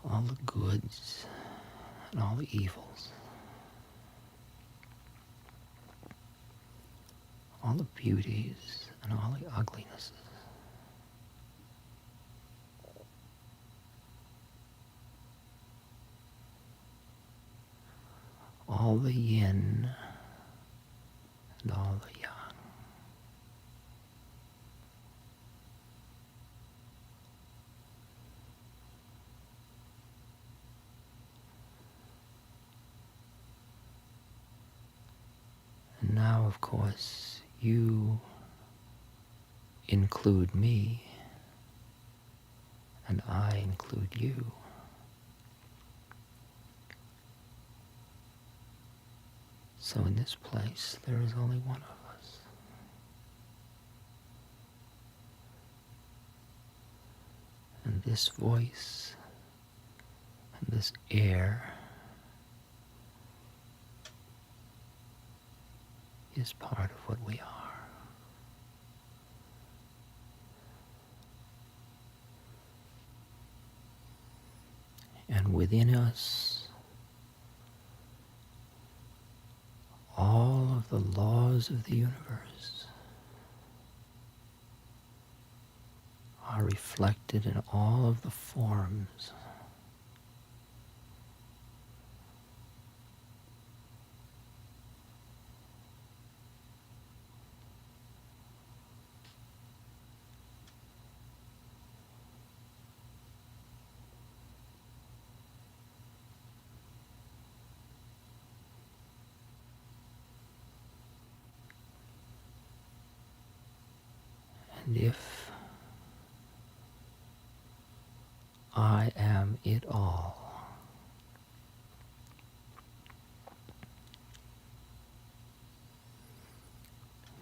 all the goods and all the evils, all the beauties and all the uglinesses. All the yin and all the yang. And now, of course, you include me, and I include you. So in this place, there is only one of us. And this voice and this air is part of what we are. And within us, all of the laws of the universe are reflected in all of the forms. And if I am it all,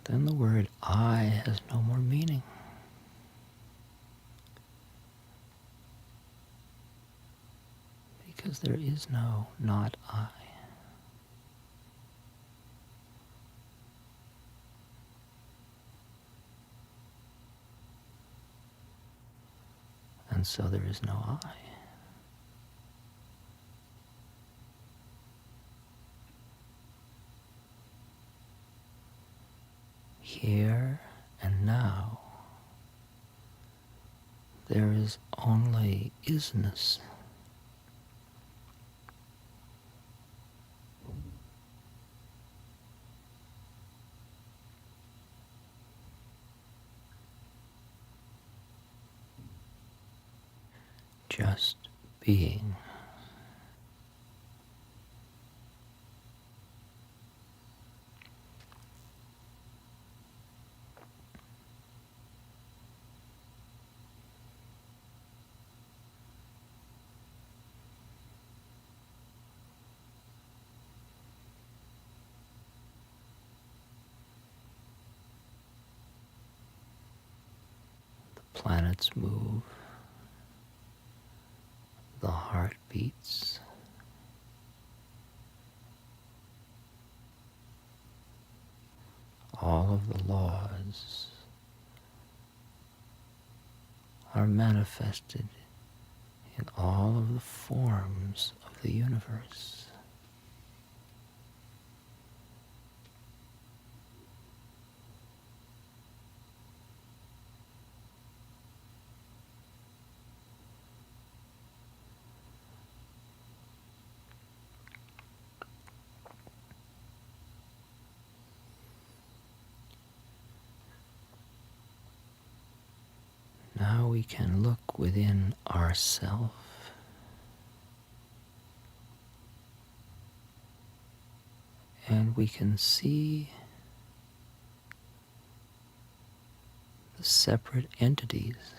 then the word I has no more meaning. Because there is no not I. And so there is no I. Here and now, there is only isness. Just being. The planets move. The heart beats. All of the laws are manifested in all of the forms of the universe. Now we can look within ourself and we can see the separate entities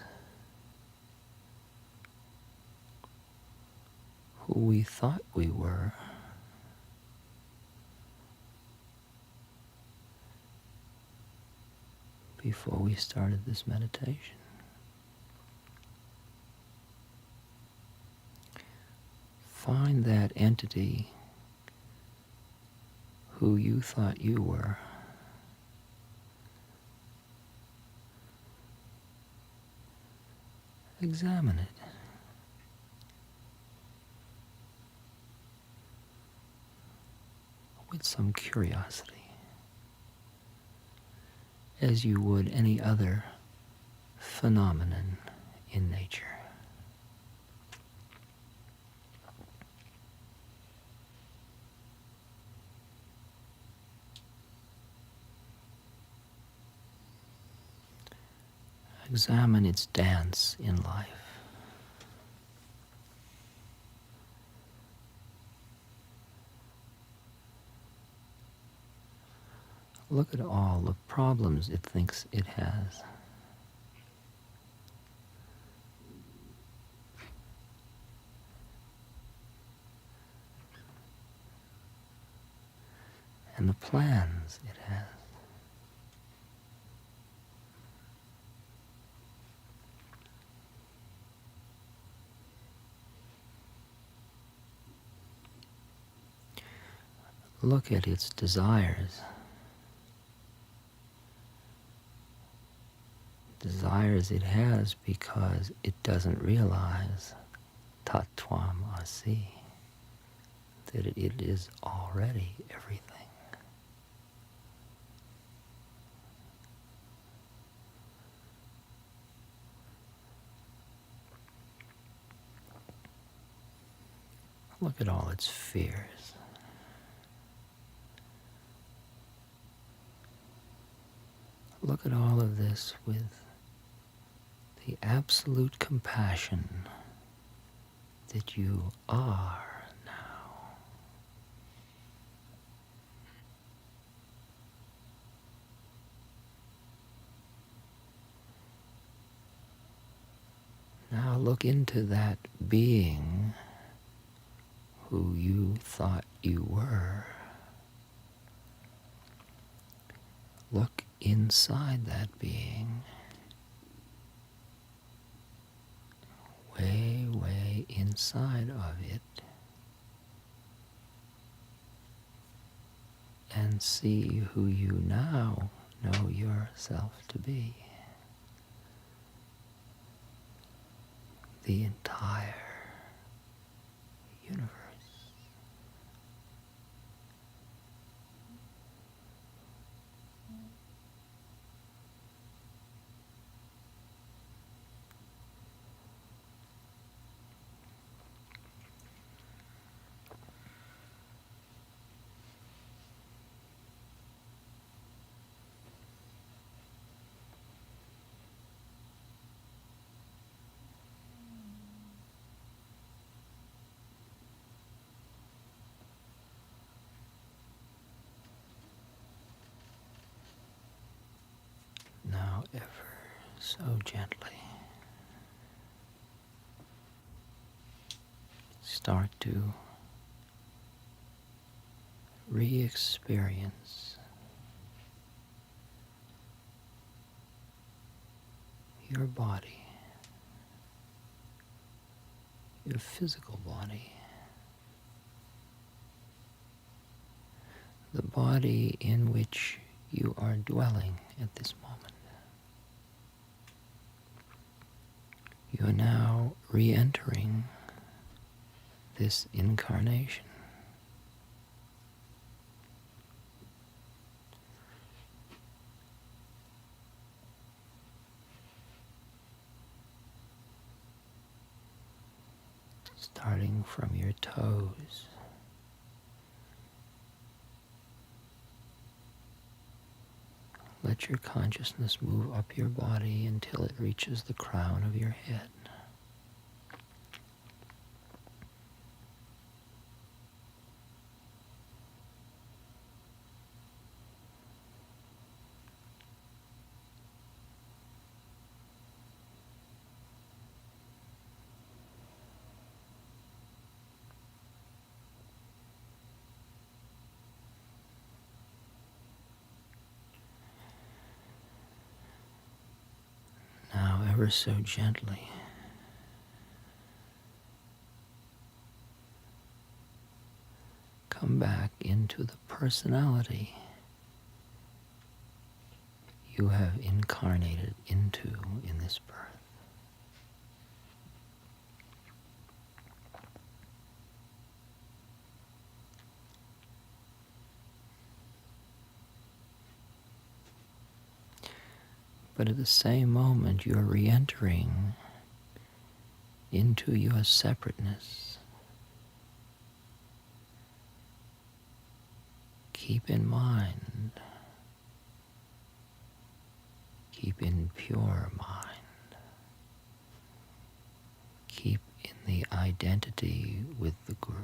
who we thought we were before we started this meditation. Find that entity who you thought you were. Examine it. with some curiosity, as you would any other phenomenon in nature. Examine its dance in life. Look at all the problems it thinks it has. And the plans it has. Look at its desires. Desires it has because it doesn't realize tat twam asi, that it is already everything. Look at all its fears. Look at all of this with the absolute compassion that you are now. Now look into that being who you thought you were. Look inside that being, way, way inside of it, and see who you now know yourself to be. The entire universe. Now ever so gently start to re-experience your body, your physical body, the body in which you are dwelling at this moment. You are now re-entering this incarnation. Starting from your toes, let your consciousness move up your body until it reaches the crown of your head. Now, ever so gently, come back into the personality you have incarnated into in this birth. But at the same moment, you're re-entering into your separateness. Keep in mind, keep in pure mind, keep in the identity with the Guru.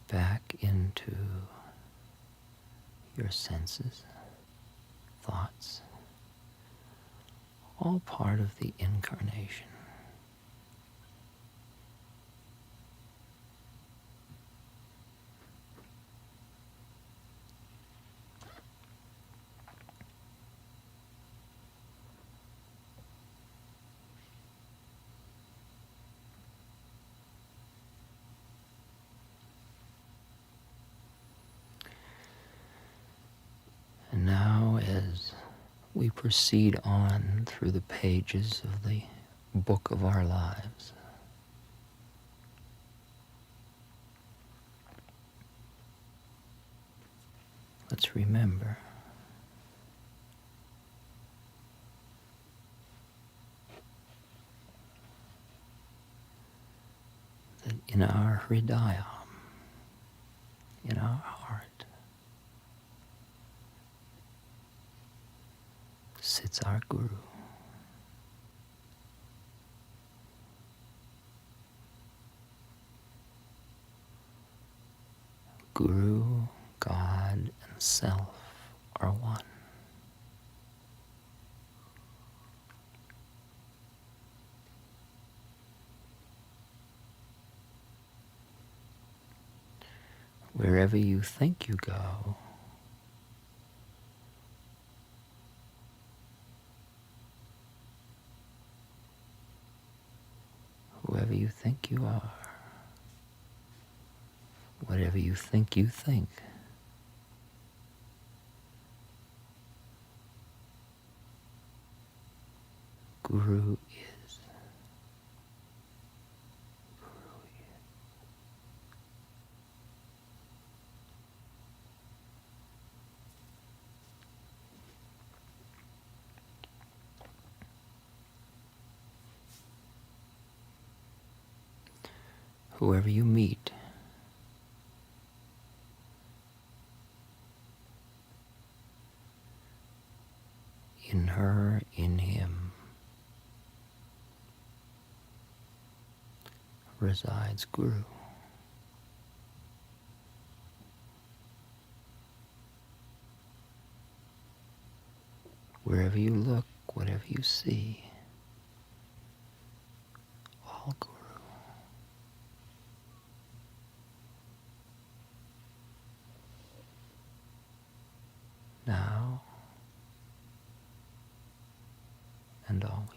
Back into your senses, thoughts, all part of the incarnation. And now, as we proceed on through the pages of the book of our lives, let's remember that in our hridaya, in our heart, sits our Guru. Guru, God, and self are one. Wherever you think you go, whoever you think you are, whatever you think, Guru is. Whoever you meet, in her, in him, resides Guru. Wherever you look, whatever you see, all Guru. Now and always.